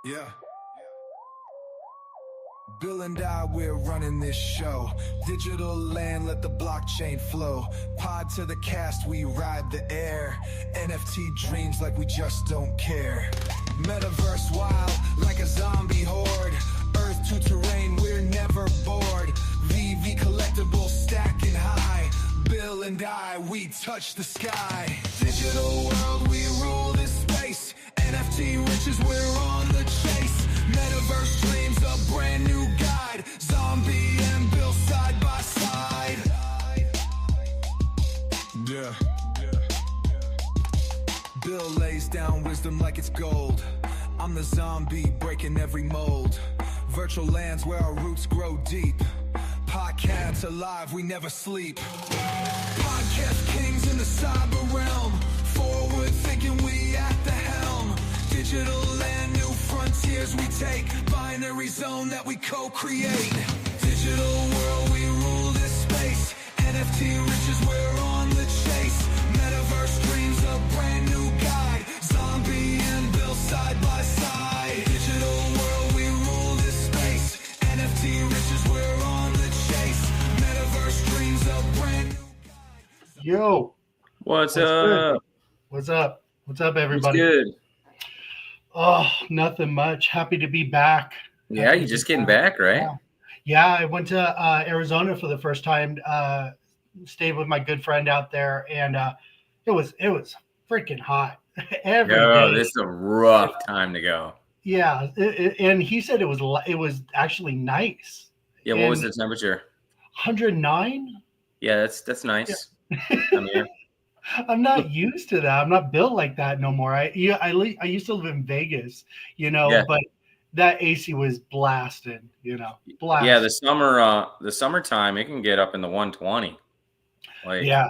Yeah. Bill and I, we're running this show. Digital land, let the blockchain flow. Pod to the cast, we ride the air. NFT dreams like we just don't care. Metaverse wild, like a zombie horde. Earth to terrain, we're never bored. VeVe collectibles stacking high. Bill and I, we touch the sky. Digital world, we rule this space. NFT riches, we're on the chase. Metaverse dreams, a brand new guide. Zombie and Bill side by side. Yeah. Bill lays down wisdom like it's gold. I'm the zombie breaking every mold. Virtual lands where our roots grow deep. Podcasts alive, we never sleep. Podcast kings in the cyber realm. Forward thinking, we at the helm. Digital land, new frontiers we take. Binary zone that we co-create. Digital world, we rule this space. NFT riches, we're on the chase. Metaverse dreams, a brand new guide. Zombie and Bill side by side. Digital world, we rule this space. NFT riches, we're on the chase. Metaverse dreams, a brand new guide. Yo, What's good? up? What's up? What's up, What's everybody? good? Oh, nothing much. Happy to be back. Yeah, Happy you to just be getting back, right? Yeah, I went to Arizona for the first time. Stayed with my good friend out there, and it was freaking hot every Yo, day. this is a rough time to go. Yeah, and he said it was actually nice. Yeah, what was the temperature? 109. Yeah, that's nice. I mean, I'm not used to that. I'm not built like that no more. I used to live in Vegas, Yeah. but that AC was blasting, blasting. yeah, the summertime it can get up in the 120. Like, yeah.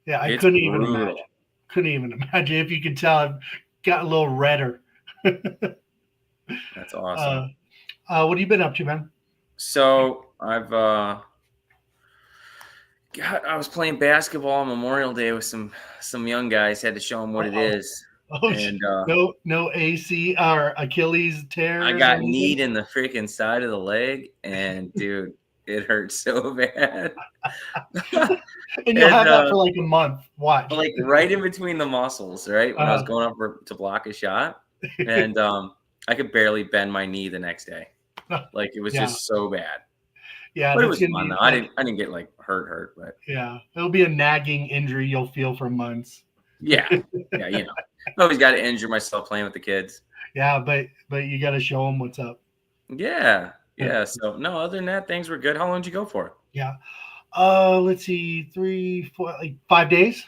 I it's couldn't even brutal. imagine. Couldn't even imagine. If you could tell, I've got a little redder. That's awesome. What have you been up to, man? So I was playing basketball on Memorial Day with some young guys. Had to show them what it is. Oh, And no AC or Achilles tear. I got kneed in the freaking side of the leg, and dude, it hurt so bad. And you'll have that for like a month. Watch. Like right in between the muscles, right? When I was going up to block a shot, and I could barely bend my knee the next day. Like it was just so bad. Yeah, but it was fun though. I didn't get like hurt, but yeah, it'll be a nagging injury you'll feel for months. Yeah, I always got to injure myself playing with the kids. Yeah, but you got to show them what's up. Yeah. So no, other than that, things were good. How long did you go for? Yeah, let's see, 3, 4, like 5 days.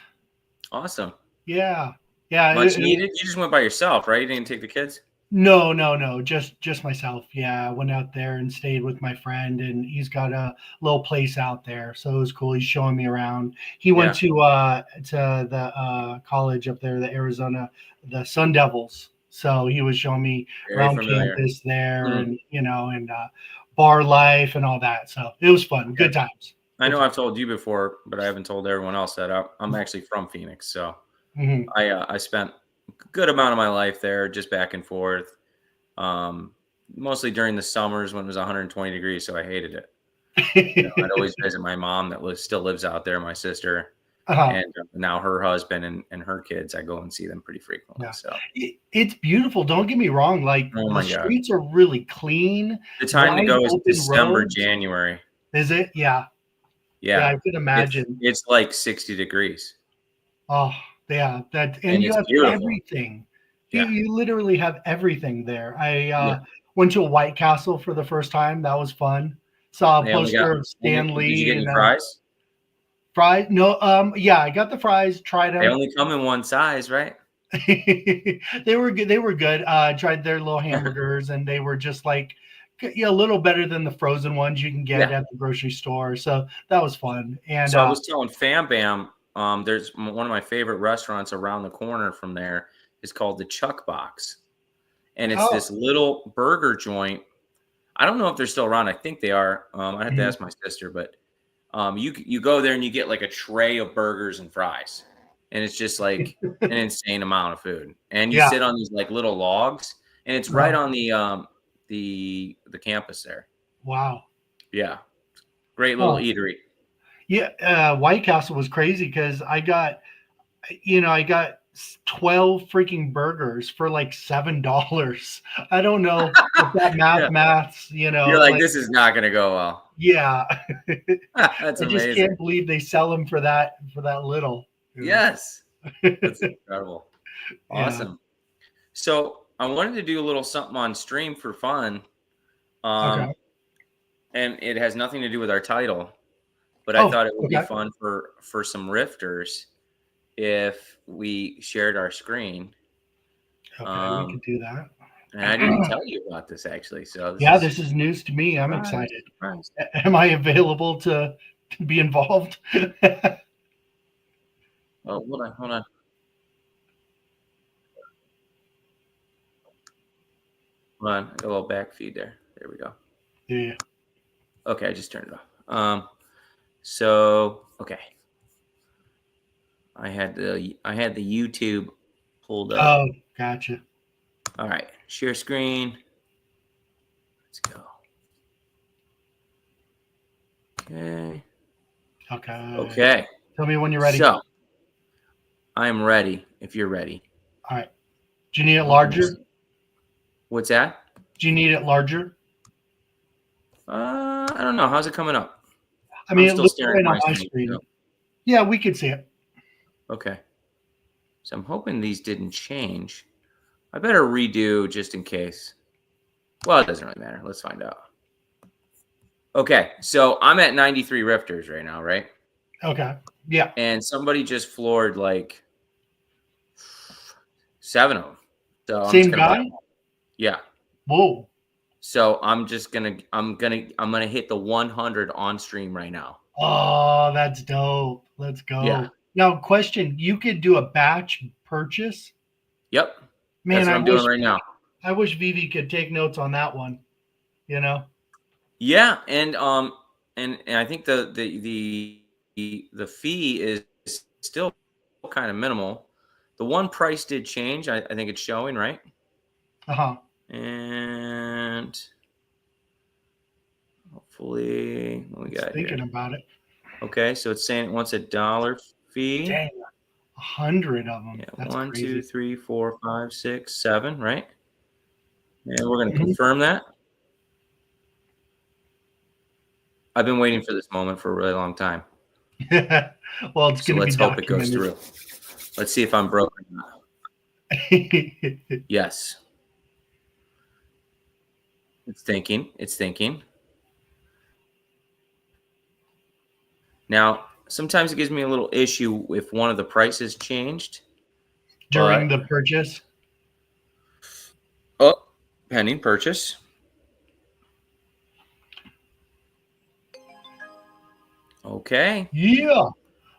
Awesome. Yeah. Much needed. You just went by yourself, right? You didn't take the kids? No, just myself. Yeah, I went out there and stayed with my friend, and he's got a little place out there, so it was cool. He's showing me around. He went to the college up there, the Arizona, the Sun Devils. So he was showing me around campus there, and and bar life and all that. So it was fun, good times. I know I've told you before, but I haven't told everyone else that I'm actually from Phoenix, so I spent good amount of my life there, just back and forth, mostly during the summers when it was 120 degrees, so I hated it. I'd always visit my mom that still lives out there, my sister, and now her husband and her kids. I go and see them pretty frequently. Yeah. So it's beautiful, don't get me wrong, like the streets are really clean. The time to go is December, January. Is it? Yeah, I could imagine. It's like 60 degrees. Oh yeah, and you have beautiful. Everything. You literally have everything there. I went to a White Castle for the first time. That was fun. Saw a poster of Stan Lee. Did you get any fries? Fries? No. I got the fries. Tried them. They only come in one size, right? They were good. Tried their little hamburgers, and they were just like a little better than the frozen ones you can get at the grocery store. So that was fun. And so I was telling Fam Bam. There's one of my favorite restaurants around the corner from there is called the Chuck Box. And it's this little burger joint. I don't know if they're still around. I think they are. I have to ask my sister, but you go there and you get like a tray of burgers and fries. And it's just like an insane amount of food. And you sit on these like little logs and it's right on the campus there. Wow. Yeah, great little eatery. Yeah, White Castle was crazy because I got 12 freaking burgers for like $7. I don't know if that maths, You're like, this is not gonna go well. Yeah. That's I just amazing. can't believe they sell them for that little. Yes. That's incredible. Awesome. Yeah. So I wanted to do a little something on stream for fun. Okay. And it has nothing to do with our title, but I thought it would be fun for some rifters if we shared our screen. Okay, we could do that. And I didn't tell you about this actually. So this is news to me. I'm excited. Surprise. Am I available to be involved? Oh, hold on. Hold on, I got a little back feed there. There we go. Yeah. Okay, I just turned it off. So okay. I had the YouTube pulled up. Oh, gotcha. All right, share screen. Let's go. Okay. Okay. Tell me when you're ready. So, I'm ready if you're ready. All right. Do you need it larger? What's that? Do you need it larger? I don't know. How's it coming up? I mean, it looks right on my screen. So. Yeah, we can see it. Okay. So I'm hoping these didn't change. I better redo just in case. Well, it doesn't really matter. Let's find out. Okay. So I'm at 93 rifters right now, right? Okay. Yeah. And somebody just floored like 7 of them. So same guy? Yeah. Whoa. So I'm gonna hit the 100 on stream right now. Oh, that's dope. Let's go. Yeah. Now, question: you could do a batch purchase? Yep. Man, that's what I'm doing right now. I wish VeVe could take notes on that one. Yeah, and I think the fee is still kind of minimal. The one price did change. I think it's showing, right? And hopefully, what we got thinking about it. Okay, so it's saying it wants $1 fee. Dang, 100 of them. Yeah, that's 1, crazy. 2, 3, 4, 5, 6, 7, right? And we're going to confirm that. I've been waiting for this moment for a really long time. Well, it's going to be let's hope it goes through. Let's see if I'm broken now. Yes. It's thinking. It's thinking. Now, sometimes it gives me a little issue if one of the prices changed. During the purchase? Oh, pending purchase. Okay. Yeah.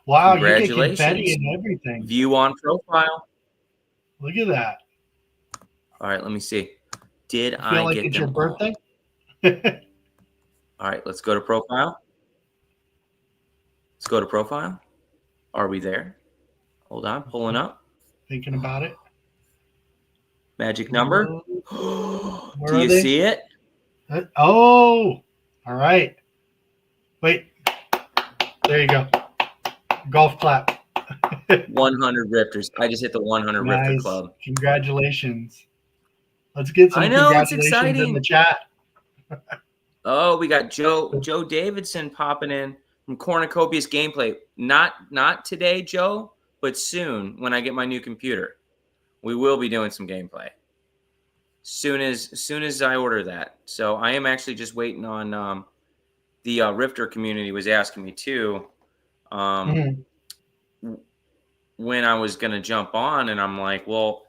Wow, congratulations. You get confetti and everything. View on profile. Look at that. All right, let me see. Did I feel like get it's them your birthday? All right, let's go to profile. Let's go to profile. Are we there? Hold on, pulling up. Thinking about it. Magic number. Do you see it? Oh, all right. Wait. There you go. Golf clap. 100 rifters. I just hit the 100 rifter club. Congratulations. Let's get some congratulations in the chat. Oh, we got Joe Davidson popping in from Cornucopia's Gameplay. Not today, Joe, but soon when I get my new computer. We will be doing some gameplay. Soon as I order that. So I am actually just waiting on the Rifter community was asking me too when I was going to jump on, and I'm like, well,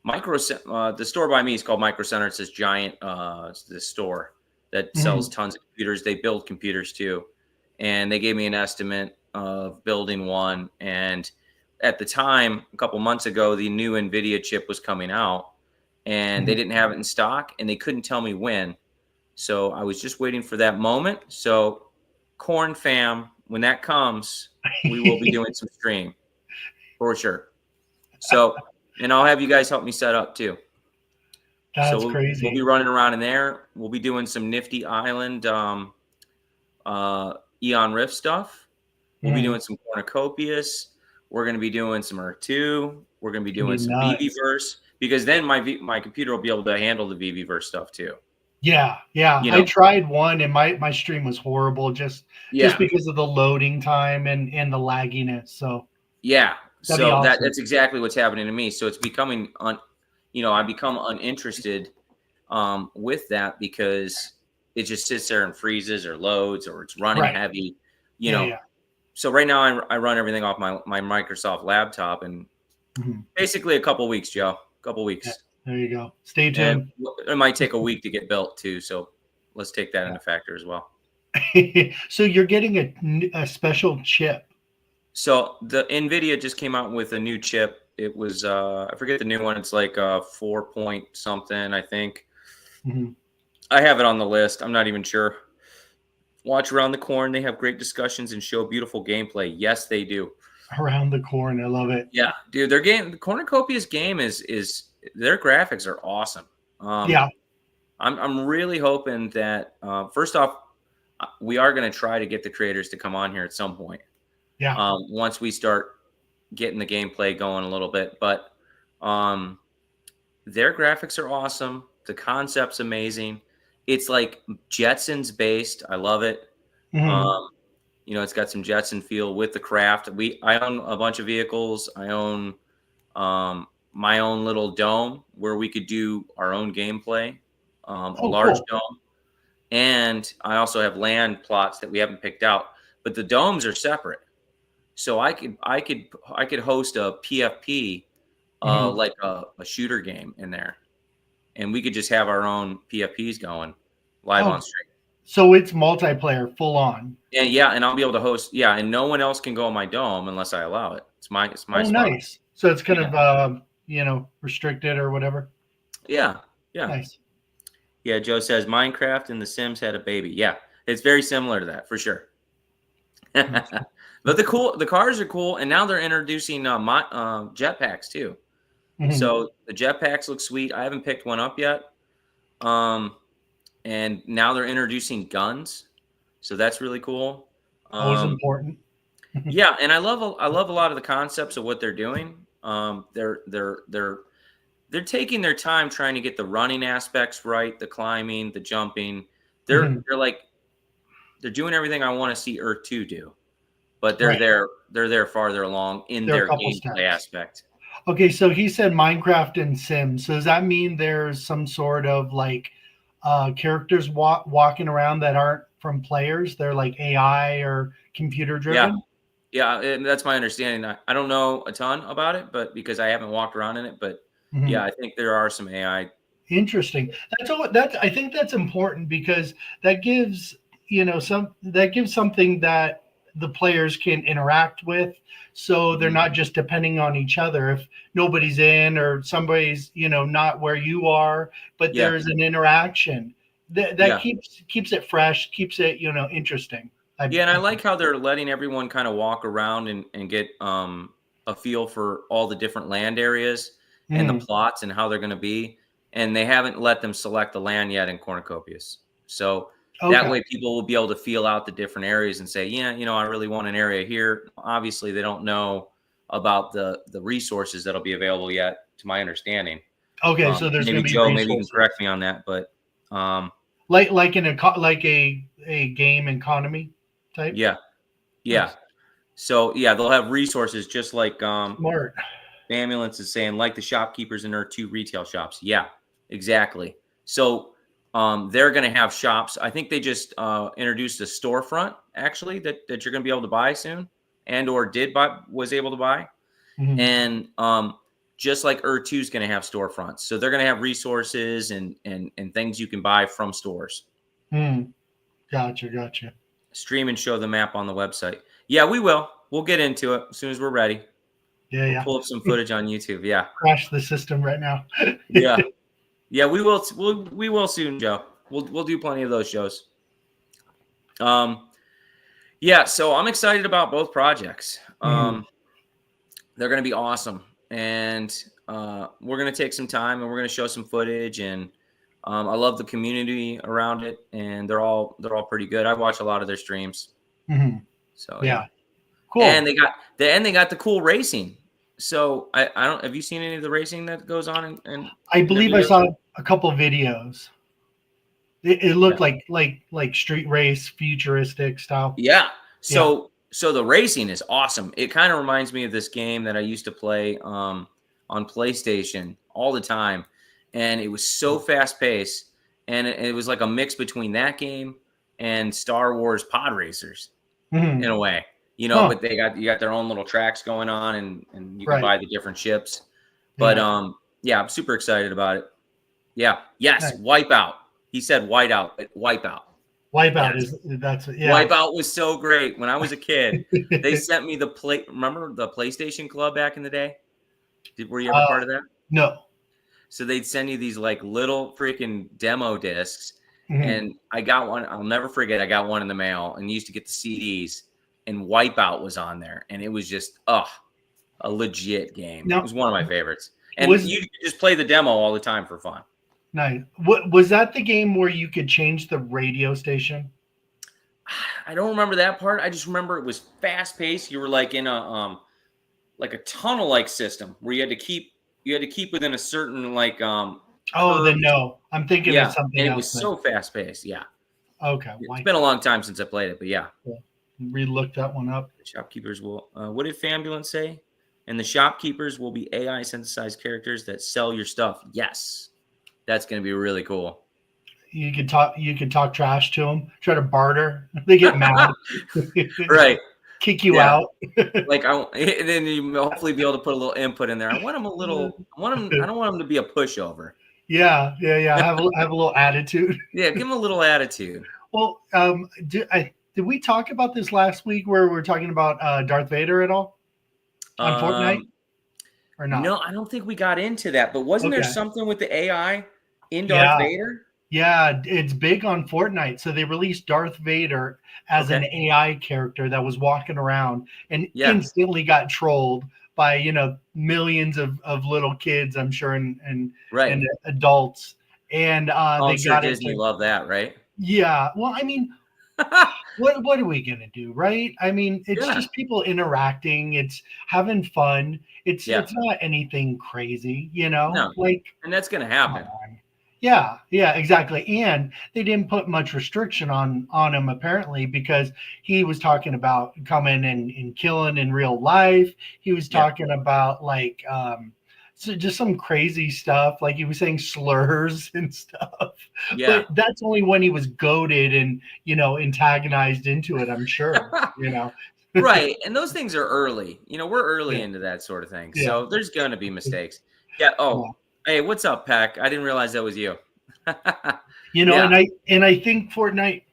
the store by me is called Micro Center. It's this giant it's this store that sells tons of computers. They build computers too, and they gave me an estimate of building one. And at the time, a couple months ago, the new NVIDIA chip was coming out, and they didn't have it in stock, and they couldn't tell me when. So I was just waiting for that moment. So Corn Fam, when that comes, we will be doing some stream for sure. So, and I'll have you guys help me set up too. That's We'll be crazy. running around in there. We'll be doing some Nifty Island Eon Rift stuff. We'll be Mm, doing some Cornucopias. We're going to be doing some Earth 2. We're going to be can be doing some nuts. VeVeverse because then my computer will be able to handle the VeVeverse stuff too. Yeah, yeah. You I know, tried one and my stream was horrible just yeah, because of the loading time and the lagginess. So yeah. that'd be So awesome. that's exactly what's happening to me. So it's becoming I become uninterested with that because it just sits there and freezes or loads or it's running Right. heavy. You Yeah, know, yeah. so right now I run everything off my Microsoft laptop and Mhm. basically a couple weeks, Joe. A couple Yeah. weeks. There you go. Stay And tuned. it might take a week to get built too. So let's take that into factor as well. So you're getting a special chip. So the NVIDIA just came out with a new chip. It was I forget the new one. It's like 4 point something, I think. Mhm. I have it on the list. I'm not even sure. Watch Around the Corn. They have great discussions and show beautiful gameplay. Yes, they do. Around the corner. I love it. Yeah, dude, their game, the Cornucopia's game is their graphics are awesome. Yeah. I'm really hoping that first off, we are going to try to get the creators to come on here at some point. Yeah. Once we start getting the gameplay going a little bit, but their graphics are awesome. The concept's amazing. It's like Jetsons based. I love it. Mhm. Um, it's got some Jetson feel with the craft. I own a bunch of vehicles. I own my own little dome where we could do our own gameplay, a Oh, large cool. dome. And I also have land plots that we haven't picked out, but the domes are separate. So I could host a PFP, Mhm. like a shooter game in there, and we could just have our own PFPs going live Oh, on stream. so it's multiplayer full on. And yeah, and I'll be able to host. Yeah, and no one else can go on my dome unless I allow it. It's my Oh, spot. nice. So it's kind Yeah, of restricted or whatever. yeah, yeah, Nice. yeah. Joe says Minecraft and The Sims had a baby. Yeah, it's very similar to that for sure. Nice. But the cars are cool, and now they're introducing jetpacks too. Mhm. So the jetpacks look sweet. I haven't picked one up yet. Um, and now they're introducing guns, so that's really cool. Always Um, important. yeah, and I love a lot of the concepts of what they're doing. They're taking their time trying to get the running aspects right, the climbing, the jumping. They're Mhm. they're like they're doing everything I want to see Earth 2 do, but they're Right. there farther along in There are a their couple gameplay steps. aspect. Okay, so he said Minecraft and Sims. So does that mean there's some sort of like characters walking around that aren't from players? They're like AI or computer Yeah, driven? yeah, and that's my understanding. I don't know a ton about it, but because I haven't walked around in it, but Mhm. yeah, I think there are some AI. Interesting. That's I think that's important because that gives that gives something that the players can interact with, so they're Mhm. not just depending on each other. If nobody's in or somebody's not where you are, but Yeah, there's an interaction that yeah. keeps it fresh, keeps it interesting. Yeah, and I I like think. how they're letting everyone kind of walk around and get a feel for all the different land areas and the Mhm. plots and how they're going to be. And they haven't let them select the land yet in Cornucopias. So that Okay. way people will be able to feel out the different areas and say, yeah, I really want an area here. Obviously, they don't know about the resources that'll be available yet, to my understanding. Okay, so there's Maybe going to be Joe, maybe you can correct resources me on that, but um, like in like a game economy type. yeah, yeah. Nice. So yeah, they'll have resources just like Smart. the ambulance is saying, like the shopkeepers in our 2 retail shops. Yeah, exactly. So they're going to have shops. I think they just introduced a storefront actually that you're going to be able to buy soon, and or was able to buy, Mhm. and just like Ur2 is going to have storefronts. So they're going to have resources and things you can buy from stores. Mm, gotcha, gotcha. Stream and show the map on the website. Yeah, we will. We'll get into it as soon as we're ready. Yeah, We'll yeah. pull up some footage on YouTube. Yeah. Crash the system right now. Yeah. Yeah, we will. We will soon, Joe. We'll do plenty of those shows. Um, yeah. So I'm excited about both projects. Mhm. They're going to be awesome, and we're gonna take some time and we're gonna show some footage. And I love the community around it, and they're all pretty good. I watch a lot of their streams. Mm-hmm. So Yeah, cool. And they got the cool racing. So I don't, have you seen any of the racing that goes on? I believe I saw a couple videos. It looked like street race, futuristic style. Yeah. So the racing is awesome. It kind of reminds me of this game that I used to play on PlayStation all the time, and it was so fast paced, and it was like a mix between that game and Star Wars Pod Racers in a way. You know, but you got their own little tracks going on, and you can buy the different ships. But I'm super excited about it. Yeah. Yes. Nice. Wipeout. He said whiteout, but Wipeout. Wipeout yes. That's Wipeout was so great. When I was a kid, they sent me remember the PlayStation Club back in the day? Were you ever part of that? No. So they'd send you these like little freaking demo discs. And I got one. I'll never forget. I got one in the mail, and used to get the CDs, and Wipeout was on there. And it was just, a legit game. Now, it was one of my favorites. And you could just play the demo all the time for fun. Nice. What was that, the game where you could change the radio station? I don't remember that part. I just remember it was fast paced. You were like in a tunnel like system where you had to keep within a certain like then no. I'm thinking of something else. And it was so fast paced. Yeah. Okay. It's been a long time since I played it, but yeah. Re-look that one up. The shopkeepers will what did Fambulance say? And the shopkeepers will be AI synthesized characters that sell your stuff. Yes. That's going to be really cool. You could talk trash to them, try to barter. They get mad. Right. Kick you out. Like and then you hopefully be able to put a little input in there. I don't want them to be a pushover. Yeah. Have a little attitude. Yeah, give them a little attitude. Well, did we talk about this last week where we were talking about Darth Vader at all on Fortnite? Or not? No, I don't think we got into that. But wasn't there something with the AI in Darth Vader? Yeah, it's big on Fortnite. So they released Darth Vader as an AI character that was walking around and instantly got trolled by millions of little kids, I'm sure, and adults. And they got Disney love that, right? Yeah. Well, I mean, what are we gonna do, right? I mean, it's just people interacting. It's having fun. It's not anything crazy, No. And that's gonna happen. Yeah, exactly. And they didn't put much restriction on him apparently, because he was talking about coming and killing in real life. He was talking about like so just some crazy stuff, like he was saying slurs and stuff. Yeah. But that's only when he was goaded and antagonized into it, I'm sure. Right. And those things are early. We're early into that sort of thing. So there's gonna be mistakes. Yeah. Hey, what's up, Pack? I didn't realize that was you. And I think Fortnite,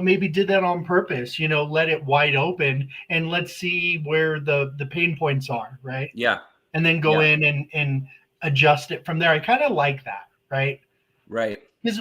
maybe did that on purpose, let it wide open and let's see where the pain points are, right? Yeah. And then go in and adjust it from there. I kind of like that, right? Right. Because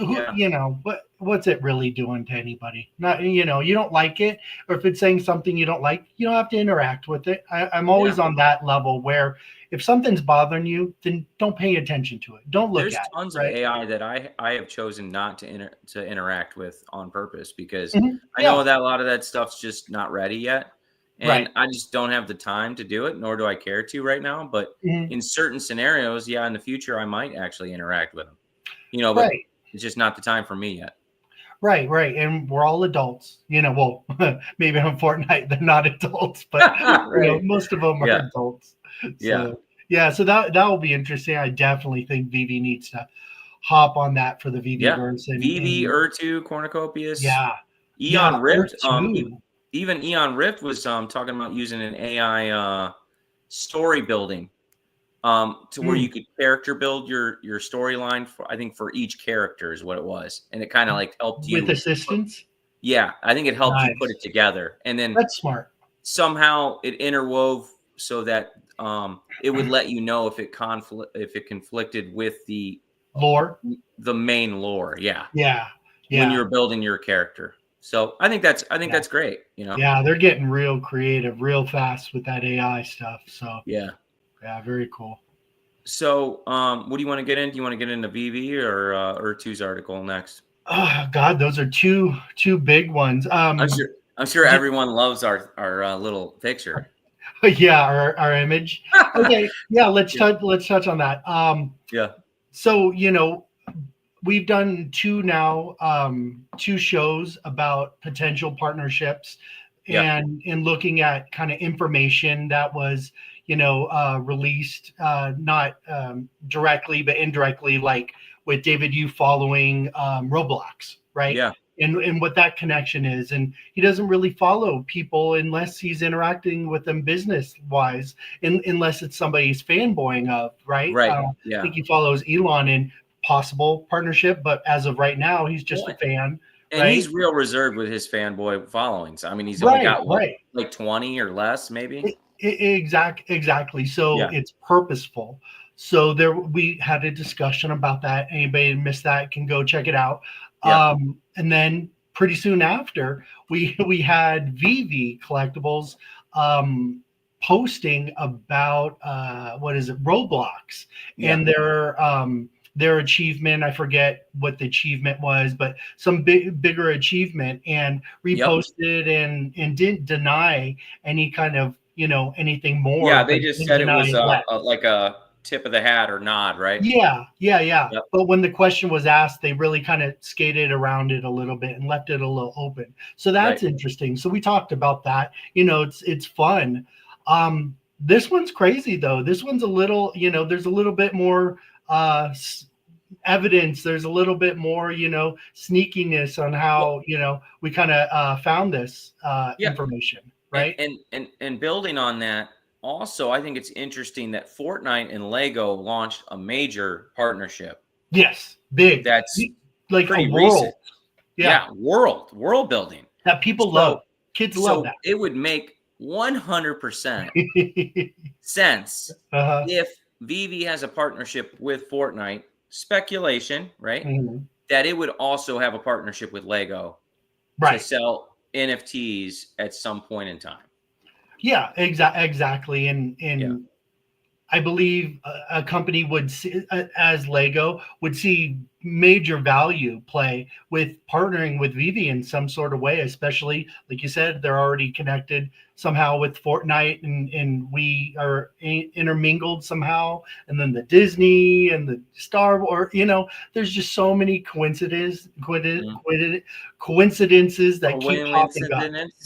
what's it really doing to anybody? Not, you don't like it, or if it's saying something you don't like, you don't have to interact with it. I'm always on that level where if something's bothering you, then don't pay attention to it. Don't look at it. There's tons of AI that I have chosen not to interact with on purpose, because I know that a lot of that stuff's just not ready yet. And I just don't have the time to do it, nor do I care to right now. But in certain scenarios, in the future, I might actually interact with them. But it's just not the time for me yet. Right. And we're all adults. Well, maybe on Fortnite, they're not adults, but most of them are adults. So, so that will be interesting. I definitely think VeVe needs to hop on that for the VeVe-verse. VeVe, Urtu, Cornucopius. Eon Rift. Even Eon Rift was talking about using an AI story building to where you could character build your storyline for each character is what it was. And it kind of like helped you. With assistance? Yeah, I think it helped you put it together. And then that's smart. Somehow it interwove so that it would let you know if it conflicted with the lore, the main lore. Yeah. When you're building your character. So I think that's great. Yeah, they're getting real creative, real fast with that AI stuff. So yeah, very cool. So, what do you want to get into? Do you want to get into VeVe or two's article next? Oh God, those are two big ones. I'm sure everyone loves our little picture. Yeah, our image. Okay, yeah, let's touch on that. Yeah. So we've done two shows about potential partnerships, Yeah. and in looking at kind of information that was released, not directly but indirectly, like with David, you following Roblox, right? Yeah. And what that connection is, and he doesn't really follow people unless he's interacting with them business wise, unless it's somebody he's fanboying of, right? Right. I Yeah. think he follows Elon in possible partnership, but as of right now, he's just a fan, and right? he's real reserved with his fanboy followings. I mean, he's only Right, got right. like 20 or less, maybe. Exactly. So Yeah. it's purposeful. So we had a discussion about that. Anybody missed that can go check it out. Yeah. And then pretty soon after, we had VeVe Collectibles posting about what is it, Roblox, Yeah. and their achievement. I forget what the achievement was, but some bigger achievement, and reposted and didn't deny any kind of anything more, Yeah, but they just didn't said it deny was less. like a tip of the hat or nod, right? Yeah. Yep. But when the question was asked, they really kind of skated around it a little bit and left it a little open. So that's Right. interesting. So we talked about that. It's fun. This one's crazy though. This one's a little, there's a little bit more evidence. There's a little bit more, sneakiness on how, we kind of found this Yeah. information, right? And building on that, also, I think it's interesting that Fortnite and Lego launched a major partnership. Yes, big. That's like pretty a world. recent. Yeah, world building That people love. Kids love that. It would make 100% sense if VeVe has a partnership with Fortnite. Speculation, right? Mm-hmm. That it would also have a partnership with Lego to sell NFTs at some point in time. Yeah, exactly. And I believe a company would see, as Lego, would see major value play with partnering with VeVe in some sort of way, especially like you said, they're already connected somehow with Fortnite, and we are intermingled somehow. And then the Disney and the Star Wars, there's just so many coincidences that keep popping up.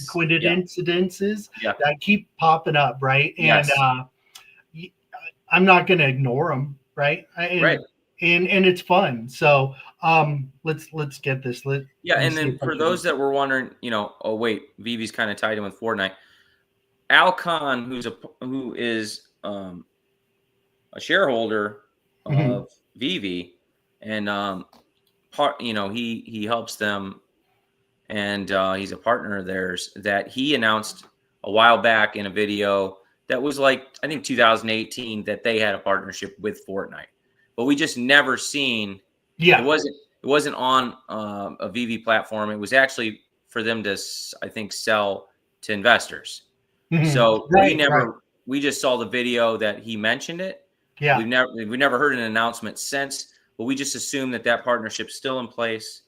Coincidences that keep popping up, right? And I'm not going to ignore them, right? And it's fun. So let's get this. And then for those that were wondering, oh wait, VeVe's kind of tied in with Fortnite. Al Khan, who is a shareholder of VeVe, and he helps them, and he's a partner of theirs. That he announced a while back in a video that was like, I think 2018, that they had a partnership with Fortnite, but we just never seen. Yeah, it wasn't on a VeVe platform. It was actually for them to, I think, sell to investors. So we just saw the video that he mentioned it. Yeah, we've never heard an announcement since, but we just assume that partnership's still in place,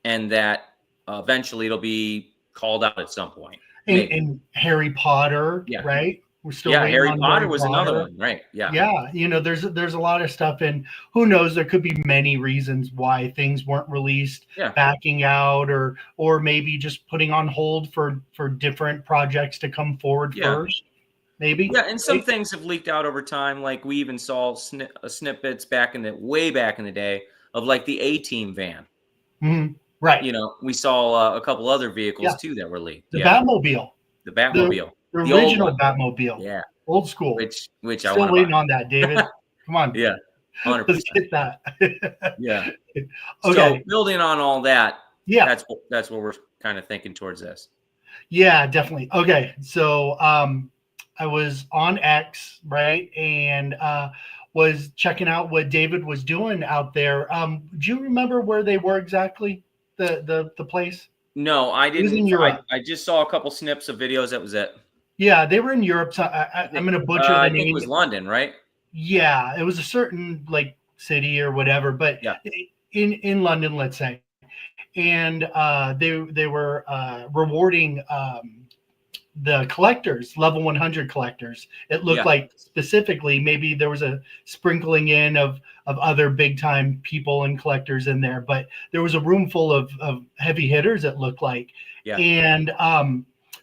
and that eventually it'll be called out at some point. And Harry Potter, right? We're still waiting Harry on Potter was another one, right? Yeah. There's a lot of stuff, and who knows? There could be many reasons why things weren't released, backing out, or maybe just putting on hold for different projects to come forward first. Maybe. Yeah, and some things have leaked out over time. Like we even saw snippets way back in the day of like the A-Team van. Mm-hmm. Right. We saw a couple other vehicles too that were leaked. The Batmobile. The Batmobile. The original Batmobile. Yeah. Old school. Which still I want waiting on that, David. Come on. Yeah. 100%. Let's get that. Yeah. Okay. So building on all that, that's what we're kind of thinking towards this. Yeah, definitely. Okay. So I was on X, right? And was checking out what David was doing out there. Do you remember where they were exactly? The place? No, I didn't. It was in Europe. I just saw a couple snips of videos. That was it. Yeah, they were in Europe. So I'm going to butcher the name. I think it was London, right? Yeah, it was a certain like city or whatever, but Yeah. in London, let's say, and they were rewarding the collectors, level 100 collectors. It looked Yeah. like specifically maybe there was a sprinkling in of other big time people and collectors in there, but there was a room full of heavy hitters. It looked like, Yeah. and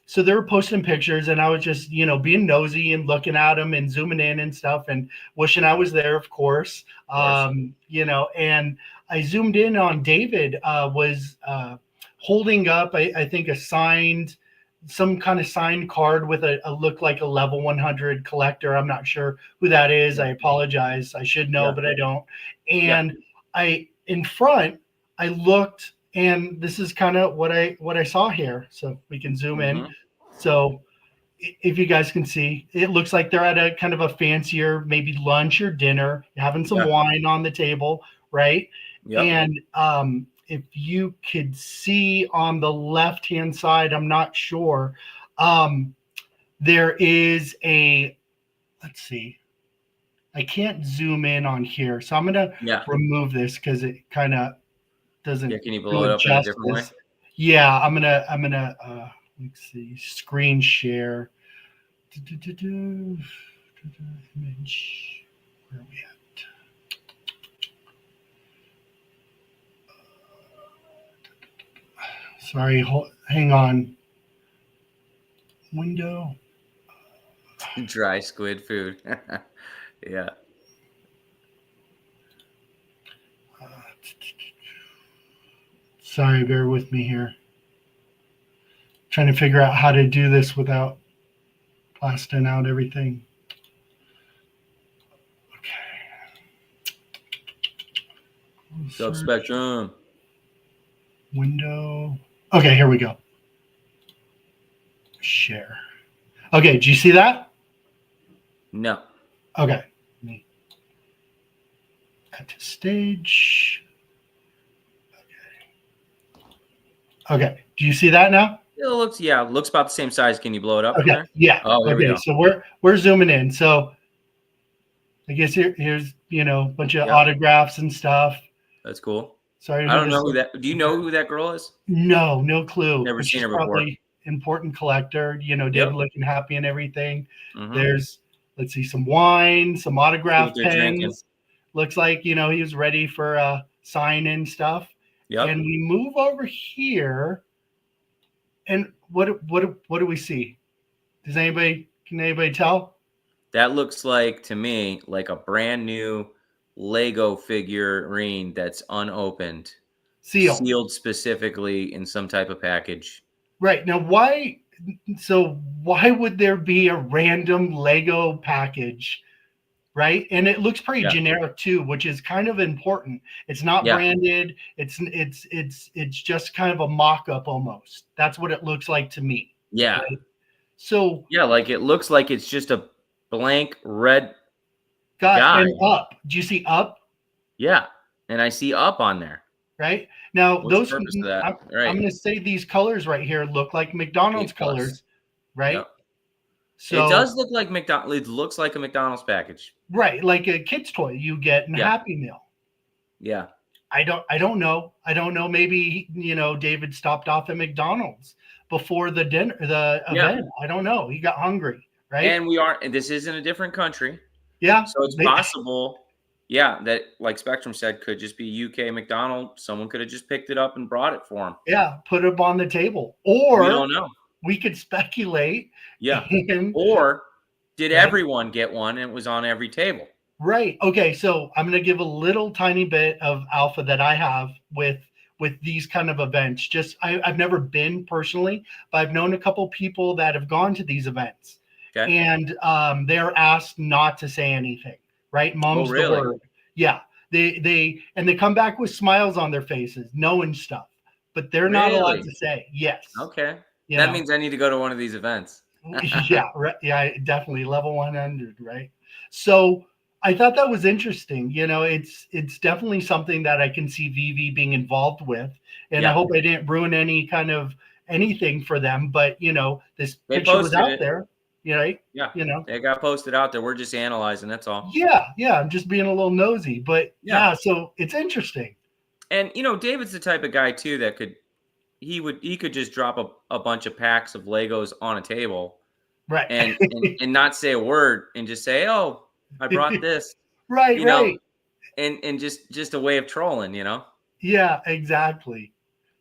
so they were posting pictures, and I was just being nosy and looking at them and zooming in and stuff, and wishing I was there, of course. Of course. And I zoomed in on David was holding up, I think, some kind of signed card with a look like a level 100 collector. I'm not sure who that is. Yeah. I apologize. I should know, Yeah. but I don't. Yeah. And in front, I looked, and this is kind of what I saw here. So we can zoom in. So if you guys can see, it looks like they're at a kind of a fancier, maybe lunch or dinner, having some wine on the table, right? Yep. And if you could see on the left-hand side, I'm not sure, there is let's see, I can't zoom in on here, so I'm gonna remove this because it kind of doesn't can you blow it up in a different way? Yeah, I'm gonna let's see, screen share. Image. Where are we at? Sorry, hang on. Window. Dry squid food. Yeah. Sorry, bear with me here. Trying to figure out how to do this without blasting out everything. Okay. Go Spectrum. Window. Okay, here we go. Share. Okay, do you see that? No. Okay. Add to stage. Okay. Do you see that now? It looks about the same size. Can you blow it up? Okay. There? Yeah. Oh, there we go. So we're zooming in. So I guess here's a bunch of autographs and stuff. That's cool. Sorry, I don't know who that. Do you know who that girl is? No clue. Never seen her before. Probably important collector. David looking happy and everything. There's, let's see, some wine, some autograph pens. Drinking. Looks like he was ready for sign in stuff. Yep. And we move over here, and what do we see? Can anybody tell? That looks like, to me, like a brand new Lego figurine that's unopened, sealed specifically in some type of package. Right. Now, why would there be a random Lego package, right? And it looks pretty generic too, which is kind of important. It's not branded. It's just kind of a mock-up almost. That's what it looks like to me. Yeah. Right? So like it looks like it's just a blank red guy. And up. Do you see up? Yeah. And I see up on there. Right. Now, what's the purpose of that? I'm going to say these colors right here look like McDonald's colors, right? Yep. So it does look like McDonald's. It looks like a McDonald's package. Right. Like a kid's toy you get in Happy Meal. Yeah. I don't know. Maybe, David stopped off at McDonald's before the event. I don't know. He got hungry. Right. And this is in a different country. Yeah. So it's possible. Yeah, that, like Spectrum said, could just be UK McDonald's. Someone could have just picked it up and brought it for him. Yeah, put it on the table. Or we don't know. We could speculate. Yeah. Or did everyone get one and it was on every table? Right. Okay, so I'm going to give a little tiny bit of alpha that I have with these kind of events. Just I've never been personally, but I've known a couple people that have gone to these events. Okay. And they're asked not to say anything. Right, mum's the word. Yeah, they come back with smiles on their faces, knowing stuff, but they're not allowed to say. Yes. Okay. That means I need to go to one of these events. Yeah. Right. Yeah. Definitely level 100. Right. So I thought that was interesting. It's definitely something that I can see VeVe being involved with, and I hope I didn't ruin any kind of anything for them. But this picture was out there. Right? Yeah. You know. It got posted out there. We're just analyzing. That's all. Yeah. I'm just being a little nosy, but Yeah. so it's interesting. And David's the type of guy too that he could just drop a bunch of packs of Legos on a table Right. and not say a word and just say, "Oh, I brought this," Right. and just a way of trolling, Yeah, exactly.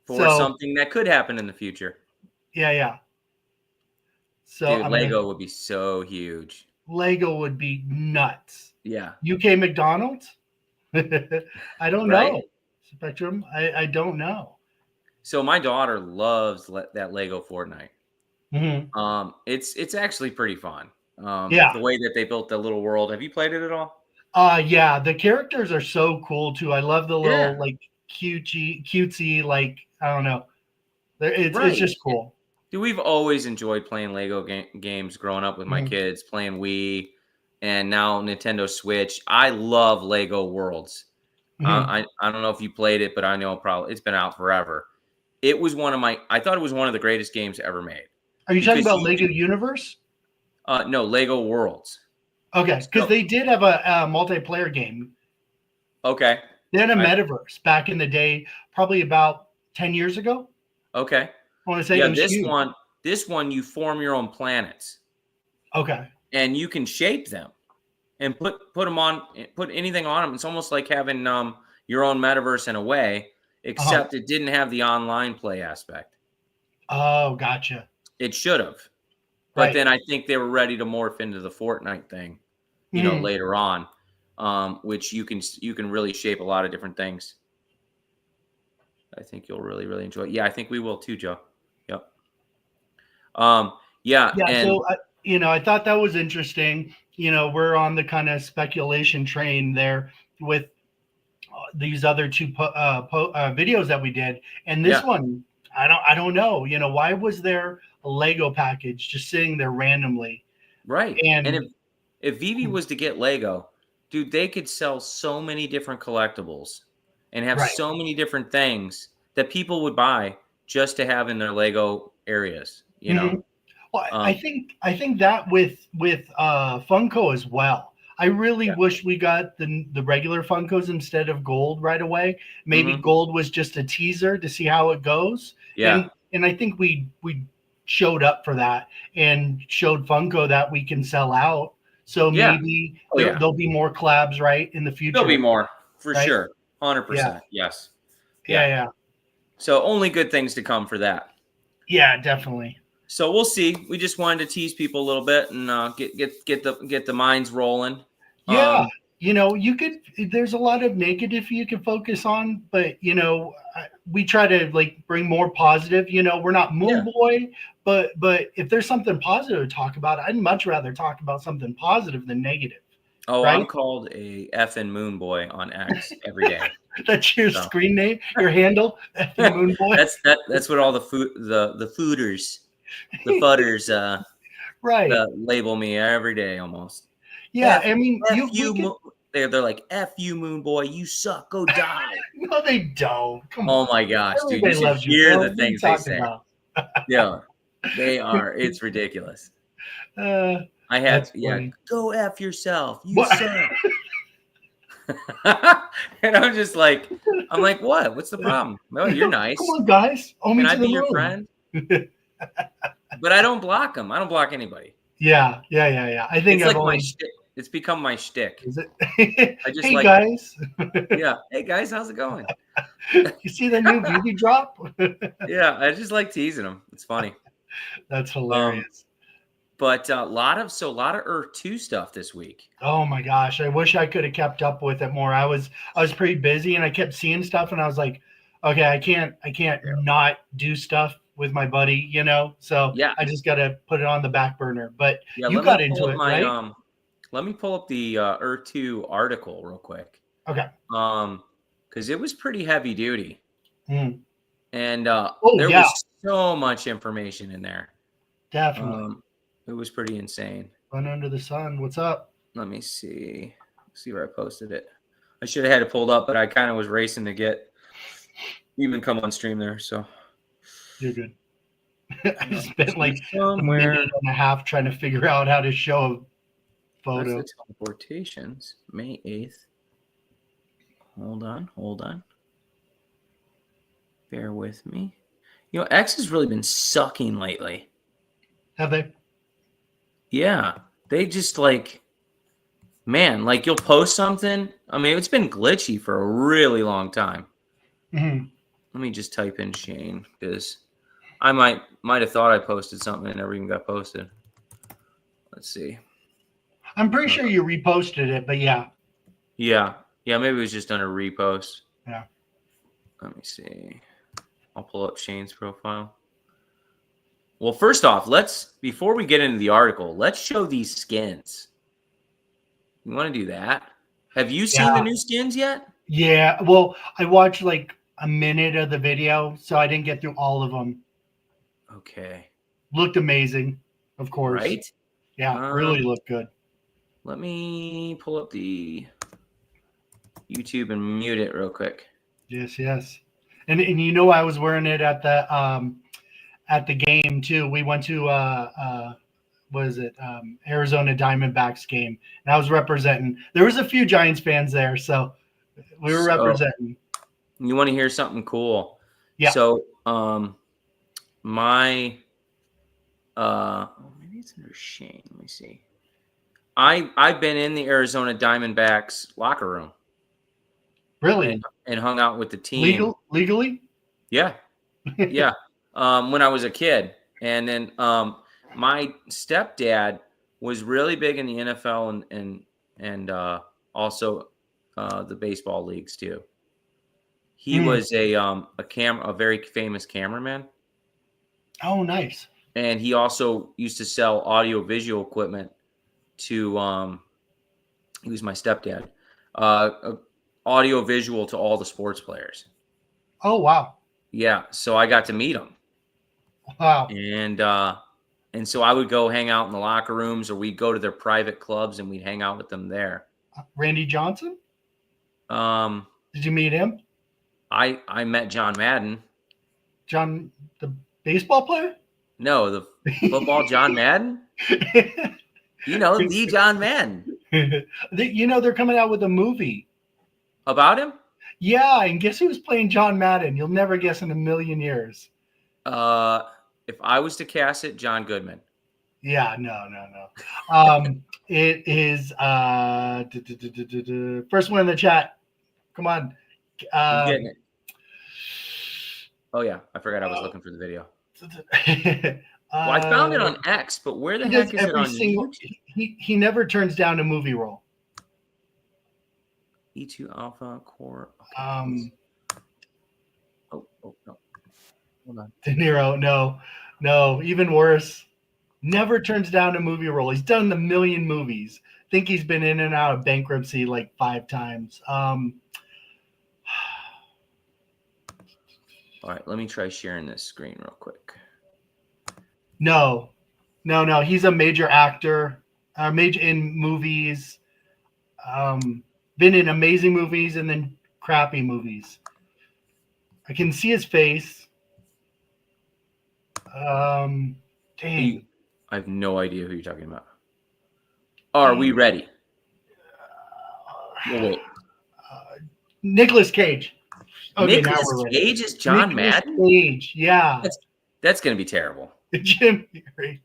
for So something that could happen in the future. yeah. So Dude, I'm gonna Lego would be so huge. Lego would be nuts. Yeah. UK McDonald's? I don't Right? know. Spectrum? I don't know. So my daughter loves that Lego Fortnite. Mhm. It's actually pretty fun. Yeah. The way that they built the little world. Have you played it at all? Yeah, the characters are so cool too. I love the Yeah. little like cutesy, like I don't know. It's Right. just cool. Dude, we've always enjoyed playing Lego games growing up with my Mhm. kids, playing Wii, and now Nintendo Switch. I love Lego Worlds. Mhm. I don't know if you played it, but I know probably it's been out forever. It was I thought it was one of the greatest games ever made Are you talking because about you Lego could, Universe? no, Lego Worlds. Okay, because So, they did have a multiplayer game. okay. They had a I, Metaverse back in the day, probably about 10 years ago. okay. I want to say it Yeah, was huge. this one, you form your own planets Okay. and you can shape them and put anything on them. It's almost like having your own metaverse in a way, Uh-huh. except it didn't have the online play aspect. Oh, gotcha. It should have, but Right. then I think they were ready to morph into the Fortnite thing, Mhm. later on, which you can really shape a lot of different things. I think you'll really really enjoy it. Yeah, I think we will too, Joe. Yep. Yeah, Yeah, and so I thought that was interesting. We're on the kind of speculation train there with these other two videos that we did, and this yeah, one, I don't know. Why was there a Lego package just sitting there randomly? right. And And if VeVe was to get Lego, dude, they could sell so many different collectibles and have right. so many different things that people would buy just to have in their Lego areas, Mhm. Well, I Um, think that with Funko as well. I really yeah. wish we got the regular Funkos instead of gold right away. Maybe Mhm. gold was just a teaser to see how it goes, Yeah. and I think we showed up for that and showed Funko that we can sell out. So Yeah. maybe Oh, yeah. there'll be more collabs right in the There'll be future, more for right? sure. Yeah, 100%. Yes. yeah, Yeah. yeah, So only good things to come for that. yeah, definitely. So we'll see. We just wanted to tease people a little bit and get the minds rolling. Yeah, you could. There's a lot of negative you can focus on, but we try to like bring more positive. We're not Moon Yeah. Boy, but if there's something positive to talk about, I'd much rather talk about something positive than negative, Oh, I'm right? called a effing moon boy on X every day. That's your So screen name, your handle, the Moon Boy, that's what all the fooders, the fudders right? label me every day almost. Yeah, F I mean, F we you could. they're like F you moon boy, you suck, go die. No, they don't. Come Oh on, my gosh, dude, you everybody should loves you, hear bro. the What are you things they talking say. about? Yeah, they are. It's ridiculous. Uh, I had, that's yeah, funny. go F yourself. You What? suck. And I'm like, what? What's the problem? Well, you're Come nice. on, guys. Owe Can me I to the be your moon. friend? But I don't block them. I don't block anybody. Yeah. I think It's I've like my only. shtick. It's become my shtick. Is it? I just Hey like, guys, yeah. Hey guys, how's it going? you see the new VeVe drop? Yeah, I just like teasing them. It's funny. That's Um, hilarious. but a lot of Earth 2 stuff this week. Oh my gosh, I wish I could have kept up with it more. I was pretty busy and I kept seeing stuff and I was like, okay, I can't Yeah. not do stuff with my buddy. So Yeah. I just got to put it on the back burner. But Yeah, you let me got pull into up it, my right? let me pull up the Earth 2 article real quick. Okay. Because it was pretty heavy duty. Mm. And Oh there yeah, was so much information in there. definitely. It was pretty insane. Run under the sun. What's up? Let me see where I posted it. I should have had it pulled up, but I kind of was racing to get even come on stream there. So You're good. I spent like a somewhere. minute and a half trying to figure out how to show a photo. That's the teleportations. May 8th. Hold on. Bear with me. X has really been sucking lately. Have they? Yeah. They just man, you'll post something. I mean, it's been glitchy for a really long time. Mm-hmm. Let me just type in Shane because I might have thought I posted something and never even got posted. Let's see. I'm pretty sure you reposted it, but yeah. Yeah, maybe it was just on a repost. Yeah. Let me see. I'll pull up Shane's profile. Well, first off, before we get into the article, let's show these skins. You want to do that? Have you seen the new skins yet? Yeah. Well, I watched like a minute of the video, so I didn't get through all of them. Okay. Looked amazing, of course. Right? Yeah, really looked good. Let me pull up the YouTube and mute it real quick. Yes. And I was wearing it at the game too. We went to what is it? Arizona Diamondbacks game. And I was representing. There was a few Giants fans there, so we were representing. You want to hear something cool? Yeah. So my maybe it's under Shane. Let me see. I've been in the Arizona Diamondbacks locker room. Really? And hung out with the team. Legally? Yeah. Yeah. When I was a kid. And then my stepdad was really big in the NFL and also the baseball leagues too. He was a very famous cameraman. Oh, nice. And he also used to sell audio visual equipment to he was my stepdad. Audio visual to all the sports players. Oh, wow. Yeah, so I got to meet him. Wow. And so I would go hang out in the locker rooms, or we'd go to their private clubs and we'd hang out with them there. Randy Johnson? Did you meet him? I met John Madden. John, the baseball player? No, the football John Madden. The John Madden. They're coming out with a movie. About him? Yeah, and guess who's playing John Madden? You'll never guess in a million years. If I was to cast it, John Goodman. Yeah, no. It is first one in the chat. Come on. I'm getting it. Oh yeah, I forgot I was looking for the video. Well, I found it on X, but where the heck is it on YouTube? He never turns down a movie role. E2 Alpha Core. Okay. Oh no. Hold on. De Niro, no, even worse. Never turns down a movie role. He's done a million movies. Think he's been in and out of bankruptcy like 5 times. All right, let me try sharing this screen real quick. No. He's a major actor, major in movies. Been in amazing movies and then crappy movies. I can see his face. Dang. I have no idea who you're talking about. Are we ready? Wait. Nicolas Cage. Okay, Nicolas Cage is John Madden? Cage, yeah. That's going to be terrible. Jim Carrey.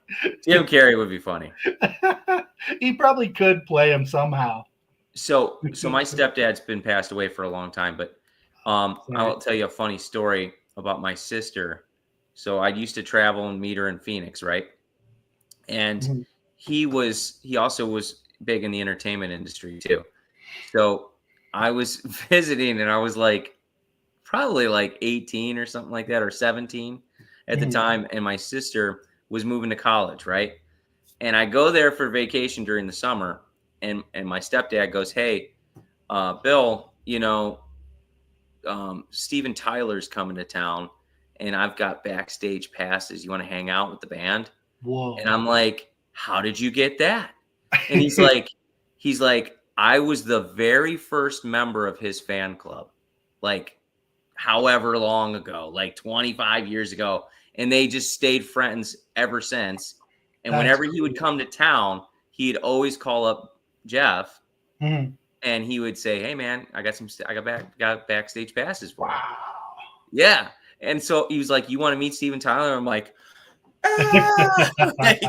Jim Carrey would be funny. He probably could play him somehow. So my stepdad's been passed away for a long time, but I'll tell you a funny story about my sister. So I used to travel and meet her in Phoenix, right? And he also was big in the entertainment industry too. So I was visiting and I was probably 18 or something like that, or 17 at the time. And my sister was moving to college, right? And I go there for vacation during the summer. And my stepdad goes, "Hey, Bill, Steven Tyler's coming to town and I've got backstage passes. You want to hang out with the band?" Whoa. And I'm like, "How did you get that?" And he's like, "I was the very first member of his fan club, however long ago, 25 years ago. and they just stayed friends ever since. And That's whenever he would come to town, he'd always call up Jeff, mm-hmm. and he would say, "Hey man, I got backstage passes for you." Wow. Yeah. And so he was like, "You want to meet Steven Tyler?" I'm like, ah! Like,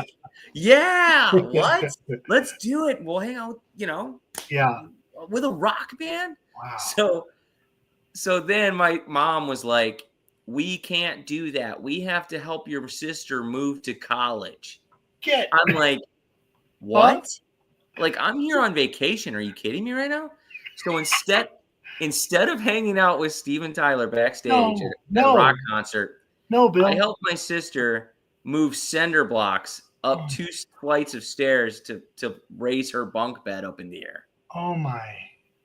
yeah, what? Let's do it. We'll hang out, Yeah. with a rock band. Wow. So then my mom was like, "We can't do that. We have to help your sister move to college." I'm like, Huh? "What?" Like, I'm here on vacation. Are you kidding me right now? So instead of hanging out with Steven Tyler backstage at a rock concert, No, I Bill. helped my sister move cinder blocks up 2 flights of stairs to raise her bunk bed up in the air. Oh my.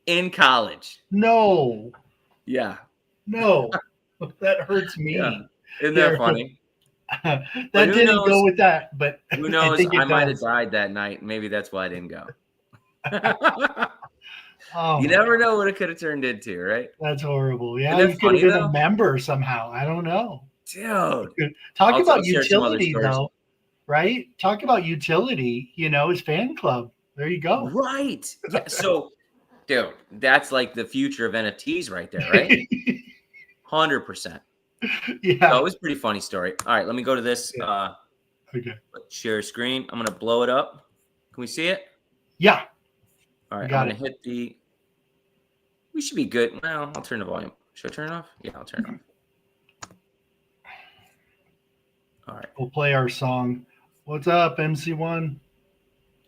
In college. No. Yeah. No. That hurts me. Yeah. Isn't that funny? That who didn't knows? go with that, but Who I knows? think I it might have does. died that night. Maybe that's why I didn't go. Oh, You never know what it could have turned into, right? that's horrible. Yeah, Isn't you that could have funny been a though? member somehow. I don't know. Dude. Talk I'll about share some other utility, stories. though, right? Talk about utility, his fan club. There you go. Right. Yeah. So, dude, that's like the future of NFTs right there, right? 100%. Yeah. So it was a pretty funny story. All right, let me go to this. Okay. Share screen. I'm going to blow it up. Can we see it? Yeah. All right, Got I'm going to hit the. We should be good. Well, I'll turn the volume. Should I turn it off? Yeah, I'll turn it off. All right. We'll play our song. What's up, MC1?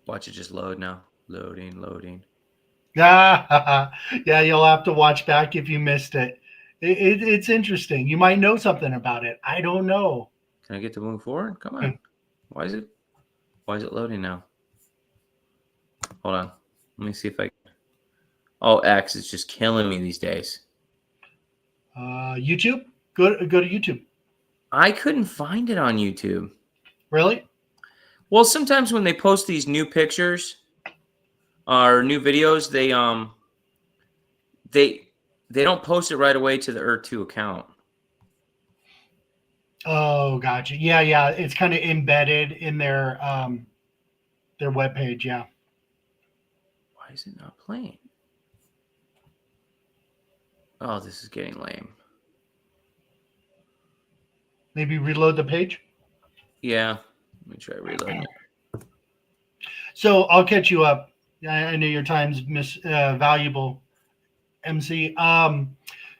Watch it just load now. Loading. Yeah, you'll have to watch back if you missed it. It's interesting. You might know something about it. I don't know. Can I get to move forward? Come on. Why is it loading now? Hold on. Let me see if I. Oh, X is just killing me these days. YouTube? Go to YouTube. I couldn't find it on YouTube. Really? Well, sometimes when they post these new pictures or new videos, they don't post it right away to the Earth2 account. Oh, gotcha. Yeah. It's kind of embedded in their webpage. Yeah. Why is it not playing? Oh, this is getting lame. Maybe reload the page. Yeah, let me try reloading it. So I'll catch you up. I know your time's valuable, MC.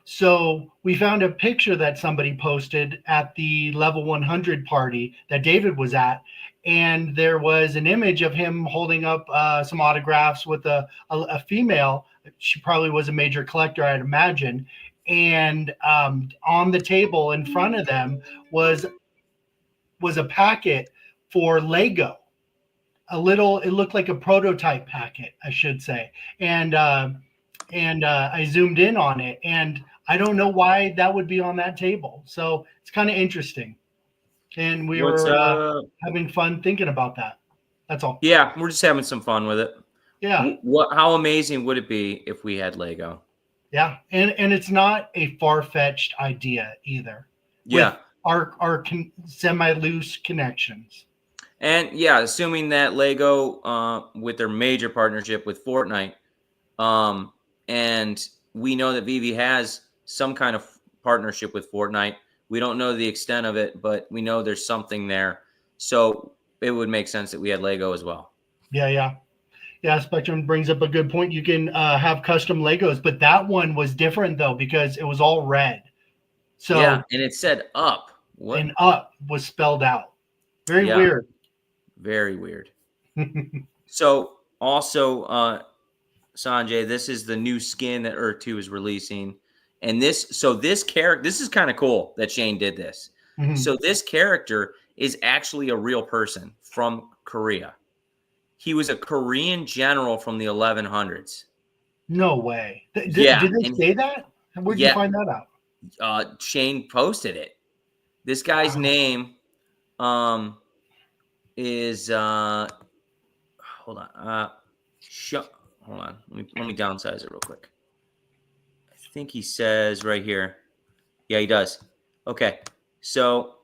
So we found a picture that somebody posted at the level 100 party that David was at, and there was an image of him holding up some autographs with a female. She probably was a major collector, I'd imagine. And on the table in front of them was a packet for Lego. It looked like a prototype packet, I should say. And I zoomed in on it, and I don't know why that would be on that table. So it's kind of interesting. And we were having fun thinking about that. That's all. Yeah, we're just having some fun with it. Yeah. How amazing would it be if we had Lego? Yeah, and it's not a far-fetched idea either. Yeah. With our semi-loose connections. And yeah, assuming that Lego, with their major partnership with Fortnite, and we know that VeVe has some kind of partnership with Fortnite. We don't know the extent of it, but we know there's something there. So it would make sense that we had Lego as well. Yeah, Spectrum brings up a good point. You can have custom Legos, but that one was different though because it was all red. So yeah, and it said up. What? And up was spelled out. Very weird. Very weird. So also, Sanjay, this is the new skin that Earth2 is releasing. And this character, this is kind of cool that Shane did this. Mm-hmm. So this character is actually a real person from Korea. He was a Korean general from the 1100s. No way. Did they say that? Where'd you find that out? Shane posted it. This guy's name is hold on. Hold on. Let me downsize it real quick. I think he says right here. Yeah, he does. Okay. So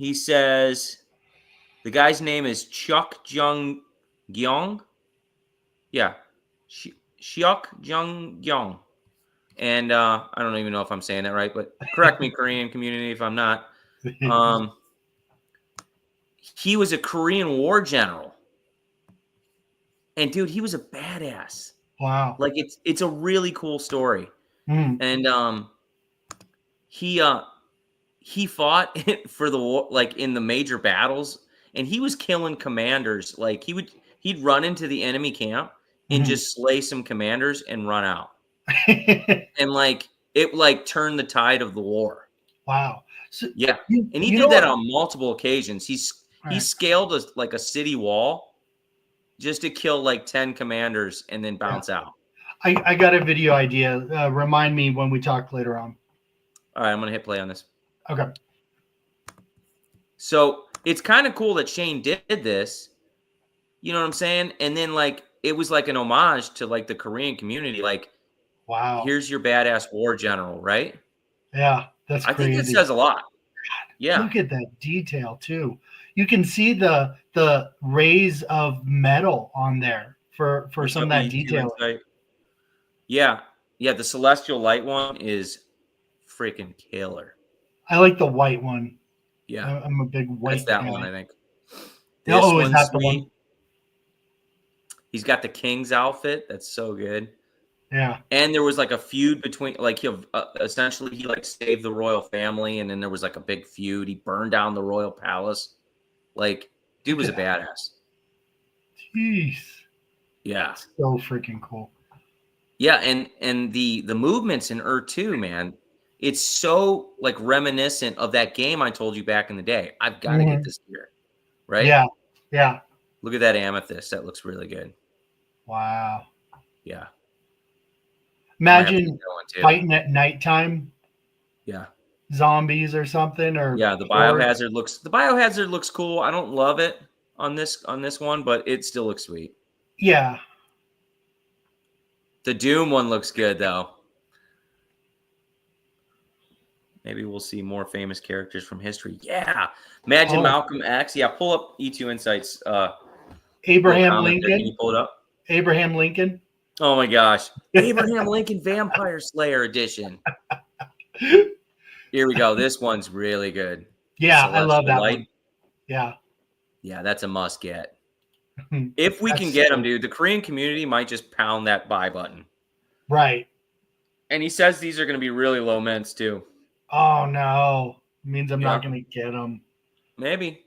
He says the guy's name is Chuck Jung Gyong. Yeah, Hyuk Jung Gyong. And I don't even know if I'm saying that right, but correct me, Korean community, if I'm not. He was a Korean War general. And dude, he was a badass. Wow. Like it's a really cool story. And he fought for the war, like in the major battles, and he was killing commanders. Like he'd run into the enemy camp and just slay some commanders and run out. And like it like turned the tide of the war. Wow. So, yeah. And he did that on multiple occasions. He scaled like a city wall just to kill like 10 commanders and then bounce out. I got a video idea. Remind me when we talk later on. All right, I'm gonna hit play on this. Okay. So it's kind of cool that Shane did this. You know what I'm saying? And then like it was like an homage to like the Korean community. Like, wow, here's your badass war general, right? Yeah, that's crazy. I think it says a lot. Yeah. Look at that detail too. You can see the rays of metal on there for some of that detail. Yeah. Yeah, the celestial light one is freaking killer. I like the white one. Yeah. I'm a big white That's that guy. one, I think. Oh, is that the one? He's got the king's outfit. That's so good. Yeah. And there was like a feud between, like, essentially he like saved the royal family, and then there was like a big feud. He burned down the royal palace. Like, dude was a badass. Jeez. Yeah. So freaking cool. Yeah, and the movements in 2, man, it's so like reminiscent of that game I told you back in the day. I've got to get this gear. Right? Yeah. Yeah. Look at that amethyst. That looks really good. Wow. Yeah. Imagine fighting at nighttime. Yeah. Zombies or something, or yeah, the biohazard looks cool. I don't love it on this one, but it still looks sweet. Yeah. The Doom one looks good though. Maybe we'll see more famous characters from history. Yeah. Imagine Malcolm X. Yeah, pull up E2 Insights. Abraham Lincoln. Can you pull it up? Abraham Lincoln. Oh my gosh. Abraham Lincoln Vampire Slayer Edition. Here we go. This one's really good. Yeah, I love that one. Yeah. Yeah, that's a must get. If we can get them, dude, the Korean community might just pound that buy button. Right. And he says these are going to be really low mints too. Oh, no. It means I'm not going to get them. Maybe.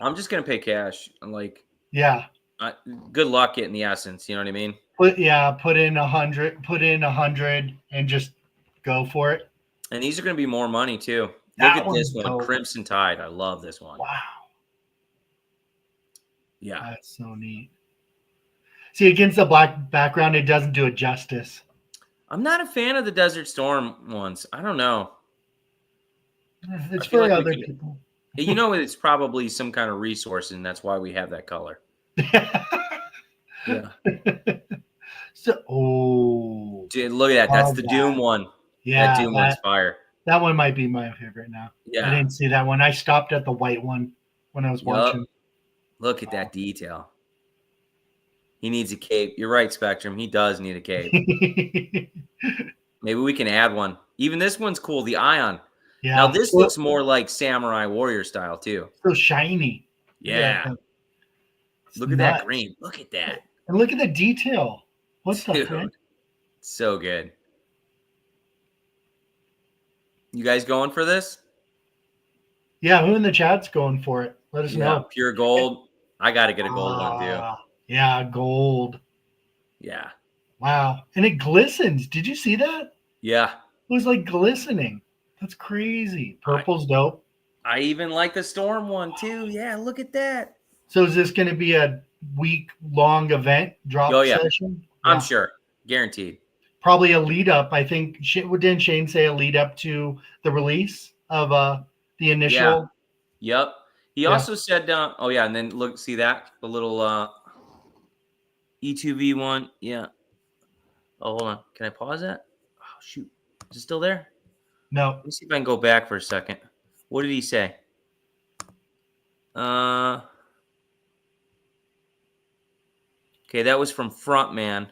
I'm just going to pay cash. I'm like, yeah. Good luck getting the essence. You know what I mean? Put in 100 and just go for it. And these are going to be more money too. Look at this one, dope. Crimson Tide. I love this one. Wow. Yeah. That's so neat. See, against the black background, it doesn't do it justice. I'm not a fan of the Desert Storm ones. I don't know. It's for like other people. You know, it's probably some kind of resource, and that's why we have that color. Yeah. So, dude, look at that. That's the Doom one. Yeah. That Doom one's fire. That one might be my favorite now. Yeah. I didn't see that one. I stopped at the white one when I was watching. Look at that detail. He needs a cape. You're right, Spectrum. He does need a cape. Maybe we can add one. Even this one's cool. The Ion. Yeah. Now this looks more like Samurai Warrior style too. So shiny. Yeah. Look at that green. Look at that. And look at the detail. What's that, man? So good. You guys going for this? Yeah, who in the chat's going for it? Let us know. Pure gold. I got to get a gold one too. Yeah, gold. Yeah. Wow. And it glistens. Did you see that? Yeah. It was like glistening. That's crazy. Purple's dope. I even like the Storm one too. Yeah, look at that. So is this going to be a week-long event drop session? Yeah. I'm sure. Guaranteed. Probably a lead up. I think, didn't Shane say a lead up to the release of the initial? Yeah. Yep. He also said, and then look, see that? The little E2V one. Yeah. Oh, hold on. Can I pause that? Oh, shoot. Is it still there? No. Let me see if I can go back for a second. What did he say? Okay, that was from Frontman.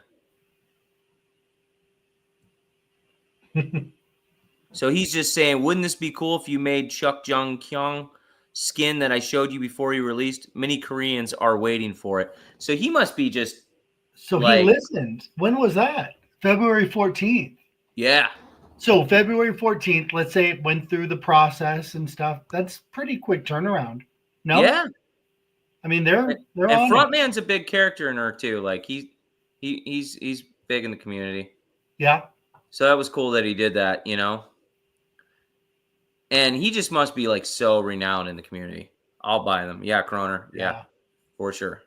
So he's just saying, wouldn't this be cool if you made Chuck Jung Kyung skin that I showed you before you released? Many Koreans are waiting for it. So he must be just So he like, listened. When was that? February 14th. yeah. So February 14th, let's say it went through the process and stuff. That's pretty quick turnaround. No? Yeah. I mean, they're And on it. Frontman's a big character in her too. Like he's big in the community. Yeah. So that was cool that he did that, you know. And he just must be like so renowned in the community. I'll buy them. Yeah, Croner. Yeah, for sure.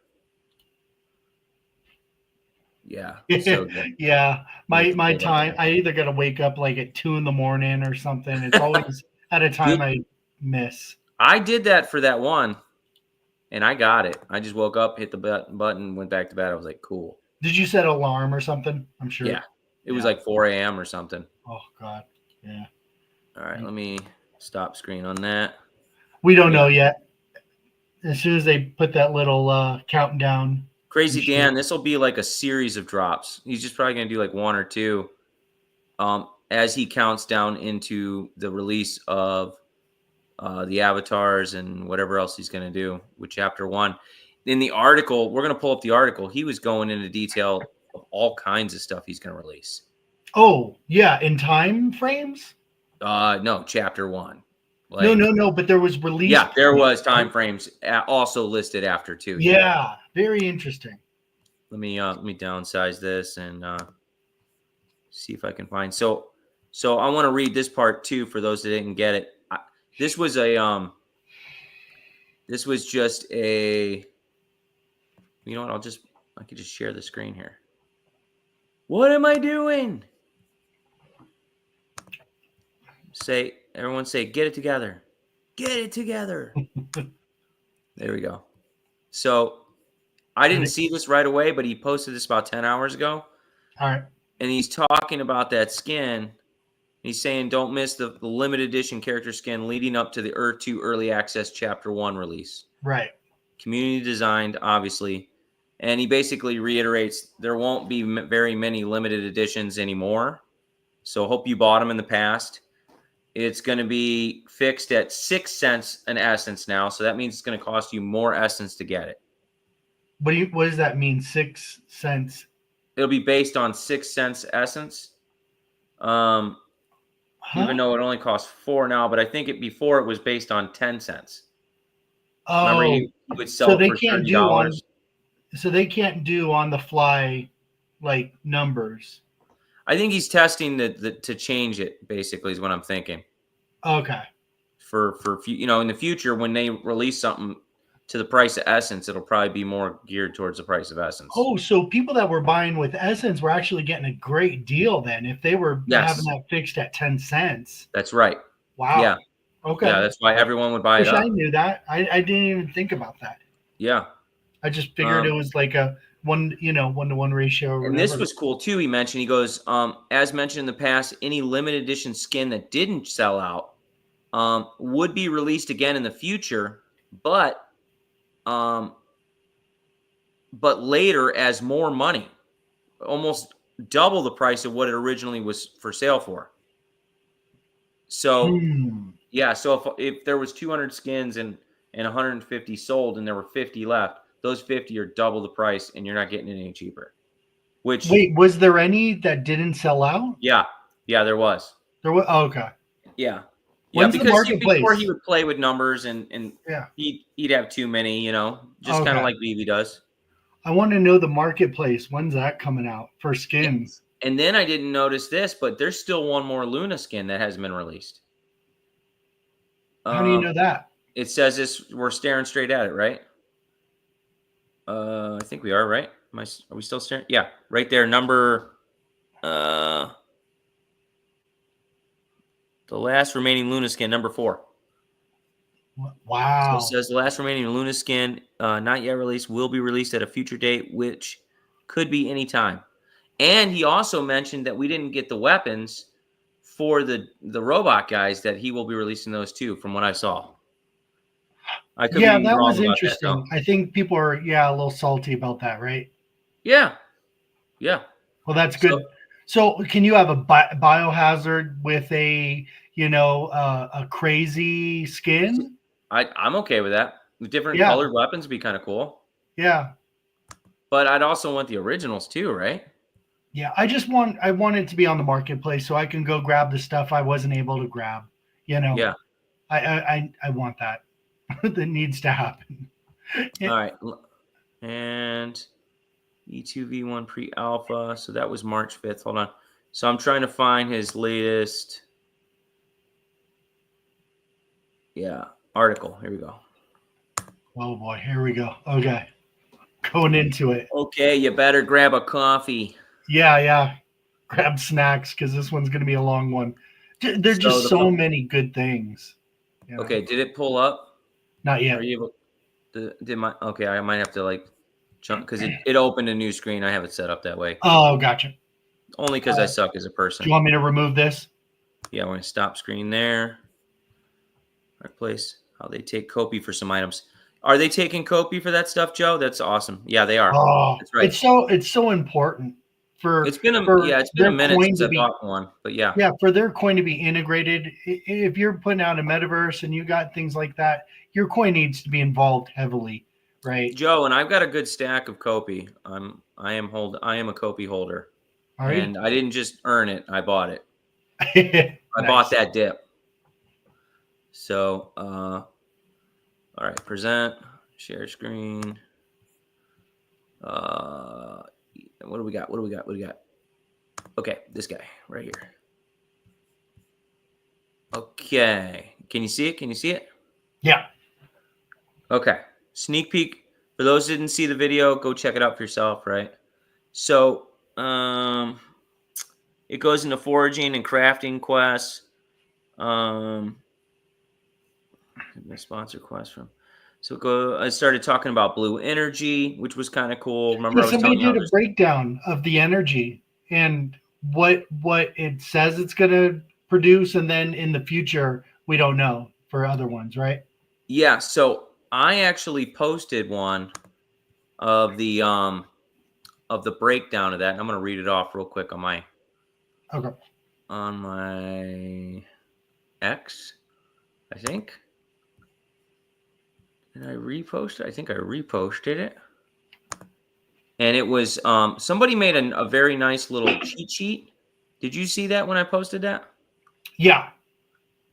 Yeah, so good. Yeah. My time, I either got to wake up like at 2 a.m. or something. It's always at a time I miss. I did that for that one, and I got it. I just woke up, hit the button, went back to bed. I was like, cool. Did you set an alarm or something? I'm sure. Yeah. It was like 4 a.m. or something. Oh, God. Yeah. All right, let me stop screen on that. We don't know yet. As soon as they put that little countdown. Crazy Dan, this will be like a series of drops. He's just probably going to do like one or two as he counts down into the release of the avatars and whatever else he's going to do with chapter 1. In the article, we're going to pull up the article. He was going into detail of all kinds of stuff he's going to release. Oh, yeah. In time frames? No, chapter 1. Like, no. But there was release. Yeah, there was time frames also listed after too. Yeah, very interesting. Let me downsize this and see if I can find. So I want to read this part too for those that didn't get it. This was just a. You know what? I could just share the screen here. What am I doing? Everyone say, get it together. Get it together. There we go. So I didn't see this right away, but he posted this about 10 hours ago. All right. And he's talking about that skin. He's saying, don't miss the limited edition character skin leading up to the Earth 2 Early Access Chapter 1 release. Right. Community designed, obviously. And he basically reiterates there won't be very many limited editions anymore. So hope you bought them in the past. It's going to be fixed at 6 cents an essence now. So that means it's going to cost you more essence to get it. What does that mean? 6 cents? It'll be based on 6 cents essence. Even though it only costs 4 now, but I think before it was based on 10 cents. Oh, remember you would sell it for $30. So they can't do on the fly like numbers. I think he's testing to change it. Basically, is what I'm thinking. Okay. For in the future when they release something to the price of essence, it'll probably be more geared towards the price of essence. Oh, so people that were buying with essence were actually getting a great deal then if they were having that fixed at 10 cents. That's right. Wow. Yeah. Okay. Yeah, that's why everyone would buy it up. I knew that. I didn't even think about that. Yeah. I just figured it was like a 1-to-1 ratio. Or and whatever. This was cool too. He mentioned, he goes, as mentioned in the past, any limited edition skin that didn't sell out would be released again in the future, but later as more money, almost double the price of what it originally was for sale for. So yeah, so if there was 200 skins and 150 sold and there were 50 left, those 50 are double the price and you're not getting it any cheaper. Wait, was there any that didn't sell out? Yeah, there was. There was. Oh, okay. Yeah. When's because the marketplace? Before he would play with numbers and yeah, he'd have too many, just kind of like VeVe does. I want to know the marketplace. When's that coming out for skins? Yeah. And then I didn't notice this, but there's still one more Luna skin that hasn't been released. How do you know that? It says this. We're staring straight at it, right? I think we are, right? Are we still staring? Yeah, right there. Number. The last remaining Luna skin, number 4. Wow. So it says the last remaining Luna skin, not yet released, will be released at a future date, which could be any time. And he also mentioned that we didn't get the weapons for the robot guys, that he will be releasing those too, from what I saw. I could Yeah, be that wrong was about that though. interesting. I think people are a little salty about that, right? Yeah. Yeah. Well, that's So good. So, can you have a biohazard with a crazy skin? I'm okay with that. Different Yeah, colored weapons would be kind of cool. yeah, But I'd also want the originals too, right? yeah. I want it to be on the marketplace so I can go grab the stuff I wasn't able to grab. You know, Yeah. I want that. That needs to happen. All Yeah. right. And E2V1 pre-alpha. So that was March 5th. Hold on. So I'm trying to find his latest article. Here we go. Oh boy, here we go. Okay, going into it. Okay, you better grab a coffee. Yeah, yeah. Grab snacks because this one's going to be a long one. There are So just so many good things. okay, did it pull up? Not Are yet. you able did my okay, I might have to like jump because it opened a new screen. I have it set up that way. Oh, gotcha. Only because I suck as a Do person. you want me to remove this? Yeah, we're gonna stop screen there. Marketplace. How they take Kopi for some items. Are they taking Kopi for that stuff, Joe? That's awesome. Yeah, they are. Oh, That's right. it's so important for It's been a their minute coin since to I be bought one, but yeah. yeah, for their coin to be integrated. If you're putting out a metaverse and you got things like that, your coin needs to be involved heavily, right? Joe, and I've got a good stack of Kopi. I am a Kopi holder. All right. And I didn't just earn it, I bought it. I bought Nice. that dip. So all right, present, share screen. What do we got? Okay, this guy right here. Okay. Can you see it? Yeah. Okay. Sneak peek. For those who didn't see the video, go check it out for yourself, right? So, it goes into foraging and crafting quests. The sponsor quest from. So I started talking about blue energy, which was kind of cool. Remember, Yeah, I was somebody telling you how did a there's breakdown of the energy and what it says it's going to produce, and then in the future we don't know for other ones, right? yeah. So I actually posted one of the breakdown of that. And I'm going to read it off real quick on my Okay. X, I think. Did I repost it? I think I reposted it. And it was somebody made a very nice little cheat sheet. Did you see that when I posted that? Yeah.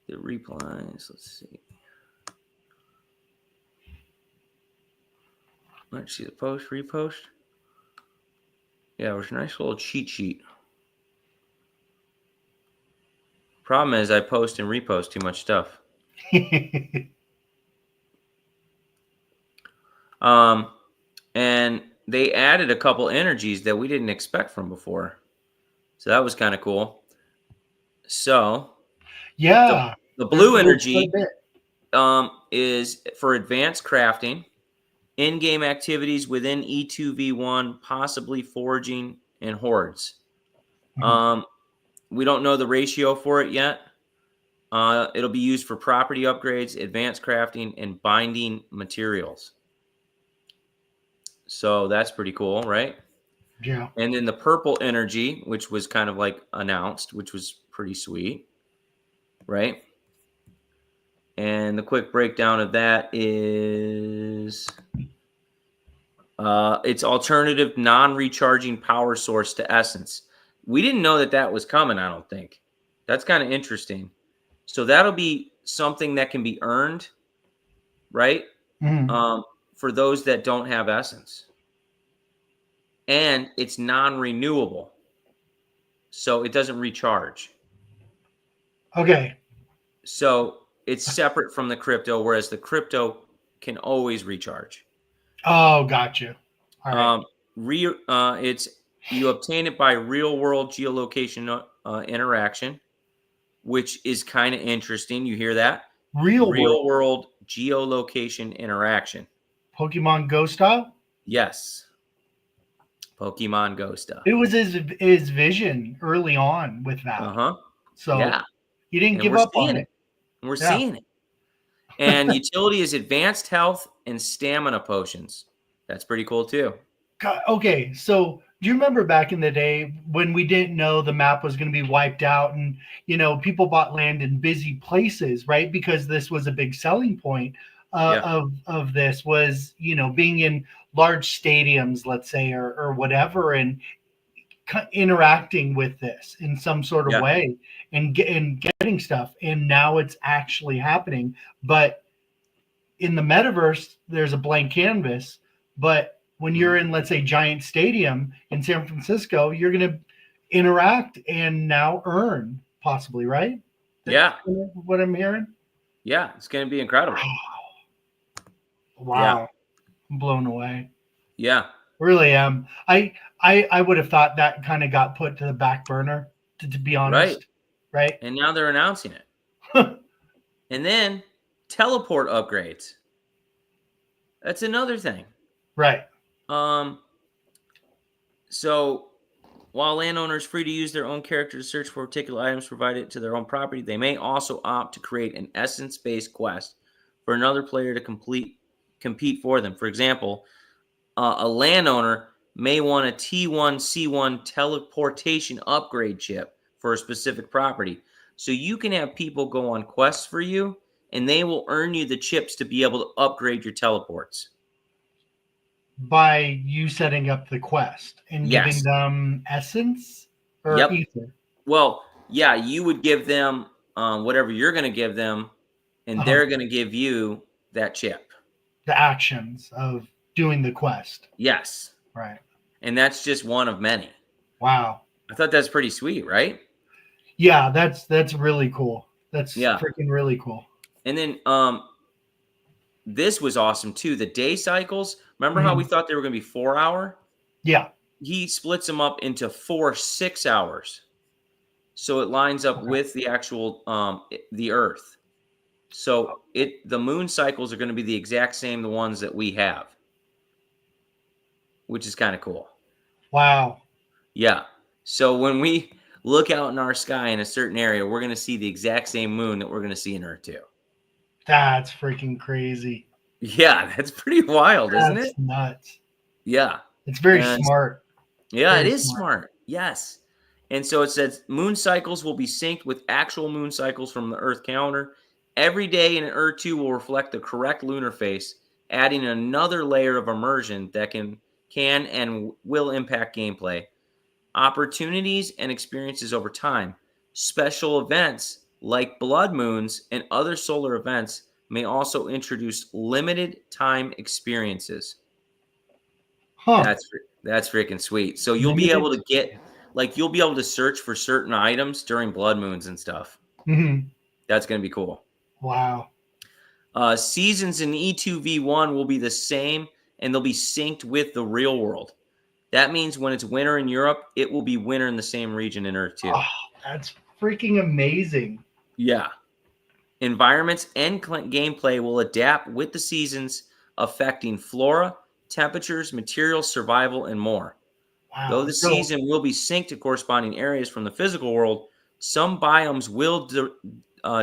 The replies. Let's see. Let's see the post, repost. Yeah, it was a nice little cheat sheet. Problem is I post and repost too much stuff. And they added a couple energies that we didn't expect from before. So that was kind of cool. So Yeah. the blue There's quite energy a bit. is for advanced crafting, in-game activities within E2V1, possibly foraging and hordes. Mhm. We don't know the ratio for it yet. It'll be used for property upgrades, advanced crafting, and binding materials. So that's pretty cool, right? Yeah. And then the purple energy, which was kind of like announced, which was pretty sweet, right? And the quick breakdown of that is it's alternative non-recharging power source to Essence. We didn't know that was coming, I don't think. That's kind of interesting. So that'll be something that can be earned, right? Mhm. For those that don't have Essence. And it's non-renewable. So it doesn't recharge. Okay. So it's separate from the crypto, whereas the crypto can always recharge. Oh, gotcha. All right. It's you obtain it by real world geolocation interaction, which is kind of interesting. You hear that? Real world Real world geolocation interaction. Pokemon Go style. Yes. Pokemon Go stuff. It was his vision early on with that. Uh-huh. So Yeah. he didn't And give we're up on seeing it. it. We're Yeah. seeing it. And utility is advanced health and stamina potions. That's pretty cool too. Okay, so do you remember back in the day when we didn't know the map was going to be wiped out, and people bought land in busy places, right? Because this was a big selling point of this was being in large stadiums, let's say, or whatever, and interacting with this in some sort of way and getting stuff. And now it's actually happening. But in the metaverse, there's a blank canvas, but when you're in, let's say, Giant Stadium in San Francisco, you're going to interact and now earn, possibly, right? That's what I'm hearing. Yeah, it's going to be incredible. Wow. Yeah. I'm blown away. Yeah. Really am. I would have thought that kind of got put to the back burner, to be honest. Right. And now they're announcing it. And then teleport upgrades. That's another thing. Right. So while landowners free to use their own character to search for particular items provided to their own property, they may also opt to create an essence-based quest for another player to compete for them. For example, a landowner may want a T1C1 teleportation upgrade chip for a specific property. So you can have people go on quests for you, and they will earn you the chips to be able to upgrade your teleports. By you setting up the quest and giving them essence or ether? Well, yeah, you would give them whatever you're going to give them, and they're going to give you that chip. The actions of doing the quest. Yes. Right. And that's just one of many. Wow. I thought that's pretty sweet, right? Yeah, that's really cool. That's freaking really cool. And then this was awesome too. The day cycles. Remember how we thought they were going to be 4 hour? Yeah. He splits them up into 4 6 hours. So it lines up with the actual the Earth. So the moon cycles are going to be the exact same the ones that we have, which is kind of cool. Wow. Yeah. So when we look out in our sky in a certain area, we're going to see the exact same moon that we're going to see in Earth too. That's freaking crazy. Yeah, that's pretty wild, isn't it? That's nuts. Yeah. It's very smart. Yeah, it is smart. Yes. And so it says moon cycles will be synced with actual moon cycles from the Earth calendar. Every day in Earth 2 will reflect the correct lunar phase, adding another layer of immersion that can and will impact gameplay. Opportunities and experiences over time. Special events like blood moons and other solar events may also introduce limited time experiences. That's freaking sweet. So you'll be able to you'll be able to search for certain items during blood moons and stuff. Mm-hmm. That's going to be cool. Wow. Seasons in E2V1 will be the same, and they'll be synced with the real world. That means when it's winter in Europe, it will be winter in the same region in Earth too. Oh, that's freaking amazing. Yeah. Environments and gameplay will adapt with the seasons, affecting flora, temperatures, materials, survival, and more. Wow. Though the season will be synced to corresponding areas from the physical world, some biomes will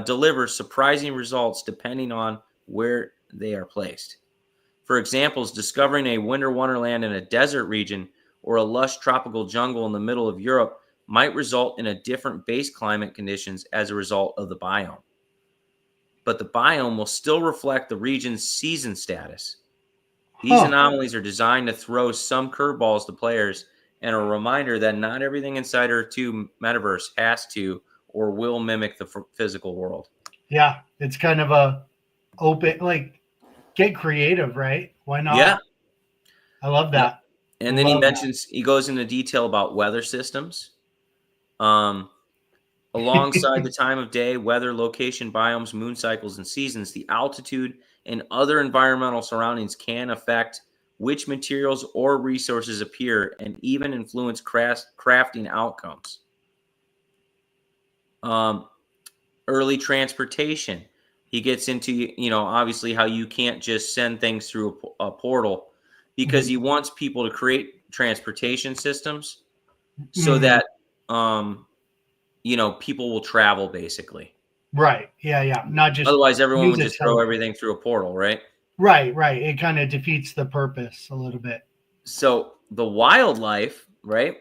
deliver surprising results depending on where they are placed. For example, discovering a winter wonderland in a desert region or a lush tropical jungle in the middle of Europe might result in a different base climate conditions as a result of the biome. But the biome will still reflect the region's season status. These anomalies are designed to throw some curveballs to players and a reminder that not everything inside Earth 2 Metaverse has to or will mimic the physical world. Yeah, it's kind of a open, get creative, right? Why not? Yeah. I love that. Yeah. And then he goes into detail about weather systems. Alongside the time of day, weather, location, biomes, moon cycles, and seasons, the altitude and other environmental surroundings can affect which materials or resources appear and even influence crafting outcomes. Early transportation. He gets into, obviously how you can't just send things through a portal because he wants people to create transportation systems so that, people will travel basically. Right. Yeah. Yeah. Not just Otherwise, everyone use would a just throw token. everything through a portal, right? Right. Right. It kind of defeats the purpose a little bit. So the wildlife, right?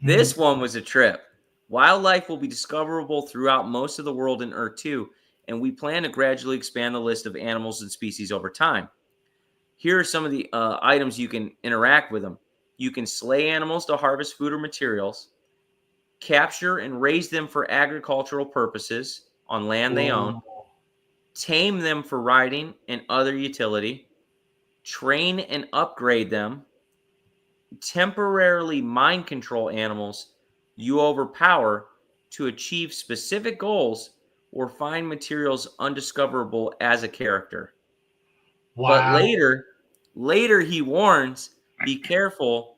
This one was a trip. Wildlife will be discoverable throughout most of the world in Earth 2, and we plan to gradually expand the list of animals and species over time. Here are some of the items you can interact with them. You can slay animals to harvest food or materials, capture and raise them for agricultural purposes on land they own, Whoa. tame them for riding and other utility, train and upgrade them, temporarily mind control animals you overpower to achieve specific goals or find materials undiscoverable as a character. But Wow. later he warns, be careful,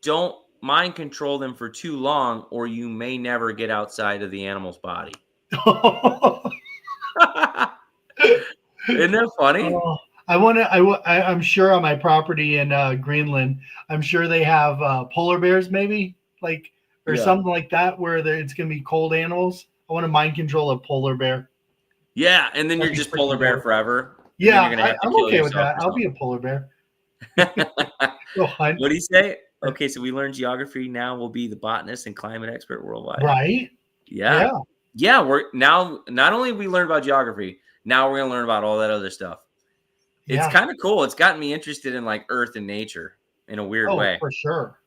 don't mind control them for too long or you may never get outside of the animal's body. Isn't that funny? Oh, I want to. I'm sure on my property in Greenland, I'm sure they have polar bears, maybe like or Yeah. something like that, where it's going to be cold animals. I want to mind control a polar bear. Yeah, and then you're That'd be just polar freaking bear dope. forever, and then Yeah, you're gonna have to I'm kill okay with yourself that. or I'll be a something. polar bear. Go hunt. What do you say? Okay, so we learned geography. Now we'll be the botanist and climate expert worldwide. Right? Yeah. Yeah. Yeah, we're now not only we learned about geography, now we're gonna learn about all that other stuff. It's Yeah. kind of cool. It's gotten me interested in like earth and nature in a weird Oh, way. for sure.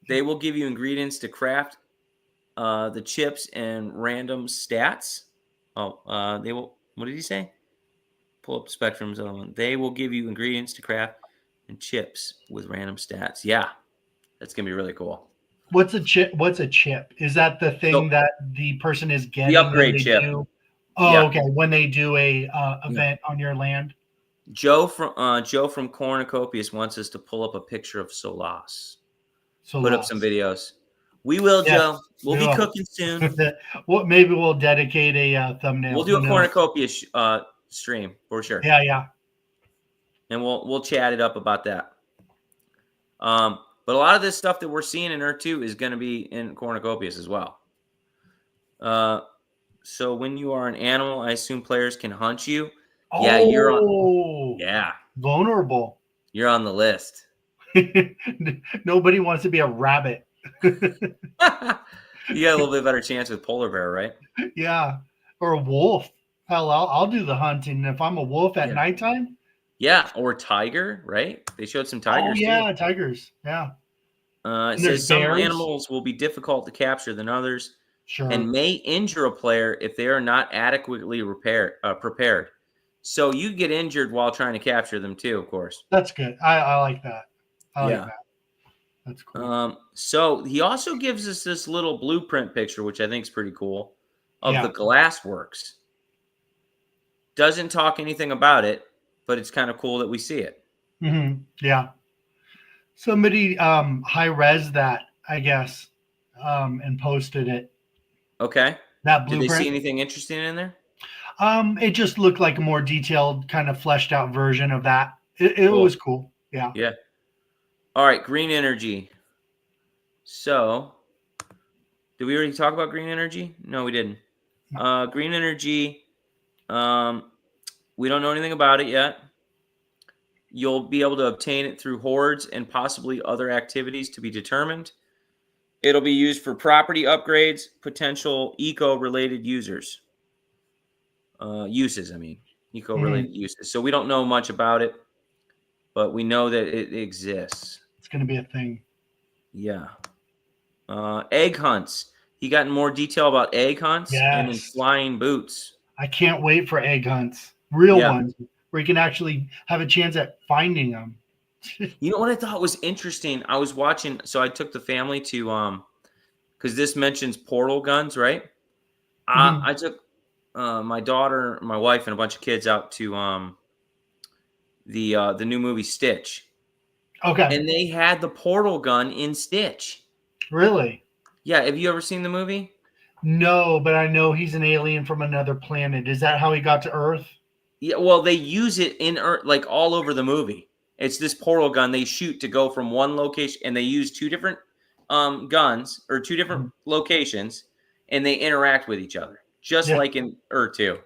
They will give you ingredients to craft the chips and random stats. They will. What did he say? Pull up Spectrum's other one. They will give you ingredients to craft and chips with random stats. Yeah, that's gonna be really cool. What's a chip? What's a chip? Is that the thing So that the person is the getting when upgrade they chip. do? Oh, Yeah. okay. When they do a Yeah. event on your land. Joe from Cornucopias wants us to pull up a picture of Solas. So Put up some lost. videos. We will, Yes, Joe. We'll we be will. cooking soon. Well, maybe we'll dedicate a thumbnail. We'll do Who a knows? Cornucopia stream for sure, Yeah, yeah, and we'll chat it up about that. But a lot of this stuff that we're seeing in Earth 2 is going to be in Cornucopias as well. So when you are an animal, I assume players can hunt you. Yeah, you're on. Oh, Yeah, vulnerable. you're on the list. Nobody wants to be a rabbit. You got a little bit better chance with polar bear, right? Yeah, or a wolf. Hell, I'll do the hunting if I'm a wolf at Yeah. nighttime. Yeah, or tiger, right? They showed some Oh tigers yeah, too. tigers. Yeah, It and there's says some bears. animals will be difficult to capture than others Sure. and may injure a player if they are not adequately prepared. So you get injured while trying to capture them too, of course. That's good. I like that. I like Yeah. that. That's cool. So he also gives us this little blueprint picture, which I think is pretty cool, of Yeah. the glass works. Doesn't talk anything about it, but it's kind of cool that we see it. Mm-hmm. Yeah. Somebody high res that, I guess, and posted it. Okay. That Did they see blueprint. anything interesting in there? It just looked like a more detailed, kind of fleshed out version of that. It Cool. was cool. Yeah. Yeah. All right, green energy. So, did we already talk about green energy? No, we didn't. Green energy, we don't know anything about it yet. You'll be able to obtain it through hordes and possibly other activities to be determined. It'll be used for property upgrades, potential eco-related uses. Eco-related uses. So we don't know much about it, but we know that it exists. It's going to be a thing. Yeah. Egg hunts. He got in more detail about egg hunts and in flying boots. I can't wait for egg hunts. Real ones where you can actually have a chance at finding them. You know what I thought was interesting? I was watching, so I took the family to because this mentions portal guns, right? I took my daughter, my wife, and a bunch of kids out to the new movie Stitch. Okay. And they had the portal gun in Stitch. Really? Yeah. Have you ever seen the movie? No, but I know he's an alien from another planet. Is that how he got to Earth? Yeah. Well, they use it in Earth, like all over the movie. It's this portal gun they shoot to go from one location, and they use two different guns or two different locations, and they interact with each other, just like in Ur 2.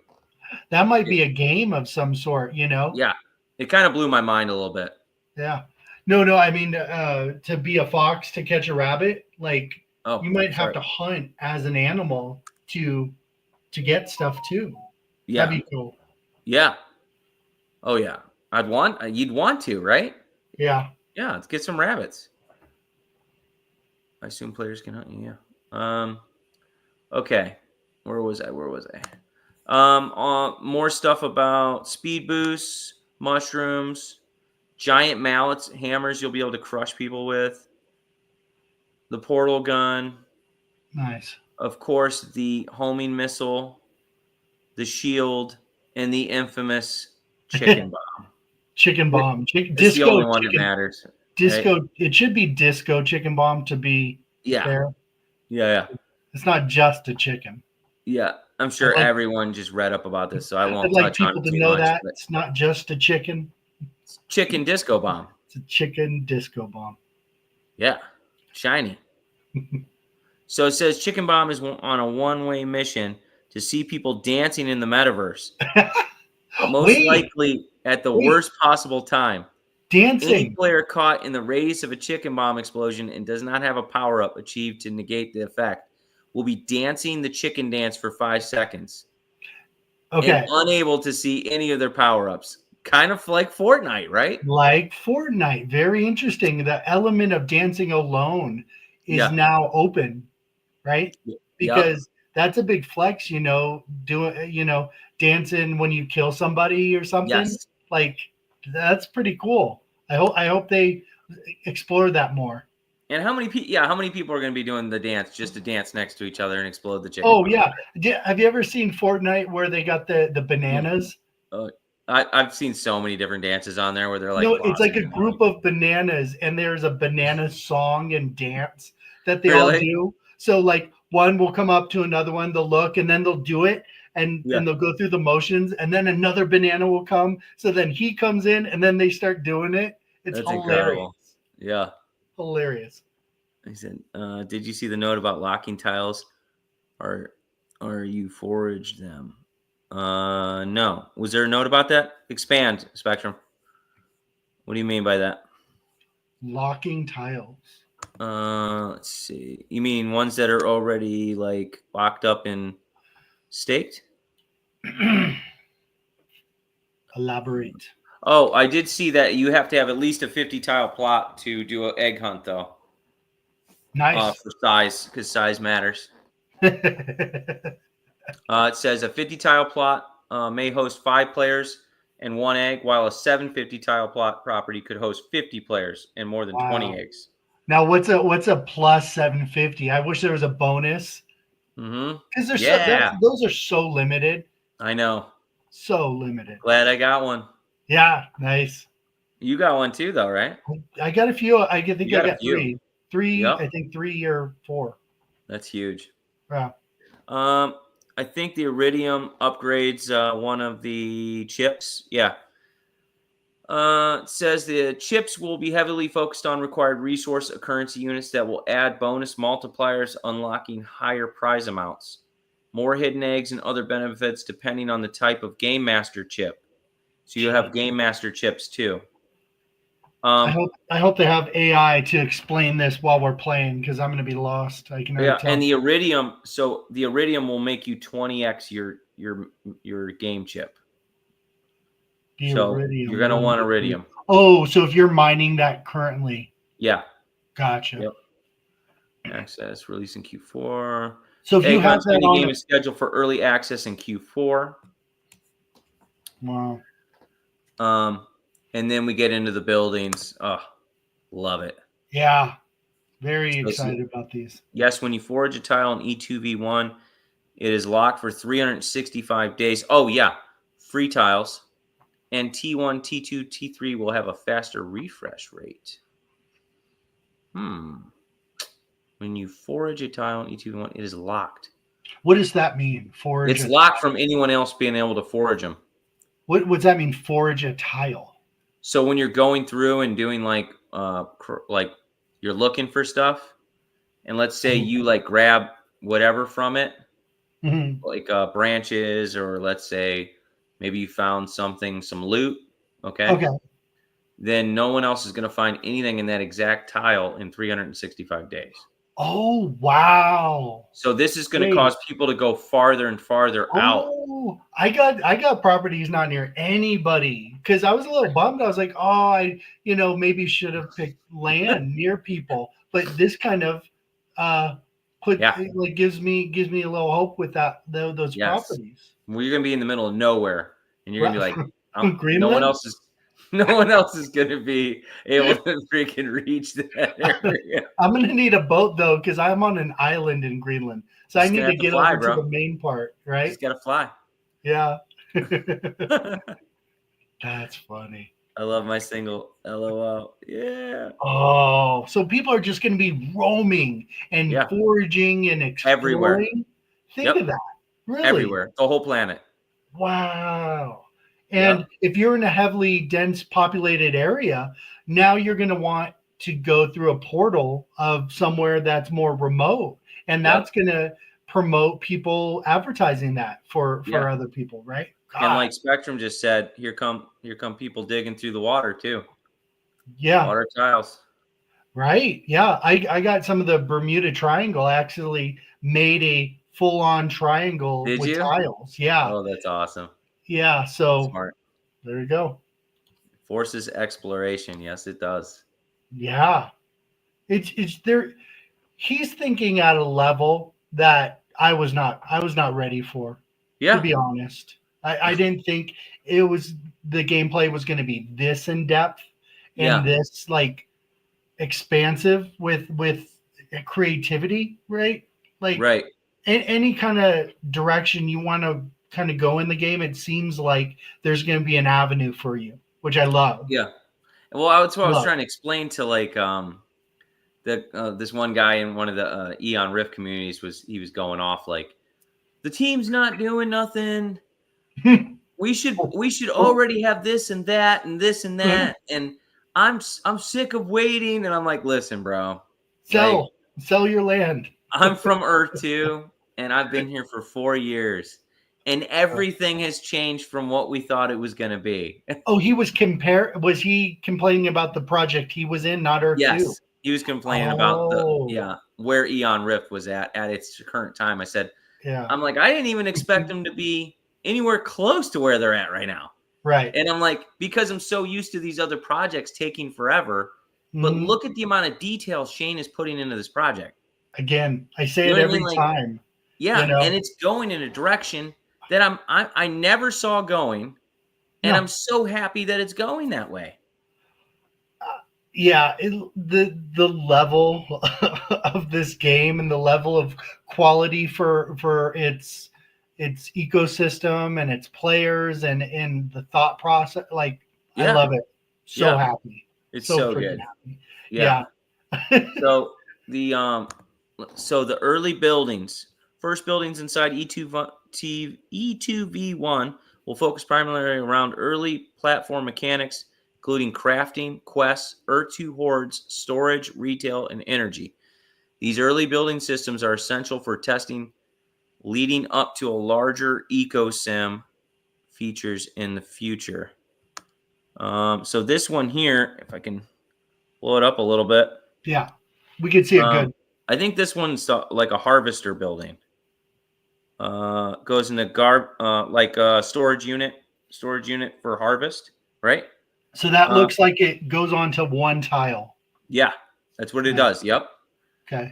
That might be a game of some sort, you know? Yeah. It kind of blew my mind a little bit. Yeah. No, I mean, to be a fox to catch a rabbit, like you might have to hunt as an animal to get stuff too. Yeah. That'd be cool. Yeah. Oh yeah. You'd want to, right? Yeah. Yeah, let's get some rabbits. I assume players can hunt you, yeah. Okay. Where was I? More stuff about speed boosts, mushrooms, giant mallets, hammers you'll be able to crush people with, the portal gun. Nice. Of course, the homing missile, the shield, and the infamous chicken bomb. Chicken bomb. It's the only one that matters. Disco. Right? It should be disco chicken bomb to be fair. Yeah. It's not just a chicken. Yeah. I'm sure everyone just read up about this, so I won't touch on it too much. I'd like people to know that it's not just a chicken. It's chicken disco bomb. It's a chicken disco bomb. Yeah. Shiny. So it says chicken bomb is on a one-way mission to see people dancing in the metaverse. Most likely at the worst possible time. Dancing. Any player caught in the radius of a chicken bomb explosion and does not have a power-up achieved to negate the effect will be dancing the chicken dance for 5 seconds. Okay. And unable to see any of their power-ups. Kind of like Fortnite, right? Like Fortnite. Very interesting. The element of dancing alone is now open, right? Because that's a big flex, dancing when you kill somebody or something. Yes. Like that's pretty cool. I hope they explore that more. And how many people are going to be doing the dance just to dance next to each other and explode the chicken? Oh yeah. Have you ever seen Fortnite where they got the bananas? I've seen so many different dances on there where they're like, it's like a group of bananas, and there's a banana song and dance that they all do. So like one will come up to another one, they'll look, and then they'll do it, and they'll go through the motions, and then another banana will come. So then he comes in, and then they start doing it. It's hilarious. Incredible. Yeah. Hilarious. I said, did you see the note about locking tiles? Or you foraged them? No. Was there a note about that? Expand, Spectrum. What do you mean by that? Locking tiles. Let's see. You mean ones that are already like locked up and staked? Elaborate. Oh, I did see that you have to have at least a 50 tile plot to do an egg hunt, though. Nice. For size, because size matters. It says a 50 tile plot may host 5 players and 1 egg, while a 750 tile plot property could host 50 players and more than 20 eggs. Now, what's a plus 750? I wish there was a bonus. Because those are so limited. I know. So limited. Glad I got one. Yeah, nice. You got one too, though, right? I got a few. I think I got 3. 3, yep. I think 3 or 4. That's huge. Yeah. I think the Iridium upgrades one of the chips. Yeah. It says the chips will be heavily focused on required resource currency units that will add bonus multipliers, unlocking higher prize amounts, more hidden eggs, and other benefits depending on the type of Game Master chip. So you have Game Master chips too. I hope they have AI to explain this while we're playing, because I'm going to be lost. I can already tell. And the Iridium. So the Iridium will make you 20x your game chip. Iridium. You're going to want Iridium. Oh, so if you're mining that currently. Yeah. Gotcha. Yep. Access release in Q4. So if you have that on, the game is scheduled for early access in Q4. Wow. And then we get into the buildings. Oh, love it. Yeah. Very excited about these. Yes, when you forage a tile in E2V1, it is locked for 365 days. Oh, yeah. Free tiles. And T1, T2, T3 will have a faster refresh rate. When you forage a tile in E2V1, it is locked. What does that mean? Forage. It's locked from anyone else being able to forage them. What does that mean? Forage a tile. So when you're going through and doing like you're looking for stuff, and let's say you like grab whatever from it, Mhm. like branches, or let's say maybe you found some loot, okay? Okay. Then no one else is going to find anything in that exact tile in 365 days. Oh, wow. So this is going to Wait. cause people to go farther and farther out. Oh, I got properties not near anybody because I was a little bummed. I was like, oh, maybe should have picked land near people. But this kind of uh Yeah. like gives me a little hope with those Yes. properties. Well, you're going to be in the middle of nowhere, and you're going to be like, no one Greenland? else is. No one else is going to be able to freaking reach that area. I'm gonna need a boat though, because I'm on an island in Greenland. So You're I just need going to to have to get fly, over to the bro. main part, You right? just got to fly. Yeah. That's funny. I love my single. LOL. Yeah. Oh, so people are just going to be roaming and Yeah. foraging and Everywhere. exploring. Think Yep. of that. Really? Everywhere. The whole planet. Wow. And Yep. if you're in a heavily dense populated area, now you're going to want to go through a portal of somewhere that's more remote. And Yep. that's going to promote people advertising that for Yeah. other people, right? And God. like Spectrum just said, here come people digging through the water too. Yeah. Water tiles. Right. Yeah. I got some of the Bermuda Triangle. I actually made a full-on triangle Did with you? tiles. Yeah. Oh, that's awesome. Yeah. So Smart. there you go. Forces exploration. Yes, it does. Yeah. It's there. He's thinking at a level that I was not ready for, to Yeah. be honest. I didn't think the gameplay was going to be this in depth and Yeah. this like expansive with creativity, right? Like Right. any kind of direction you want to kind of go in the game, it seems like there's going to be an avenue for you, which I love. Yeah. Well, that's what I was Love. trying to explain to like this one guy in one of the Eon Rift communities was going off like, the team's not doing nothing. We should already have this and that and this and that, and I'm sick of waiting. And I'm like, listen, bro, like Sell your land. I'm from Earth 2, and I've been here for 4 years, and everything has changed from what we thought it was going to be. Oh, was he complaining about the project he was in, not Earth 2? Yes, he was complaining about Oh. where Eon Rift was at its current time. I said, Yeah. I'm like, I didn't even expect them to be anywhere close to where they're at right now. Right. And I'm like, because I'm so used to these other projects taking forever, but Mhm. look at the amount of detail Shane is putting into this project. Again, I say You it know what I every mean? Like, time. yeah, You know? and it's going in a direction that I never saw going, and No. I'm so happy that it's going that way. Yeah, the level of this game and the level of quality for its ecosystem and its players and the thought process, like I Yeah, love it. So yeah, happy. it's So so freaking good. happy. Yeah. Yeah. So the early buildings, first buildings inside E2V1 will focus primarily around early platform mechanics, including crafting, quests, Earth 2 hordes, storage, retail, and energy. These early building systems are essential for testing, leading up to a larger ecosim features in the future. So this one here, if I can blow it up a little bit. Yeah. We can see it good. I think this one's like a harvester building. Goes in the like a storage unit for harvest, right? So that looks like it goes on to one tile. Yeah, that's what it does. Yep. Okay.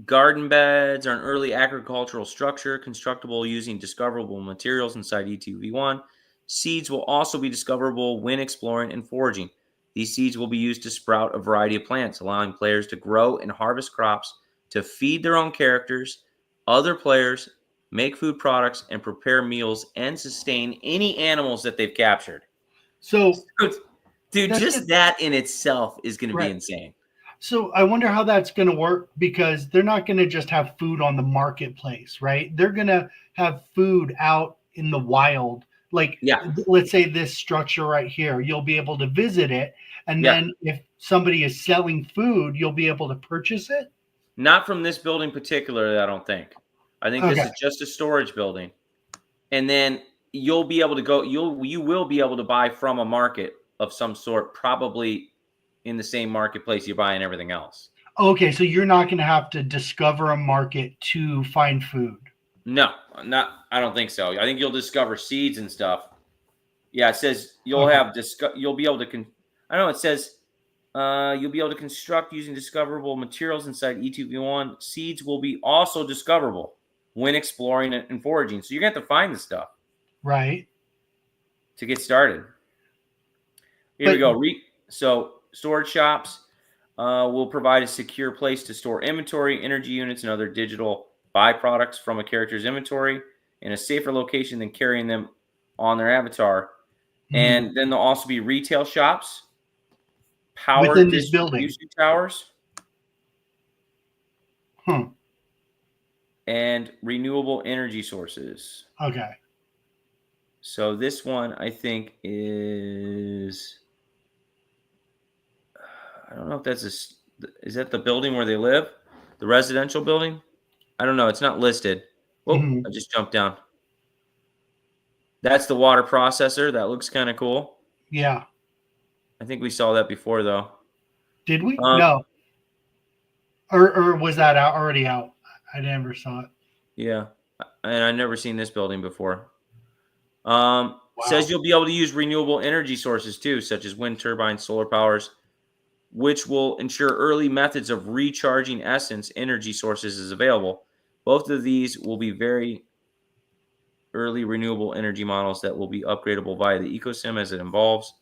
Garden beds are an early agricultural structure constructible using discoverable materials inside E2V1. Seeds will also be discoverable when exploring and foraging. These seeds will be used to sprout a variety of plants, allowing players to grow and harvest crops to feed their own characters, other players, make food products, and prepare meals and sustain any animals that they've captured. So, dude, just that in itself is going to be insane. So I wonder how that's going to work, because they're not going to just have food on the marketplace, right? They're going to have food out in the wild. Like, let's say this structure right here, you'll be able to visit it. And then if somebody is selling food, you'll be able to purchase it. Not from this building particularly, I don't think. I think this is just a storage building. And then you'll be able to go, you will be able to buy from a market of some sort, probably in the same marketplace you're buying everything else. Okay, so you're not going to have to discover a market to find food. No, I don't think so. I think you'll discover seeds and stuff. Yeah, it says you'll have you'll be able to I don't know, it says you'll be able to construct using discoverable materials inside E2V1. Seeds will be also discoverable when exploring and foraging. So you're going to have to find the stuff. Right. To get started. Here we go. So storage shops will provide a secure place to store inventory, energy units, and other digital byproducts from a character's inventory in a safer location than carrying them on their avatar. And then there'll also be retail shops, power distribution towers, and renewable energy sources. Okay. So this one, I think, is, I don't know if that's is that the building where they live? The residential building? I don't know. It's not listed. Oh, I just jumped down. That's the water processor. That looks kind of cool. Yeah. I think we saw that before, though. Did we? No. Or was that already out? I never saw it. Yeah. And I've never seen this building before. Says you'll be able to use renewable energy sources, too, such as wind turbines, solar powers, which will ensure early methods of recharging essence energy sources is available. Both of these will be very early renewable energy models that will be upgradable via the ecosystem as it evolves.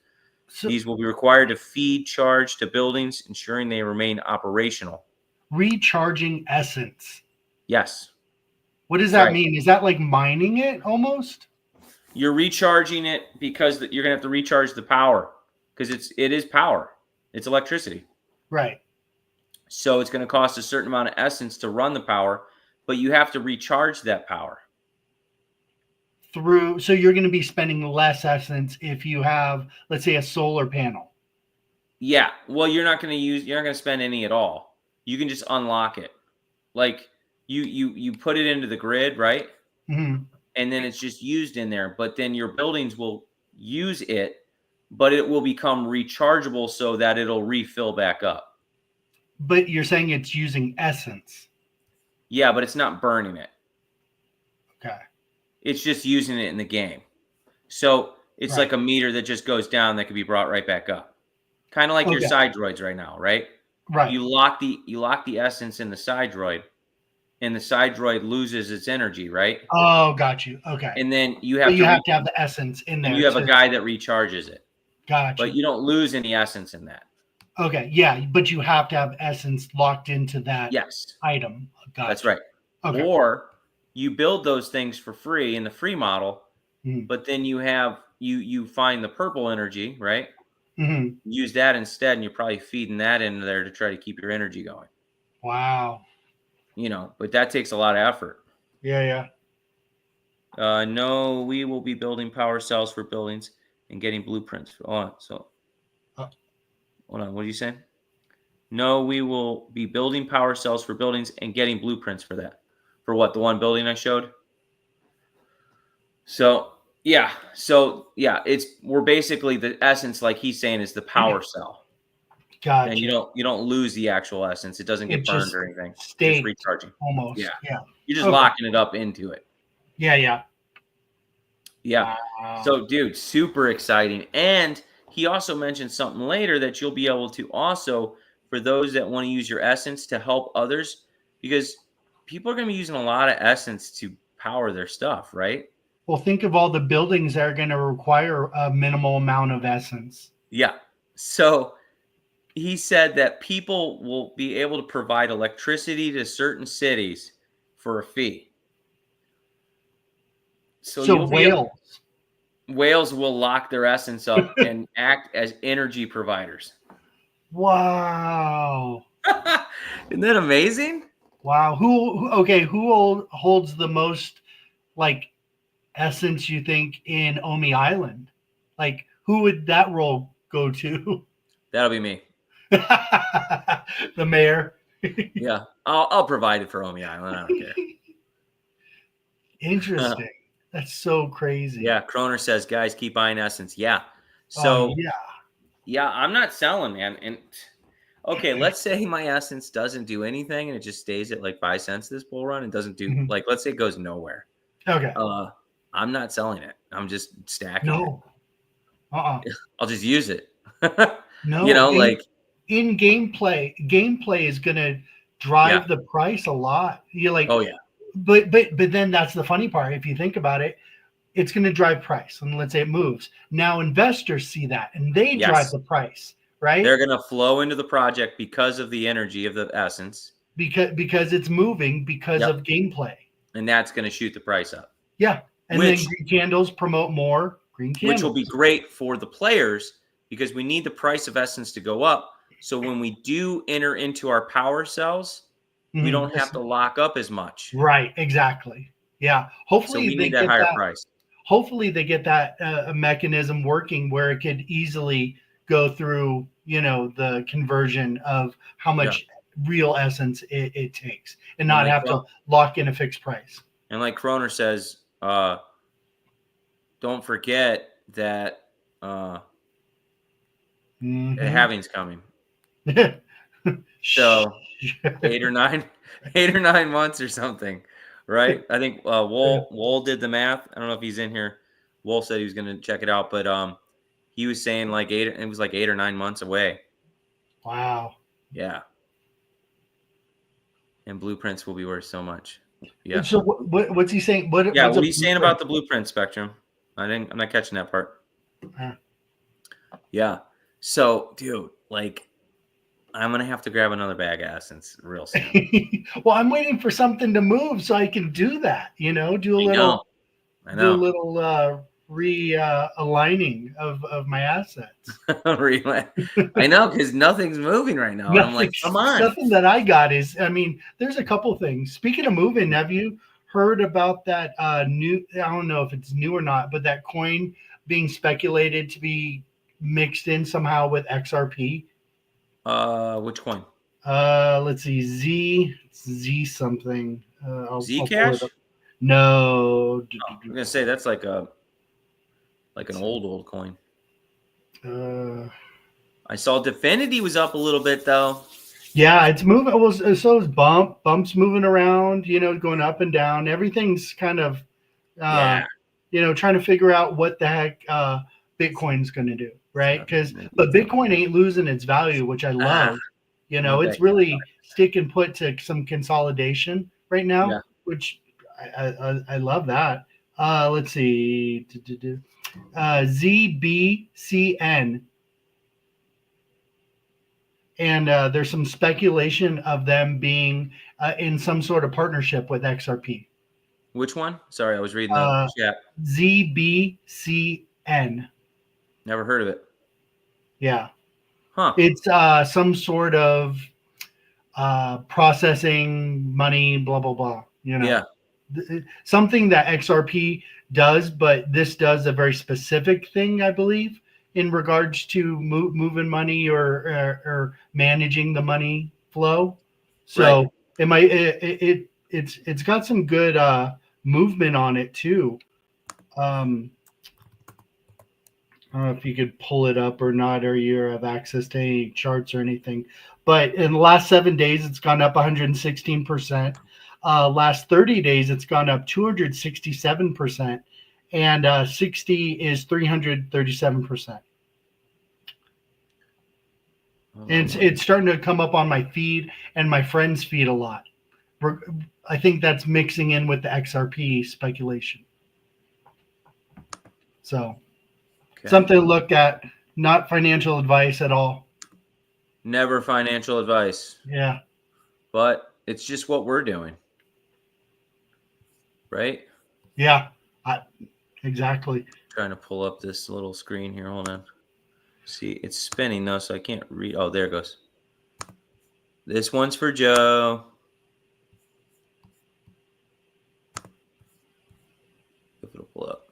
So, these will be required to feed charge to buildings, ensuring they remain operational. Recharging essence. Yes. What does that mean? Is that like mining it almost? You're recharging it because you're going to have to recharge the power because it is power. It's electricity. Right. So it's going to cost a certain amount of essence to run the power, but you have to recharge that power. So you're going to be spending less essence if you have, let's say, a solar panel. Yeah. Well, you're not going to spend any at all. You can just unlock it. Like you put it into the grid, right? Mm-hmm. And then it's just used in there. But then your buildings will use it, but it will become rechargeable so that it'll refill back up. But you're saying it's using essence. Yeah, but it's not burning it. Okay. It's just using it in the game. So it's like a meter that just goes down that can be brought right back up. Kind of like your side droids right now, right? Right. You lock the essence in the side droid, and the side droid loses its energy, right? Oh, got you. Okay. And then you have to have the essence in there. And you have a guy that recharges it. Gotcha. But you don't lose any essence in that. Okay. Yeah, but you have to have essence locked into that item. Gotcha. That's right. Okay. Or you build those things for free in the free model, but then you find the purple energy, right? Mm-hmm. Use that instead, and you're probably feeding that into there to try to keep your energy going. Wow. But that takes a lot of effort. Yeah. No, we will be building power cells for buildings and getting blueprints. Hold on. What are you saying? No, we will be building power cells for buildings and getting blueprints for that. For what? The one building I showed? So we're basically, the essence, like he's saying, is the power cell. Gotcha. And you don't lose the actual essence. It doesn't get burned or anything. Stays just recharging. Almost. Yeah. You're just locking it up into it. Yeah. Wow. So, dude, super exciting. And he also mentioned something later that you'll be able to also, for those that want to use your essence to help others, because people are going to be using a lot of essence to power their stuff, right? Well, think of all the buildings that are going to require a minimal amount of essence. Yeah. So he said that people will be able to provide electricity to certain cities for a fee. So whales will lock their essence up and act as energy providers. Wow. Isn't that amazing? Wow. Who holds the most essence, you think, in Omi Island? Like, who would that role go to? That'll be me. The mayor. Yeah. I'll provide it for Omi Island. I don't care. Interesting. That's so crazy. Yeah, Kroner says, guys, keep buying Essence. Yeah. Oh So yeah. yeah, I'm not selling, man. And okay, let's say my Essence doesn't do anything and it just stays at like 5 cents this bull run and doesn't do like, let's say it goes nowhere. Okay. I'm not selling it. I'm just stacking it. No. I'll just use it. No. Like in gameplay is gonna drive the price a lot. You're like, oh yeah. But then that's the funny part. If you think about it, it's going to drive price. And let's say it moves. Now investors see that and they drive the price, right? They're going to flow into the project because of the energy of the Essence. Because it's moving because of gameplay. And that's going to shoot the price up. Yeah. And then green candles promote more green candles. Which will be great for the players because we need the price of Essence to go up. So when we do enter into our power cells, we don't have to lock up as much. Right. Exactly. Yeah. Hopefully we need that higher price. Hopefully they get that mechanism working where it could easily go through, the conversion of how much real Essence it takes and not have to lock in a fixed price. And like Kroner says, don't forget that halving's coming. So 8 or 9 months or something, right? I think Wool did the math. I don't know if he's in here. Wool said he was going to check it out, but he was saying it was like 8 or 9 months away. Wow. Yeah. And blueprints will be worth so much. Yeah. So what's he saying? What are you saying about the blueprint Spectrum? I'm not catching that part. Yeah. So, dude, I'm going to have to grab another bag of Essence real soon. Well, I'm waiting for something to move so I can do that, do a little realigning of my assets. I know, because nothing's moving right now. I'm like, come on. Nothing that I got is, there's a couple things. Speaking of moving, have you heard about that new, I don't know if it's new or not, but that coin being speculated to be mixed in somehow with XRP? Which coin? Let's see, Z something. Zcash? No. I'm gonna say that's like an old coin. I saw Definity was up a little bit though. Yeah, it's moving. Well, so is bumps moving around. Going up and down. Everything's kind of, trying to figure out what the heck Bitcoin's going to do. Right. But Bitcoin ain't losing its value, which I love. It's really sticking put to some consolidation right now, which I love that. Let's see. ZBCN. And there's some speculation of them being in some sort of partnership with XRP. Which one? Sorry, I was reading the chat. ZBCN. Never heard of it. Yeah. Huh. It's some sort of processing money, blah, blah, blah. Yeah. Something that XRP does, but this does a very specific thing, I believe, in regards to moving money or managing the money flow. So it's got some good movement on it too. I don't know if you could pull it up or not, or you have access to any charts or anything. But in the last 7 days, it's gone up 116%. Last 30 days, it's gone up 267%. And 60 is 337%. And it's starting to come up on my feed and my friend's feed a lot. I think that's mixing in with the XRP speculation. So something to look at, not financial advice at all. Never financial advice. Yeah. But it's just what we're doing. Right? Yeah, exactly. Trying to pull up this little screen here. Hold on. See, it's spinning though, so I can't read. Oh, there it goes. This one's for Joe. If it'll pull up.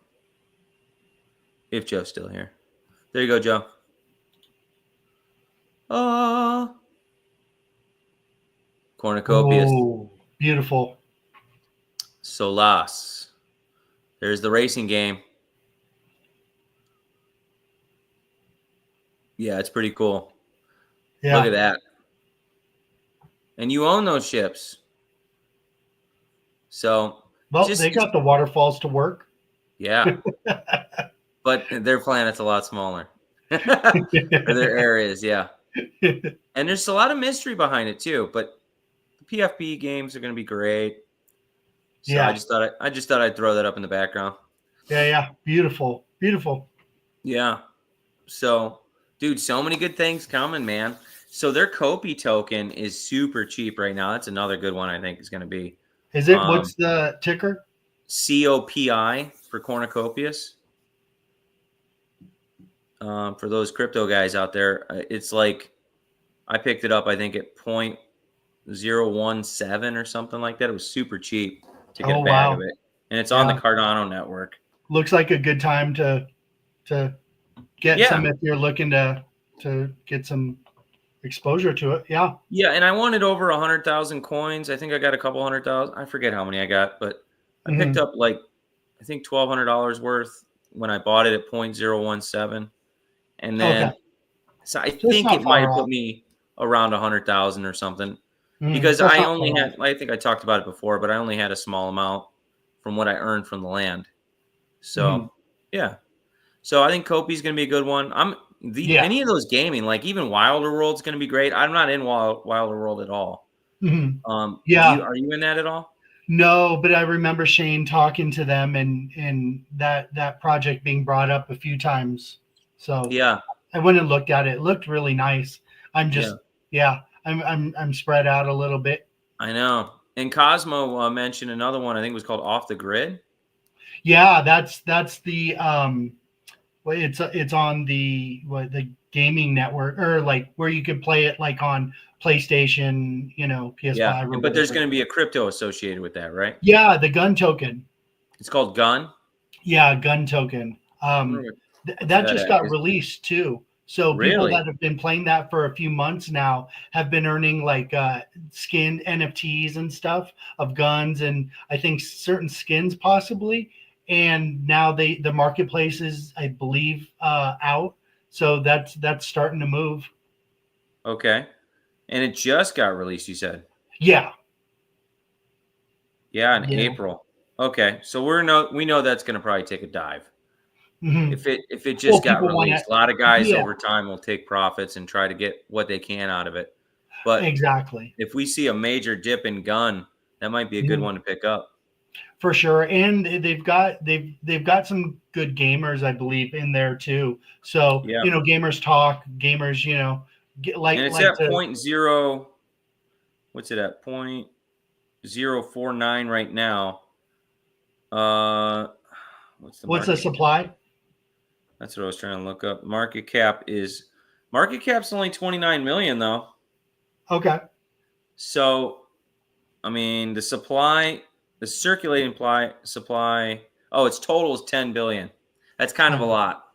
If Joe's still here. There you go, Joe. Cornucopias. Oh, beautiful. Solas. There's the racing game. Yeah, it's pretty cool. Yeah. Look at that. And you own those ships. So Well, they got the waterfalls to work. Yeah. But their planet's a lot smaller. Or their areas, yeah. And there's a lot of mystery behind it too. But the PFP games are going to be great. So yeah. I just thought I'd throw that up in the background. Yeah. Beautiful. Yeah. So, dude, so many good things coming, man. So their Kopi token is super cheap right now. That's another good one I think is going to be. Is it? What's the ticker? COPI for Cornucopias. For those crypto guys out there, it's like I picked it up, I think, at 0.017 or something like that. It was super cheap to get a bag of it. And it's on the Cardano network. Looks like a good time to get some if you're looking to get some exposure to it. Yeah. Yeah, and I wanted over 100,000 coins. I think I got a couple 100,000. I forget how many I got, but I picked up like I think $1,200 worth when I bought it at 0.017. And then so I think it might have put me around 100,000 or something. Because I only had, I think I talked about it before, but I only had a small amount from what I earned from the land. So, yeah. So I think Kopi's going to be a good one. Any of those gaming, like even Wilder World's going to be great. I'm not in Wilder World at all. Are you in that at all? No, but I remember Shane talking to them and that project being brought up a few times. So yeah, I went and looked at it. It looked really nice. I'm just I'm spread out a little bit. I know. And Cosmo mentioned another one. I think it was called Off the Grid. Yeah, that's the it's on the gaming network, or like where you could play it like on PlayStation, PS5. Yeah, but there's going to be a crypto associated with that, right? Yeah, the gun token. It's called Gun. Yeah, gun token. That just got released too. So people that have been playing that for a few months now have been earning like skin NFTs and stuff of guns, and I think certain skins possibly. And now the marketplace is, I believe, out. So that's starting to move. Okay. And it just got released, you said? Yeah. Yeah, in April. Okay. So we know that's going to probably take a dive. If it just got released, a lot of guys over time will take profits and try to get what they can out of it. But exactly, if we see a major dip in gun, that might be a good one to pick up. For sure. And they've got some good gamers, I believe, in there too. So gamers talk, gamers, and it's at 0.0. What's it at? 0.049 right now. What's the supply? That's what I was trying to look up. Market cap's only 29 million though. Okay. So, I mean, the circulating supply. Oh, its total is 10 billion. That's kind of a lot.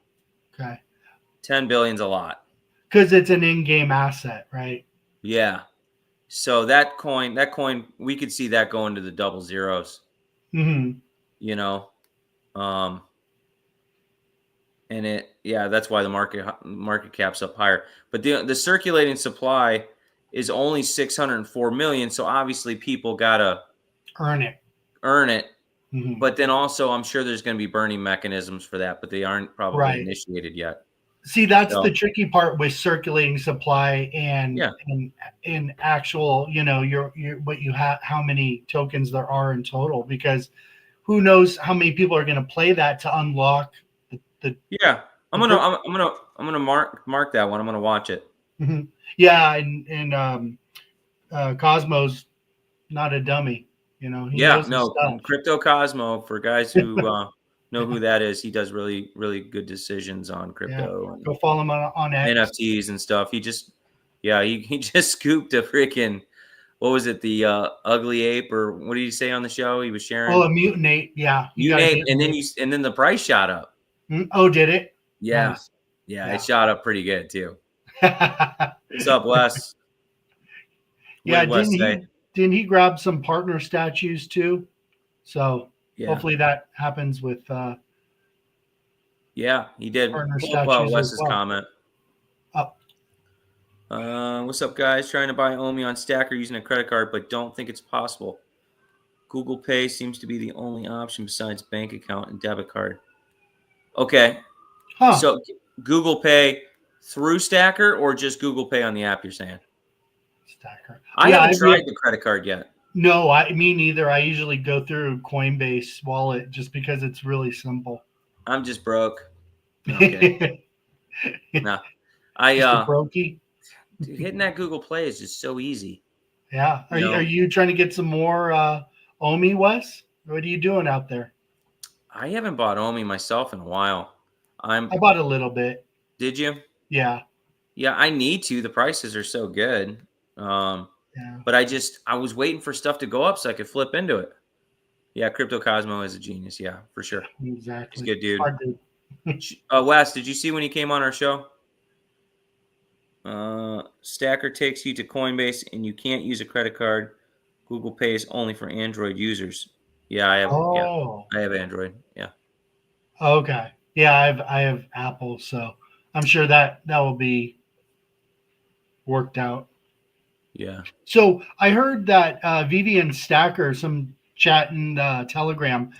Okay. 10 billion's a lot. Because it's an in-game asset, right? Yeah. So that coin, we could see that going to the double zeros. And that's why the market cap's up higher. But the circulating supply is only 604 million. So obviously people gotta earn it. But then also I'm sure there's going to be burning mechanisms for that, but they aren't probably initiated yet. See, that's the tricky part with circulating supply and actual, your what you have, how many tokens there are in total, because who knows how many people are going to play that to unlock the I'm gonna mark that one. I'm gonna watch it. Yeah, and Cosmo's not a dummy. He knows his stuff. Crypto Cosmo, for guys who know who that is, he does really, really good decisions on crypto. Go follow him on X. NFTs and stuff. He just scooped a freaking, what was it, the ugly ape, or what did he say on the show? He was sharing. Oh, a mutant ape. Yeah. Mutant ape, and then the price shot up. Oh, did it? Yeah. Nice. Yeah, it shot up pretty good too. What's up, Wes? Yeah, Wes say? didn't he grab some partner statues too? So Yeah. hopefully that happens with Yeah, he did. partner Pull up statues as Wes's well. comment. Oh, What's up, guys? Trying to buy Omi on Stacker using a credit card, but don't think it's possible. Google Pay seems to be the only option besides bank account and debit card. Okay. huh. So Google Pay through Stacker or just Google Pay on the app, you're saying? Stacker. I Yeah, haven't tried the credit card yet. No, me neither. I usually go through Coinbase wallet just because it's really simple. I'm just broke. No, okay. No. Mr. Brokey. Dude, hitting that Google Play is just so easy. Yeah. Are you trying to get some more Omi, Wes? What are you doing out there? I haven't bought Omi myself in a while. I bought a little bit. Did you? Yeah. Yeah, I need to. The prices are so good. Yeah. But I was waiting for stuff to go up so I could flip into it. Yeah, Crypto Cosmo is a genius. Yeah, for sure. Exactly. He's a good dude. Hard to... Wes, did you see when he came on our show? Stacker takes you to Coinbase and you can't use a credit card. Google Pay is only for Android users. Yeah, I have. Oh. Yeah, I have Android. Yeah. Okay. Yeah, I have Apple, so I'm sure that will be worked out. Yeah. So I heard that VeVe and Stacker, some chat in Telegram,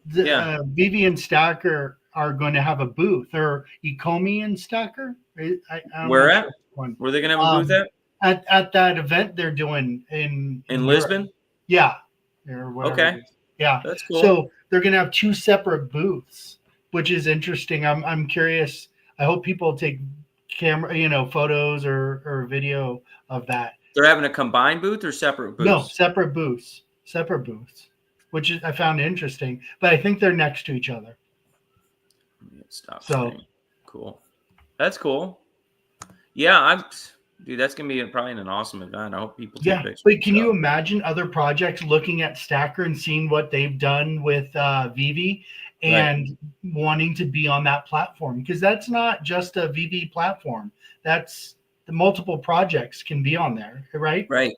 VeVe and Stacker are going to have a booth, or Ecomi and Stacker. Where at? Were they going to have a booth at that event they're doing in Lisbon? Yeah. Or whatever. Okay. Yeah. That's cool. So they're going to have 2 separate booths, which is interesting. I'm curious. I hope people take camera, photos or video of that. They're having a combined booth or separate booths? No, separate booths, which I found interesting. But I think they're next to each other. Stop. So cool. That's cool. Yeah, dude, that's gonna be probably an awesome event. I hope people take pictures. But can you imagine other projects looking at Stacker and seeing what they've done with VeVe and wanting to be on that platform? Because that's not just a VeVe platform. That's the multiple projects can be on there, right? Right.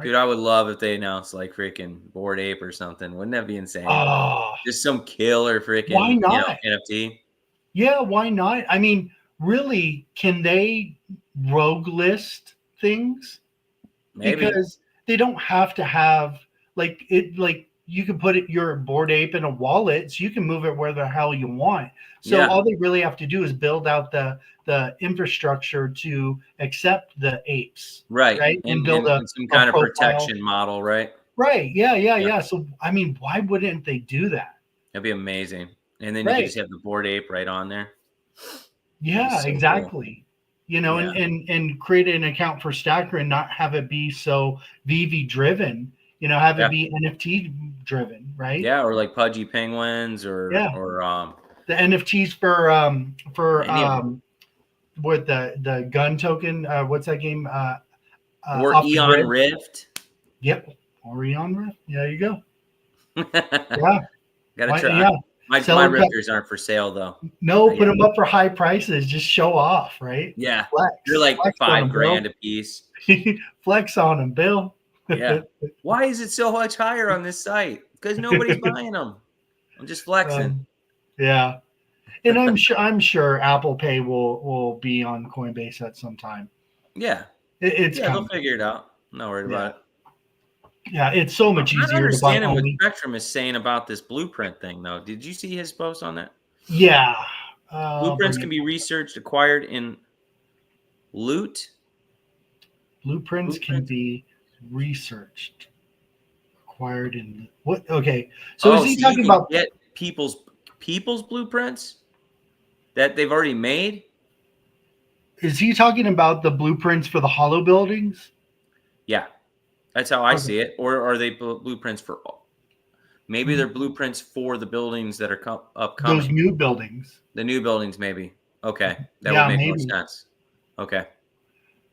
Dude, I would love if they announced like freaking Bored Ape or something. Wouldn't that be insane? Oh, just some killer freaking why not? NFT. Yeah, why not? I mean, really, can they rogue list things? Maybe. Because they don't have to have like you can put your Bored Ape in a wallet, so you can move it where the hell you want. So all they really have to do is build out the infrastructure to accept the apes, right? And build some kind of protection model, right? Right. Yeah. So I mean, why wouldn't they do that? That'd be amazing. And then you can just have the Bored Ape right on there. Yeah, so exactly. Cool. And create an account for Stacker and not have it be so VeVe driven. Have it be NFT driven, right? Yeah, or like Pudgy Penguins or the NFTs for with the gun token. What's that game? Or Eon Rift. Yep. Or Eon Rift. Yeah, there you go. Yeah. Gotta try. Yeah. My Rifters aren't for sale though. No, put them up for high prices. Just show off, right? Yeah. You're like $5,000 a piece. Flex on them, Bill. Yeah. Why is it so much higher on this site? Because nobody's buying them. I'm just flexing. Yeah. And I'm sure Apple Pay will be on Coinbase at some time. Yeah. They'll figure it out. I'm not worried about it. Yeah, it's so much easier to buy. I understand what Spectrum is saying about this blueprint thing, though. Did you see his post on that? Yeah. Blueprints can be researched, acquired in loot. Blueprints can be researched, acquired in what? Okay, so is he talking about get people's blueprints that they've already made? Is he talking about the blueprints for the hollow buildings? Yeah. That's how I see it. Or are they blueprints for maybe they're blueprints for the buildings that are upcoming? Those new buildings. The new buildings, maybe. Okay. That would make more sense. Okay.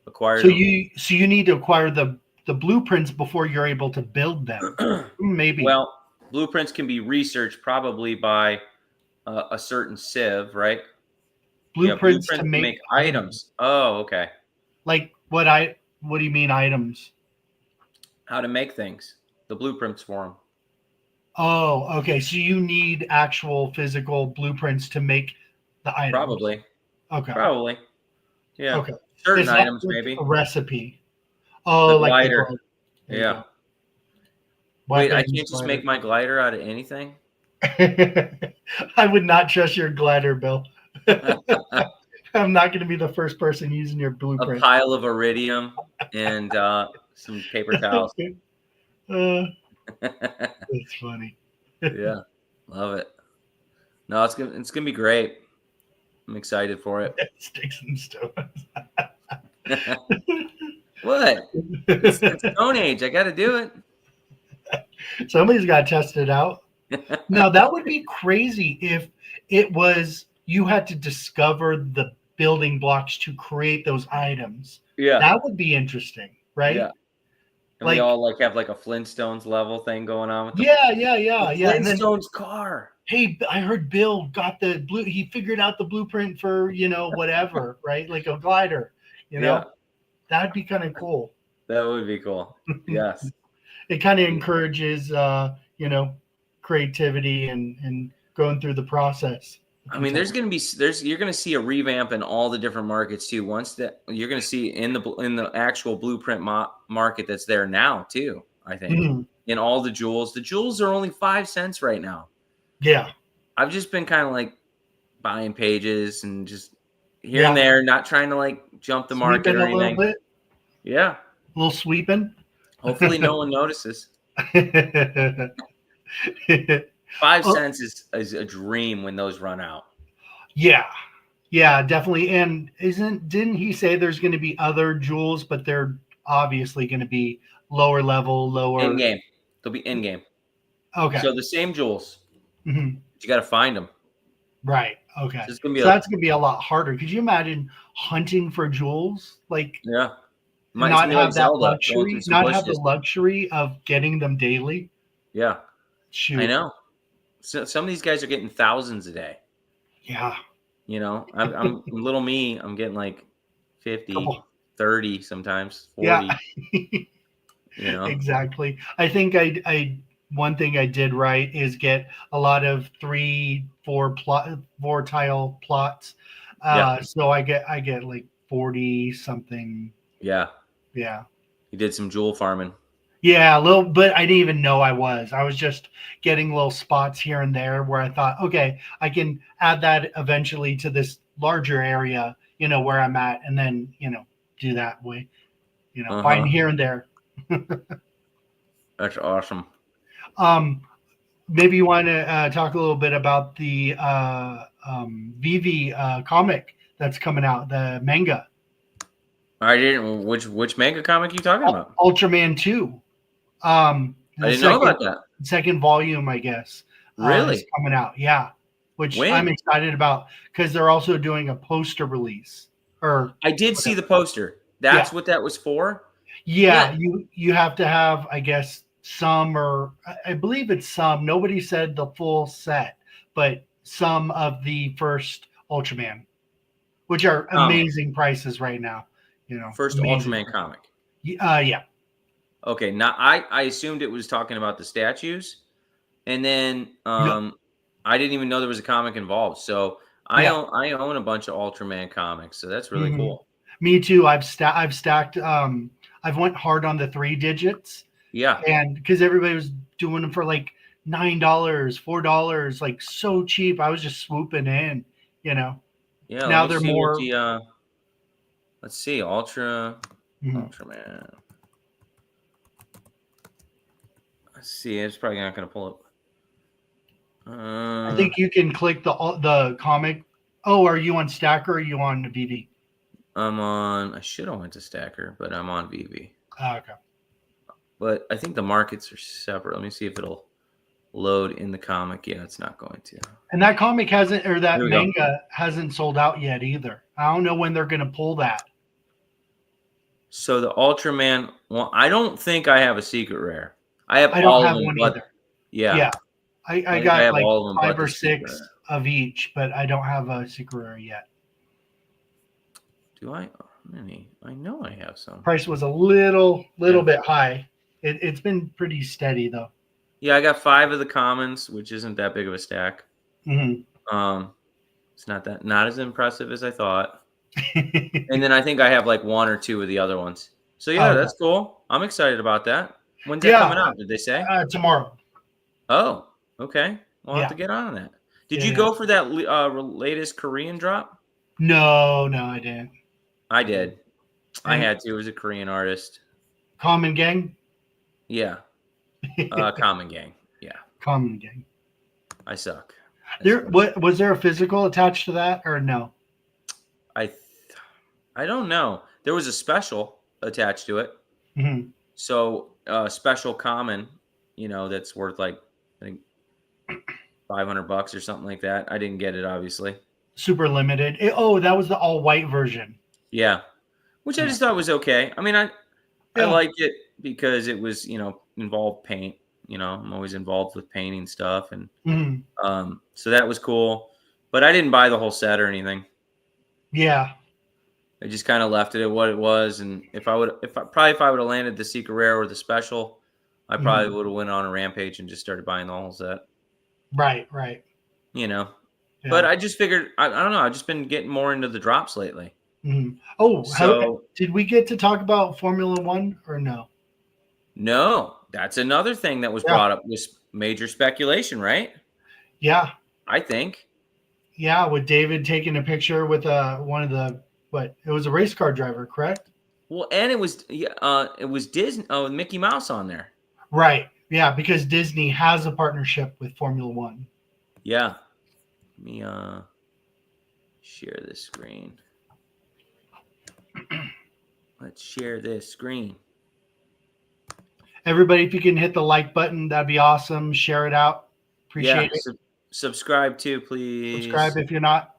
Acquire so you need to acquire the blueprints before you're able to build them. Maybe. Well, blueprints can be researched probably by a certain sieve, right? Blueprints to make items. Oh, okay. Like what do you mean items? how to make things, the blueprints for them. Oh, okay. So you need actual physical blueprints to make the items. Probably. Yeah. Okay. Certain It's not items, like maybe. a recipe. Oh, The like the glider. glider. There you Yeah. go. Wait, I Weapons, can't just glider. make my glider out of anything? I would not trust your glider, Bill. I'm not going to be the first person using your A blueprint. pile of iridium and some paper towels. It's funny. Yeah. Love it. No, it's gonna be great. I'm excited for it. Sticks and stones. What? It's Stone Age. I got to do it. Somebody's got to test it out. Now, that would be crazy if it was you had to discover the building blocks to create those items. Yeah. That would be interesting, right? Yeah. And we all have like a Flintstones level thing going on with the And then, Flintstones car. hey, I heard Bill got the blue. He figured out the blueprint for whatever, right? Like a glider. That'd be kind of cool. That would be cool. Yes. It kind of encourages, creativity and going through the process. I mean, you're going to see a revamp in all the different markets too. Once that you're going to see in the actual blueprint market that's there now too. I think in all the jewels are only 5 cents right now. Yeah, I've just been kind of like buying pages and just here and there, not trying to like jump the market or anything. A little bit. Yeah, a little sweeping. Hopefully, no one notices. 5 cents is a dream when those run out. Yeah, definitely. And didn't he say there's going to be other jewels, but they're obviously going to be lower level, lower in game. They'll be in game. Okay. So the same jewels. You got to find them. Right. Okay. So that's going to be a lot harder. Could you imagine hunting for jewels? Not have that luxury, not have the luxury of getting them daily. Yeah. Shoot. I know. So some of these guys are getting thousands a day. Yeah. I'm little me. I'm getting like 50, 30 sometimes, 40. Yeah. Exactly. I think I one thing I did right is get a lot of 3-4 tile plots. So I get like 40 something. Yeah. Yeah. You did some jewel farming. Yeah, a little, but I didn't even know I was just getting little spots here and there where I thought, okay, I can add that eventually to this larger area, where I'm at, and then, do that way, find here and there. That's awesome. Maybe you want to talk a little bit about the VeVe comic that's coming out, the manga. I didn't. Which manga comic are you talking about? Ultraman 2. I didn't know about that. Second volume, I guess. Really? Is coming out, yeah. Which when? I'm excited about because they're also doing a poster release. I did see the poster. That's what that was for? Yeah. You have to have, I guess, some, or I believe it's some. Nobody said the full set, but some of the first Ultraman, which are amazing prices right now. First Ultraman comic. Yeah. Okay, now I assumed it was talking about the statues, and then I didn't even know there was a comic involved. So I own a bunch of Ultraman comics, so that's really cool. Me too. I've stacked. I've went hard on the 3 digits. Yeah, and because everybody was doing them for like $9, $4, like so cheap, I was just swooping in. Yeah. Now they're more. Let's see, Ultraman. Let's see. It's probably not going to pull up. I think you can click the comic. Oh, are you on Stacker or are you on VeVe? I'm on. I should have went to Stacker, but I'm on VeVe. Oh, okay. But I think the markets are separate. Let me see if it'll load in the comic. Yeah, it's not going to. And that comic manga hasn't sold out yet either. I don't know when they're going to pull that. So the Ultraman. Well, I don't think I have a secret rare. I don't have one either. Yeah. I got like 5 or 6 of each, but I don't have a secret rare yet. Do I? Many? I know I have some. Price was a little bit high. It's been pretty steady though. Yeah, I got 5 of the commons, which isn't that big of a stack. It's not as impressive as I thought. And then I think I have like 1 or 2 of the other ones. So yeah, Okay. that's cool. I'm excited about that. When's that coming out? Did they say? Tomorrow. Oh, okay. We'll have Yeah. to get on that. Did Yeah, you yeah. go for that latest Korean drop? No, I didn't. I did. I And had to. It was a Korean artist. Common Gang. Yeah. Common Gang. Yeah. Common Gang. I suck. What was there a physical attached to that or no? I don't know. There was a special attached to it. Mm-hmm. So special common, that's worth like I think $500 or something like that. I didn't get it, obviously. Super limited. That was the all white version. Yeah, which I just thought was okay. I mean, I liked it because it was involved paint. I'm always involved with painting stuff, and so that was cool. But I didn't buy the whole set or anything. Yeah. I just kind of left it at what it was, and if I would have landed the secret rare or the special, I probably would have went on a rampage and just started buying the whole set. Right. Yeah. But I just figured I don't know. I've just been getting more into the drops lately. Mm-hmm. Oh, did we get to talk about Formula One or no? No, that's another thing that was brought up. Was major speculation, right? Yeah, I think. Yeah, with David taking a picture with one of the. It was a race car driver, correct? Well, and it was Disney. Oh, Mickey Mouse on there. Right. Yeah, because Disney has a partnership with Formula One. Yeah. Let me share this screen. Let's share this screen. Everybody, if you can hit the like button, that'd be awesome. Share it out. Appreciate it. Subscribe too, please. Subscribe if you're not.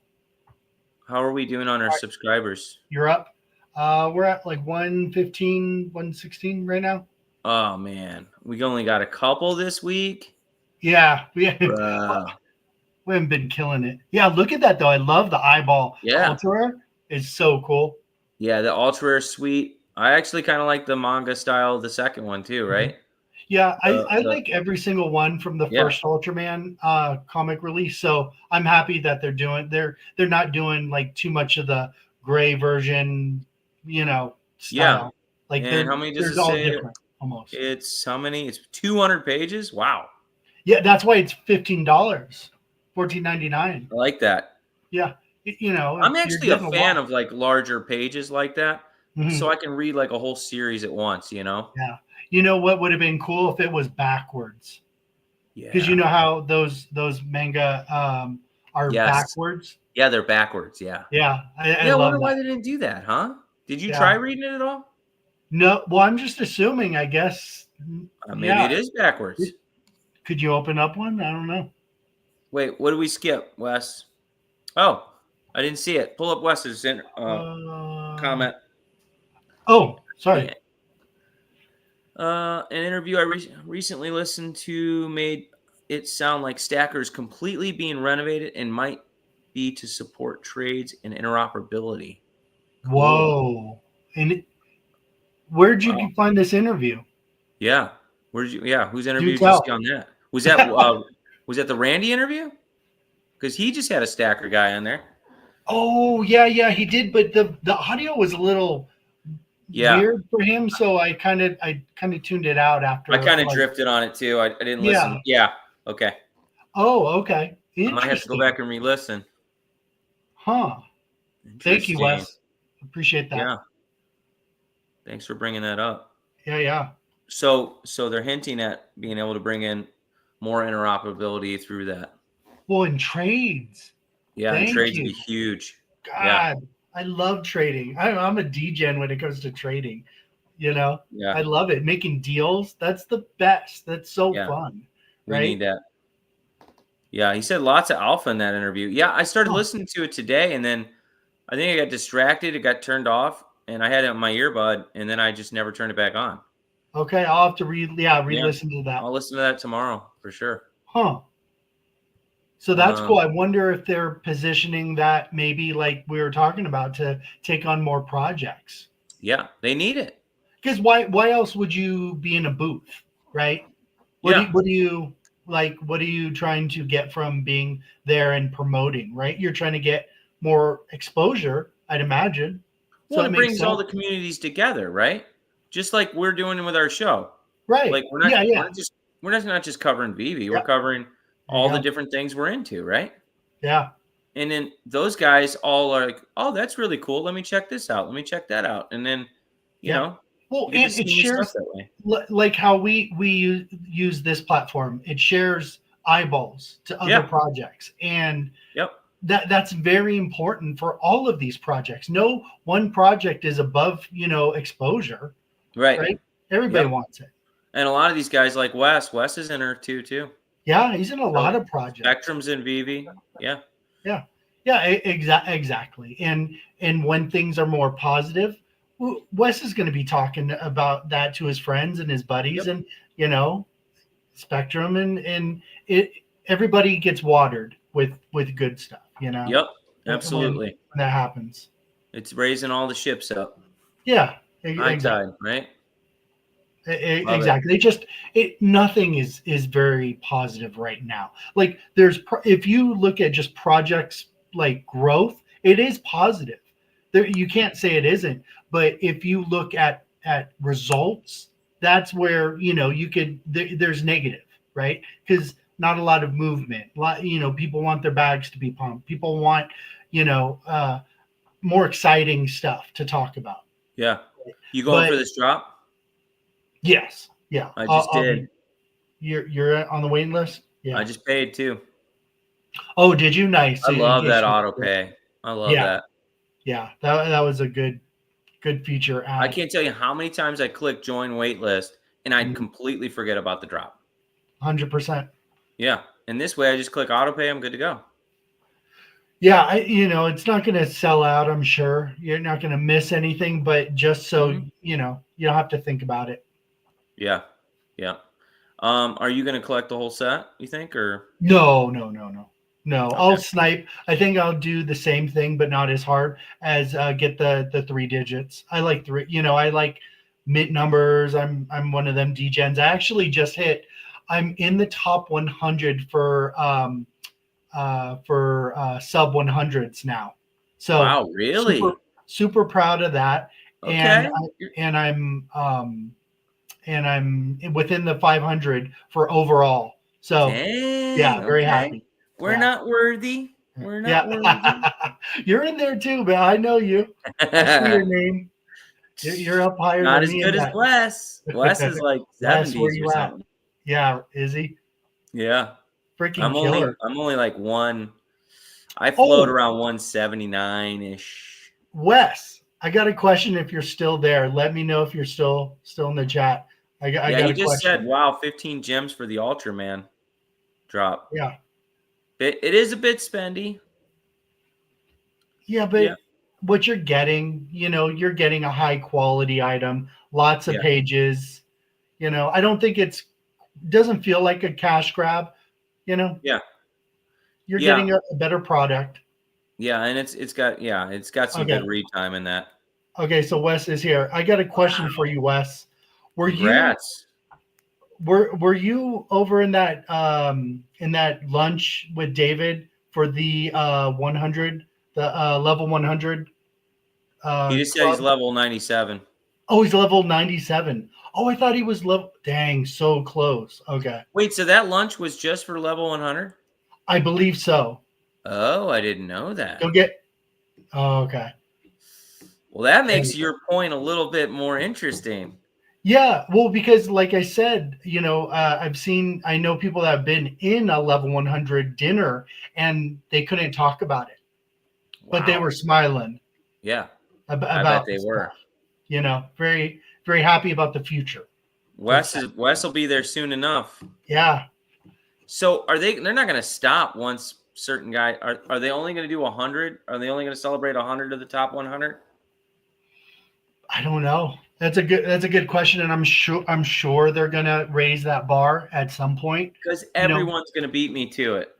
How are we doing on our subscribers? You're up. We're at like 115, 116 right now. Oh man, we only got a couple this week. Yeah, we haven't been killing it. Yeah, look at that though. I love the eyeball. Yeah, Ultra Rare is so cool. Yeah, the Ultra Rare sweet. I actually kind of like the manga style, the second one too, right? Yeah, I like every single one from the first Ultraman comic release. So I'm happy that they're not doing like too much of the gray version, style. Yeah. Like and how many does it all say? different almost. It's how many? It's 200 pages. Wow. Yeah, that's why it's $15, $14.99. I like that. Yeah, I'm actually a fan of like larger pages like that, so I can read like a whole series at once. Yeah. You know what would have been cool if it was backwards? Yeah. Because you know how those manga are backwards? Yeah, they're backwards. Yeah. Yeah. I wonder why they didn't do that, huh? Did you try reading it at all? No. Well, I'm just assuming, I guess. Maybe it is backwards. Could you open up one? I don't know. Wait, what did we skip, Wes? Oh, I didn't see it. Pull up Wes's comment. Oh, sorry. An interview I recently listened to made it sound like Stacker is completely being renovated and might be to support trades and interoperability. Cool. Whoa! And where'd you find this interview? Yeah, where'd you? Yeah, whose interview did you see on that? Was that was that the Randy interview? Because he just had a Stacker guy on there. Oh yeah, he did, but the audio was a little weird for him, so I kind of tuned it out after. I kind of drifted on it too. I didn't listen. Yeah. Okay. Oh, okay. I might have to go back and re-listen. Huh. Thank you, Wes. Appreciate that. Yeah. Thanks for bringing that up. Yeah. So they're hinting at being able to bring in more interoperability through that. Well, in trades. Yeah, and trades would be huge. God, I love trading. I'm a degen when it comes to trading. Yeah. I love it. Making deals, that's the best. That's so fun. Right? We need that. Yeah, he said lots of alpha in that interview. Yeah, I started listening to it today, and then I think I got distracted. It got turned off, and I had it on my earbud, and then I just never turned it back on. Okay, I'll have to re-listen to that. I'll listen to that tomorrow for sure. Huh. So that's cool. I wonder if they're positioning that maybe like we were talking about to take on more projects. Yeah, they need it. Because why else would you be in a booth, right? Yeah. What do you like? What are you trying to get from being there and promoting? Right, you're trying to get more exposure, I'd imagine. So Well, it it makes brings all sense, the communities together, right? Just like we're doing with our show. right? Like Yeah, yeah, we're not just covering VeVe. We're yeah. covering There you all the go. different things we're into, right? Yeah, And then those guys all are like, "Oh, that's really cool. Let me check this out. Let me check that out." And then, yeah. Well, you get to and it see new stuff shares that way. like how we use this platform. It shares eyeballs to other Yeah. projects, and Yep. that's very important for all of these projects. No one project is above, exposure, Right. right? Everybody Yep. wants it. And a lot of these guys like Wes. Wes is in her too. Yeah, he's in a lot So of projects. Spectrum's in VeVe. Yeah. Yeah, yeah, exactly. And when things are more positive, Wes is going to be talking about that to his friends and his buddies, Yep. and you know, Spectrum, and it everybody gets watered with good stuff. Yep. When Absolutely. that happens. It's raising all the ships up. Yeah, High exactly. tide, right? Love it. Exactly. Nothing is very positive right now. Like if you look at just projects like growth, it is positive. There, you can't say it isn't. But if you look at results, that's where there's negative, right? Because not a lot of movement. People want their bags to be pumped. People want you know uh, more exciting stuff to talk about. Yeah. You going But for this drop? yes, yeah, I just I'll be. did. You're on the waiting list? I Yeah. just paid too. Oh, did you? Nice. I So in love that case auto pay. I love yeah, that. yeah. That was a good feature I add. can't tell you how many times I click join waitlist and I completely forget about the drop. 100%. Yeah. And this way I just click auto pay. I'm good to go. Yeah, it's not going to sell out, I'm sure. You're not going to miss anything, but just so Mhm. you don't have to think about it. Yeah. Yeah. Are you going to collect the whole set, you think, or? No, no, no, no. No, I'll Okay. snipe. I think I'll do the same thing, but not as hard as get the 3 digits. I like three. I like mint numbers. I'm one of them degens. I actually just hit. I'm in the top 100 for sub 100s now. So Wow, super really? super proud of that, and Okay. and I'm within the 500 for overall. So yeah, Dang. very Okay. happy. We're Yeah. not worthy. We're not Yeah. worthy. You're in there too, man. I know you. I see your name. You're up higher Not than as me in good as that. Wes. Wes is like Wes, where 70s or you at? something. Yeah, is he? Yeah. Freaking I'm killer. only like I float Oh, around 179-ish. Wes, I got a question if you're still there. Let me know if you're still in the chat. I Yeah, got he a just said, question. wow, 15 gems for the Ultraman drop. Yeah. It is a bit spendy. Yeah, Yeah. but what you're getting, you're getting a high quality item, lots of Yeah. pages. I don't think doesn't feel like a cash grab, you know. Yeah. You're Yeah. getting a better product. Yeah, and it's got some Okay. good read time in that. Okay, so Wes is here. I got a question for you, Wes. Were you Congrats. were you over in that lunch with David for the 100, the level 100 He just said he's club? level 97. Oh, he's level 97. Oh, I thought he was level. Dang, so close. Okay, Wait, so that lunch was just for level 100? I believe so. Oh, I didn't know that. You'll get. Oh, okay. Well, that There makes you go. your point a little bit more interesting. Yeah, well, because like I said, I know people that have been in a level 100 dinner and they couldn't talk about it, but they Wow. were smiling Yeah, I bet about the they stuff. were. Very, very happy about the future. Let's say. Wes will be there soon enough. Yeah, So they're not going to stop once certain guy are they only going to do 100? Are they only going to celebrate 100 of the top 100? I don't know. That's a good question, and I'm sure they're gonna raise that bar at some point. Because You know. everyone's going to beat me to it.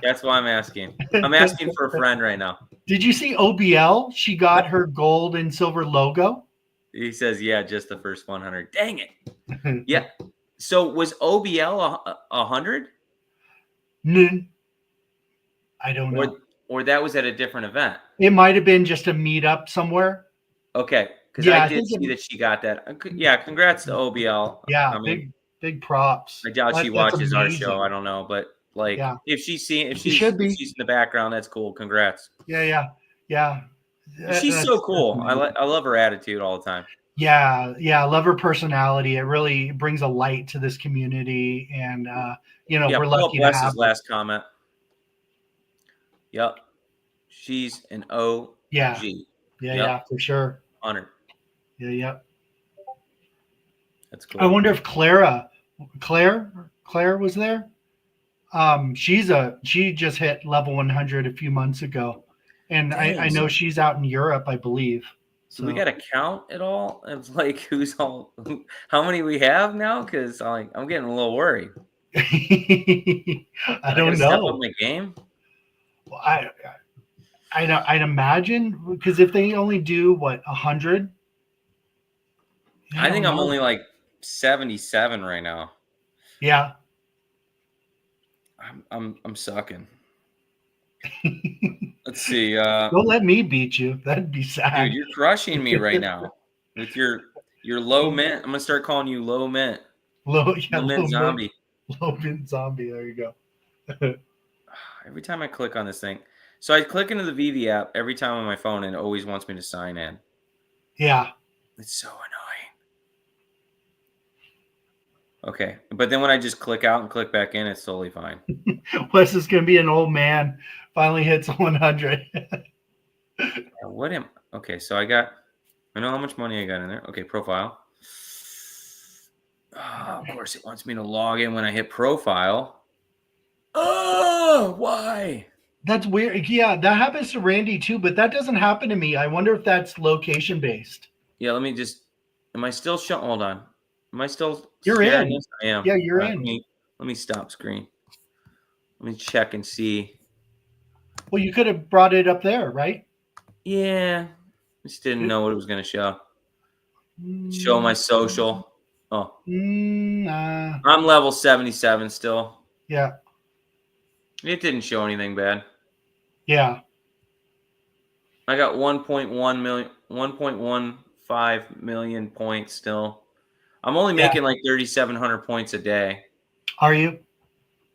That's why I'm asking. I'm asking for a friend right now. Did you see OBL? She got her gold and silver logo. He says, yeah, just the first 100. Dang it. Yeah. So was OBL 100? I don't know. Or that was at a different event? It might have been just a meetup somewhere. Okay, because Yeah, I I did think see that she got that. Yeah, congrats to OBL. yeah, I mean, big props. I doubt she That's watches our show. amazing. I don't know, but like, Yeah, if she's it should if be. she's in the background, that's cool. Congrats. Yeah. She's so That's cool. amazing. I love her attitude all the time. Yeah, I love her personality. It really brings a light to this community, and Yeah, we're pull up lucky to have Wes's her. last comment. Yep, she's an OG. Yeah, Yep, for sure. honored. Yeah. That's I cool. wonder if Claire was there. She just hit level 100 a few months ago, and Dang, I know she's out in Europe, I believe. Do we So got to count at all? It's like how many we have now? Because I'm getting a little worried. I I don't gotta step up know. my game. I'd imagine, because if they only do 100, I think I'm only like 77 right now. Yeah. I'm sucking. Let's see. Don't let me beat you. That'd be sad. Dude, you're crushing me right now with your low mint. I'm gonna start calling you low mint. Low mint zombie. Low mint zombie. There you go. Every time I click on this thing, so I click into the VeVe app every time on my phone, and it always wants me to sign in. Yeah. It's so annoying. Okay, but then when I just click out and click back in, it's totally fine. Wes is gonna be an old man. Finally hits 100. Okay, so I know how much money I got in there. Okay, profile. Oh, of course, it wants me to log in when I hit profile. Oh, why? That's weird. Yeah, that happens to Randy too, but that doesn't happen to me. I wonder if that's location based. Yeah, let me just. Am I still showing? Hold on. Am I still? You're in. This? I am. Yeah, you're in. Let me stop screen. Let me check and see. Well, you could have brought it up there, right? Yeah. I just didn't know what it was going to show. Show my social. Oh. I'm level 77 still. Yeah. It didn't show anything bad. Yeah. I got 1.15 million points still. I'm only making like 3,700 points a day. Are you?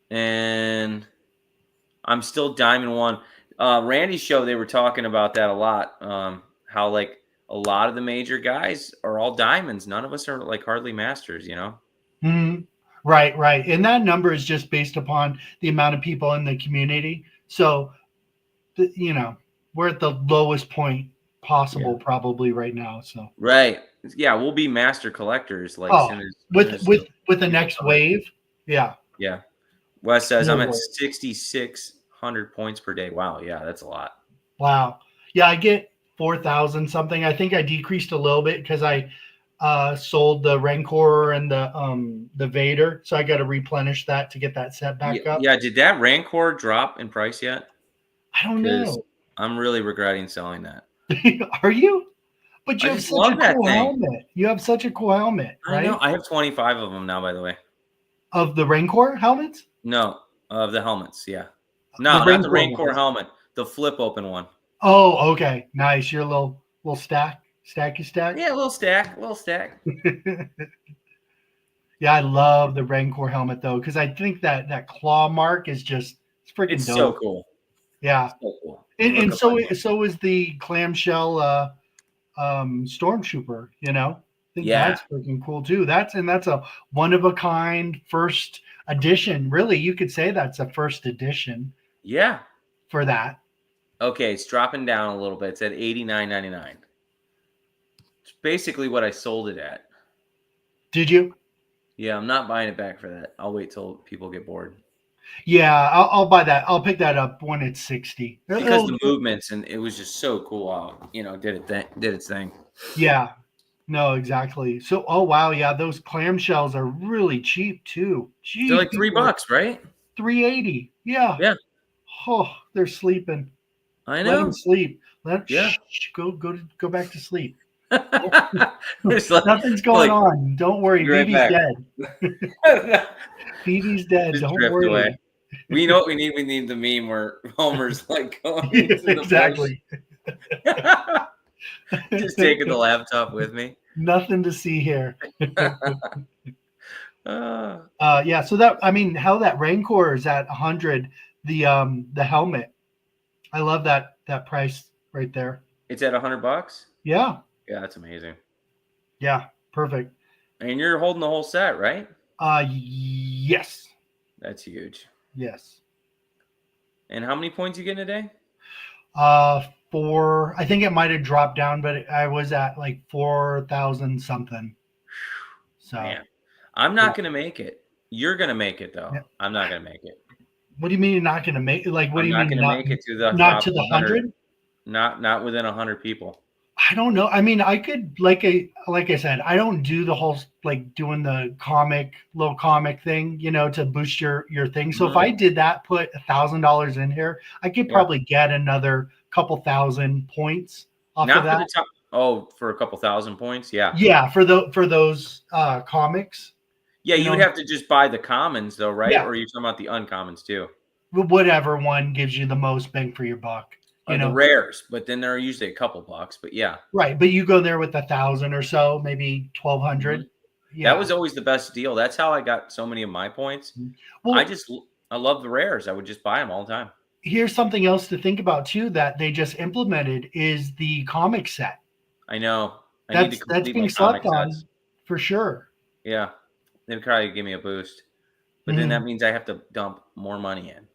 And I'm still Diamond 1. Randy's show, they were talking about that a lot. How like a lot of the major guys are all diamonds. None of us are like hardly masters, Mm-hmm. Right. And that number is just based upon the amount of people in the community. So, we're at the lowest point possible probably right now. So right. Yeah, we'll be master collectors with the next wave. Yeah. Yeah. Wes says I'm at 6,600 points per day. Wow. Yeah, that's a lot. Wow. Yeah, I get 4,000 something. I think I decreased a little bit because I sold the Rancor and the Vader, so I got to replenish that to get that set back up. Yeah. Did that Rancor drop in price yet? I don't know. I'm really regretting selling that. Are you? But you have such a cool helmet. You have such a cool helmet, right? I know. I have 25 of them now, by the way. Of the Rancor helmets? No, of the helmets. Yeah. No, not the Rancor helmet. The flip open one. Oh, okay. Nice. You're a little stack. Stacky stack? Yeah, a little stack. Yeah, I love the Rancor helmet though, because I think that claw mark is just freaking it's dope. So cool. Yeah. So cool. And so is the clamshell stormtrooper, I think that's freaking cool too. That's a one of a kind first edition. Really, you could say that's a first edition. Yeah. For that. Okay, it's dropping down a little bit. It's at $89.99. It's basically what I sold it at. Did you? Yeah, I'm not buying it back for that. I'll wait till people get bored. Yeah, I'll buy that. I'll pick that up when it's 60. Because the movements, and it was just so cool. Did its thing. Yeah, no, exactly. So, oh wow, yeah, those clamshells are really cheap too. Jeez, they're like $3, right? $3.80. Yeah. Yeah. Oh, they're sleeping. I know. Let them sleep. Go back to sleep. It's like, Nothing's going on. Don't worry. be right VeVe's back. dead. VeVe's dead. Just Don't drift away. worry. We know what we need. We need the meme where Homer's like going Yeah, into the exactly. bush. Just taking the laptop with me. Nothing to see here. Uh, Yeah. So that, I mean, how that Rancor is at 100. The helmet. I love that price right there. it's at $100. Yeah. Yeah, that's amazing. Yeah. Perfect. And you're holding the whole set, right? Yes. That's huge. Yes. And how many points you getting a day? I think it might have dropped down, but I was at like 4,000 something. So man, I'm not gonna make it. You're gonna make it though. Yeah. I'm not gonna make it. What do you mean you're not going to make it? Like, what do you mean I'm not gonna make it to the not top to the 100? 100? Not within 100 people. I don't know. I mean, I could, like I said, I don't do the whole like doing the little comic thing, to boost your thing. So if I did that, put $1,000 in here, I could probably get another couple thousand points off Not of that. for the top. Oh, for a couple thousand points, yeah. Yeah, for those comics. Yeah, you would have to just buy the commons though, right? Yeah. Or are you talking about the uncommons too? Whatever one gives you the most bang for your buck. The rares, but then they're usually a couple bucks. But yeah, right. But you go there with 1,000 or so, maybe 1,200. Yeah, that was always the best deal. That's how I got so many of my points. Well, I love the rares. I would just buy them all the time. Here's something else to think about too that they just implemented is the comic set. I know. That's being slept on for sure. Yeah, they'd probably give me a boost, but then that means I have to dump more money in.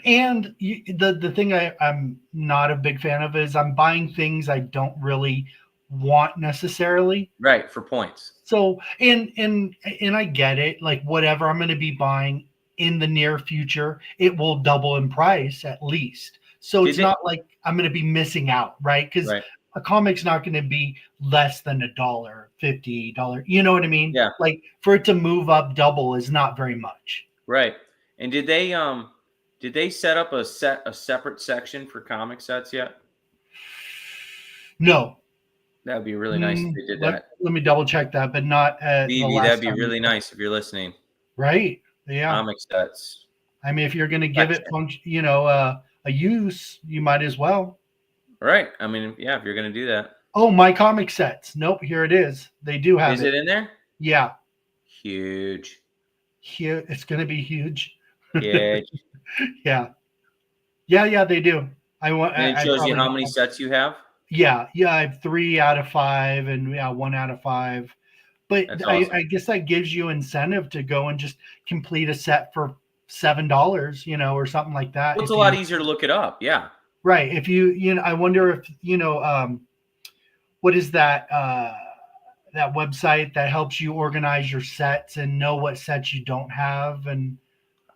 And the thing I'm not a big fan of is I'm buying things I don't really want necessarily. Right, for points. So and I get it. Like whatever I'm going to be buying in the near future, it will double in price at least. So it's not like I'm going to be missing out, right? Because a comic's not going to be less than $1, $50. You know what I mean? Yeah. Like for it to move up double is not very much. Right. And did they set up a separate section for comic sets yet? No. That would be really nice if they did that. Let me double check that, but not at VeVe, that'd be really nice if you're listening. Right. Yeah. Comic sets. I mean, if you're going to give it a use, you might as well. Right. I mean, yeah, if you're going to do that. Oh, my comic sets. Nope, here it is. They do have it. Is it in there? Yeah. Huge. Here, it's going to be huge. Huge. Yeah. Yeah, they do. And it shows you how many sets you have? Yeah, I have 3 out of 5 and 1 out of 5. But awesome. I guess that gives you incentive to go and just complete a set for $7, or something like that. Well, it's a lot easier to look it up. Yeah. Right. If I wonder if, what is that website that helps you organize your sets and know what sets you don't have? And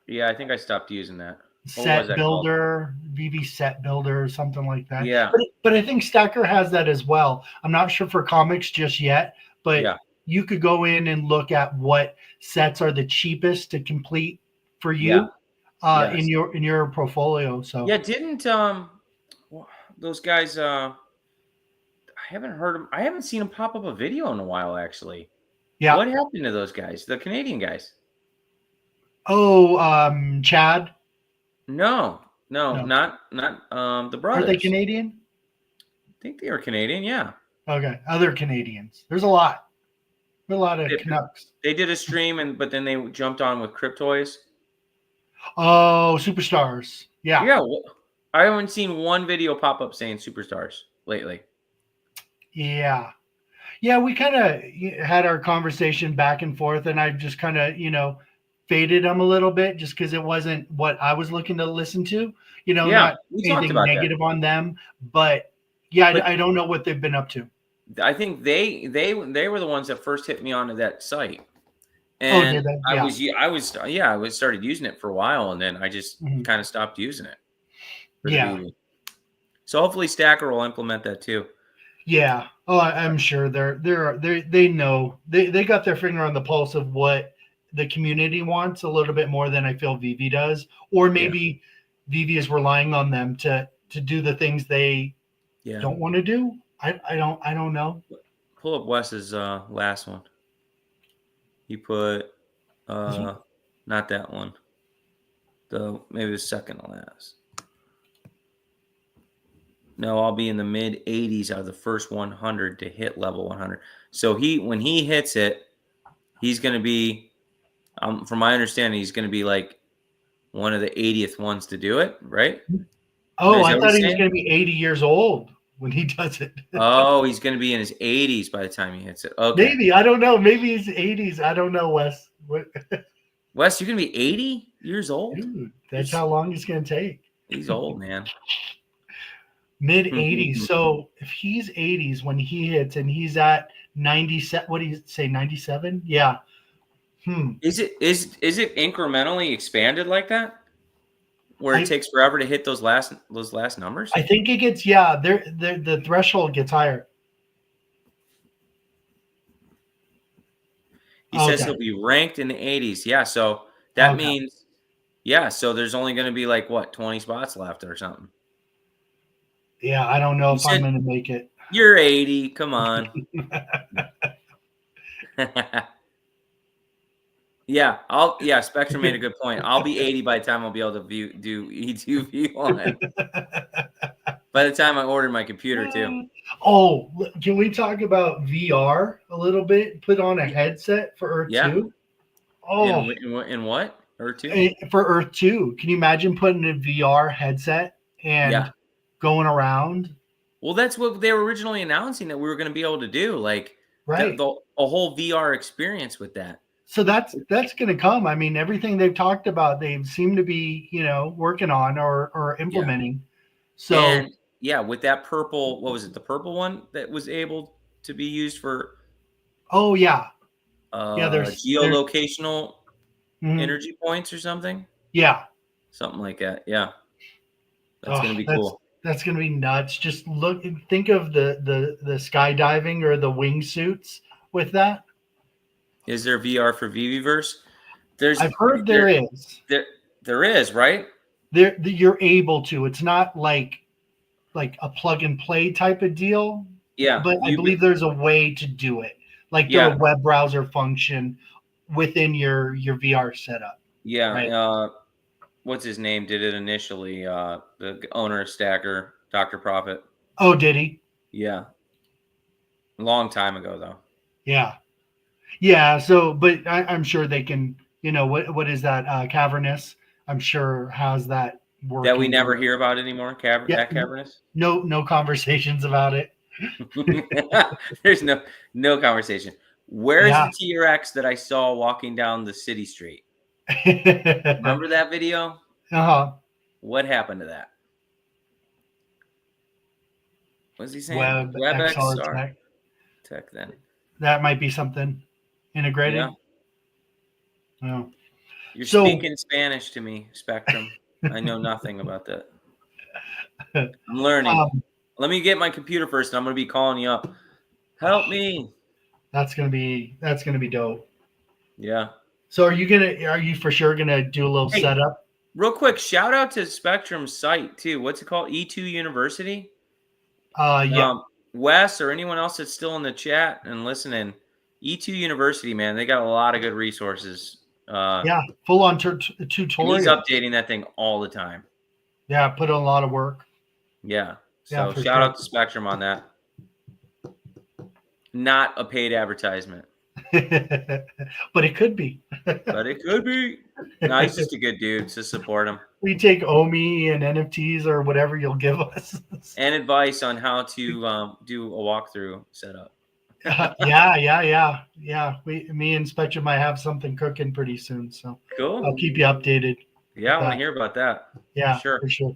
yeah, I think I stopped using that. Set Builder, VeVe Set Builder, or something like that. Yeah. But I think Stacker has that as well. I'm not sure for comics just yet, but you could go in and look at what sets are the cheapest to complete for you in your portfolio. So yeah, didn't those guys? I haven't heard them. I haven't seen them pop up a video in a while, actually. Yeah. What happened to those guys? The Canadian guys? Oh, Chad. No, not the brothers. Are they Canadian? I think they are Canadian. Yeah. Okay, other Canadians. There's a lot. There's a lot of Canucks. They did a stream, but then they jumped on with Cryptoys. Oh, Superstars. Yeah. Yeah. I haven't seen one video pop up saying Superstars lately. Yeah. Yeah, we kind of had our conversation back and forth, and I've just kind of, faded them a little bit just because it wasn't what I was looking to listen to. Not anything negative on them, but I don't know what they've been up to. I think they were the ones that first hit me onto that site, and I was started using it for a while, and then I just kind of stopped using it. Yeah. So hopefully Stacker will implement that too. Yeah. Oh, I'm sure they know they got their finger on the pulse of what the community wants a little bit more than I feel VeVe does, or maybe VeVe is relying on them to do the things they don't want to do. I don't know. Pull up Wes's last one. He put This one? not that one. Maybe the second to last. No, I'll be in the mid 80s out of the first 100 to hit level 100. So when he hits it, he's going to be, from my understanding, he's going to be like one of the 80th ones to do it, right? Oh, Is I that what thought he's he was saying? going to be 80 years old when he does it. Oh, he's going to be in his 80s by the time he hits it. Okay. Maybe. I don't know. Maybe he's 80s. I don't know, Wes. Wes, you're going to be 80 years old? Dude, that's how long it's going to take. He's old, man. Mid 80s. So if he's 80s when he hits and he's at 97, what do you say, 97? Yeah. Is it incrementally expanded like that? Where it takes forever to hit those last numbers? I think it gets, yeah, the threshold gets higher. He says he'll be ranked in the 80s. Yeah, so that means, yeah, so there's only going to be like, what, 20 spots left or something? Yeah, I don't know if I'm going to make it. You're 80. Come on. Yeah, Spectrum made a good point. I'll be 80 by the time I'll be able to do E2 V1. By the time I order my computer too. Oh, can we talk about VR a little bit? Put on a headset for Earth 2. Oh, in what? Earth 2? For Earth 2. Can you imagine putting a VR headset and going around? Well, that's what they were originally announcing that we were going to be able to do, like right, a whole VR experience with that. So that's going to come. I mean, everything they've talked about, they seem to be, working on or implementing. So and with that purple, what was it? The purple one that was able to be used for. Oh yeah. There's geolocational energy points or something. Yeah. Something like that. Yeah. That's going to be cool. That's going to be nuts. Just think of the skydiving or the wingsuits with that. Is there VR for VeVeverse? I've heard there is. There is, right? You're able to. It's not like a plug and play type of deal. Yeah. But I believe there's a way to do it. Like the web browser function within your VR setup. Yeah. Right? What's his name? Did it initially? The owner of Stacker, Dr. Profit. Oh, did he? Yeah. A long time ago, though. Yeah. Yeah. So, but I'm sure they can. What is that? Cavernous. I'm sure has that working. That we never hear about anymore. Cavernous. No conversations about it. There's no conversation. Where's the T-Rex that I saw walking down the city street? Remember that video? What happened to that? What's he saying? WebXR Tech then. That might be something integrated. Yeah. Oh. You're speaking Spanish to me, Spectrum. I know nothing about that. I'm learning. Let me get my computer first, and I'm going to be calling you up. Help me. That's gonna be dope. Yeah. So are you for sure gonna do a little setup? Real quick, shout out to Spectrum's site too. What's it called? E2 University? Yeah. Wes or anyone else that's still in the chat and listening, E2 University, man, they got a lot of good resources. Full on tutorial. He's updating that thing all the time. Yeah, put in a lot of work. Yeah. So shout out to Spectrum on that. Not a paid advertisement. But it could be. No, he's just a good dude. To support him. We take OMI and NFTs or whatever you'll give us. And advice on how to do a walkthrough setup. Yeah. Me and Spectrum might have something cooking pretty soon. So cool. I'll keep you updated. Yeah, I want to hear about that. Yeah, for sure.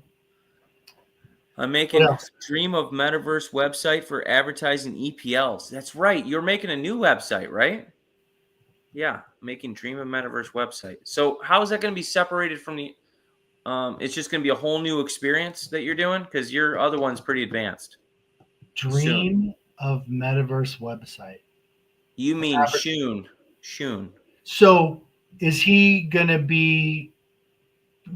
I'm making a Dream of Metaverse website for advertising EPLs. That's right. You're making a new website, right? Yeah, making Dream of Metaverse website. So how is that going to be separated from the it's just going to be a whole new experience that you're doing? Because your other one's pretty advanced. Dream of Metaverse website. You mean Shun. So is he going to be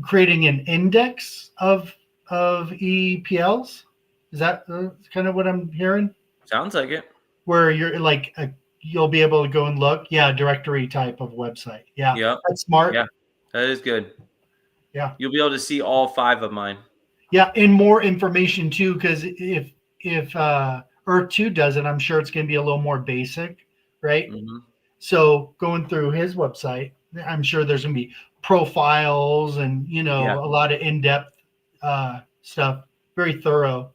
creating an index of EPLs? Is that kind of what I'm hearing? Sounds like it. Where you're like, you'll be able to go and look. Yeah, directory type of website. Yeah, Yep. that's smart. Yeah, that is good. Yeah. You'll be able to see all 5 of mine. Yeah, and more information too, because if Earth 2 does it, I'm sure it's going to be a little more basic, right? Mm-hmm. So going through his website, I'm sure there's going to be profiles and a lot of in-depth stuff. Very thorough.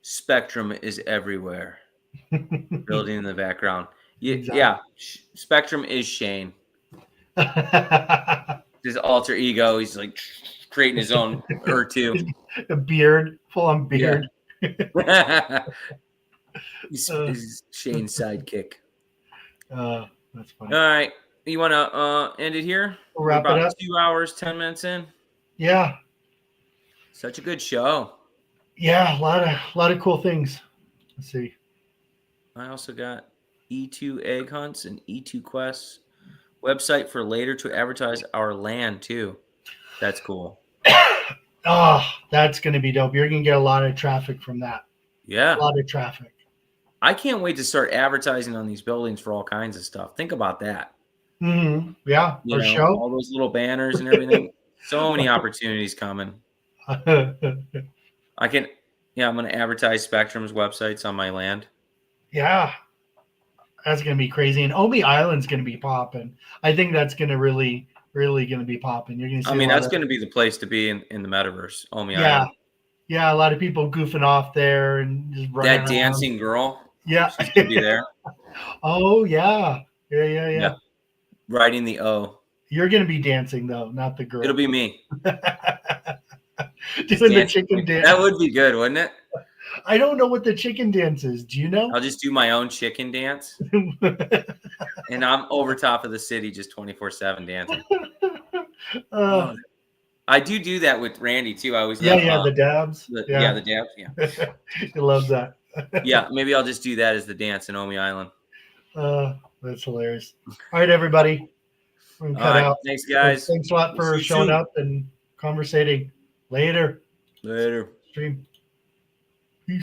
Spectrum is everywhere. Building in the background. Exactly. Yeah. Spectrum is Shane. His alter ego. He's like creating his own Earth 2. A beard, full on beard. Yeah. he's Shane's sidekick. That's funny. All right. You want to end it here? We'll wrap We're it about up. 2 hours, 10 minutes in. Yeah. Such a good show. Yeah, a lot of cool things. Let's see. I also got E2 egg hunts and E2 quests. Website for later to advertise our land too. That's cool. Oh, that's going to be dope. You're going to get a lot of traffic from that. Yeah. A lot of traffic. I can't wait to start advertising on these buildings for all kinds of stuff. Think about that. Mm-hmm. Yeah, You know, all those little banners and everything. So many opportunities coming. I'm going to advertise Spectrum's websites on my land. Yeah. That's going to be crazy. And Omi Island's going to be popping. I think that's going to really going to be popping. You're going to see that's going to be the place to be in the metaverse. Omi yeah. Island. Yeah, a lot of people goofing off there and just running that dancing girl. Yeah. She's going to be there. Oh, yeah. Yeah. Writing the O. You're going to be dancing, though, not the girl. It'll be me. Doing the chicken dance. That would be good, wouldn't it? I don't know what the chicken dance is. Do you know? I'll just do my own chicken dance. And I'm over top of the city just 24/7 dancing. I do that with Randy, too. I always the dabs. The dabs, yeah. He loves that. Yeah, maybe I'll just do that as the dance in Omi Island. That's hilarious. All right, everybody. We're gonna cut out. Thanks, guys. Thanks a lot for showing up and conversating. Later. Stream.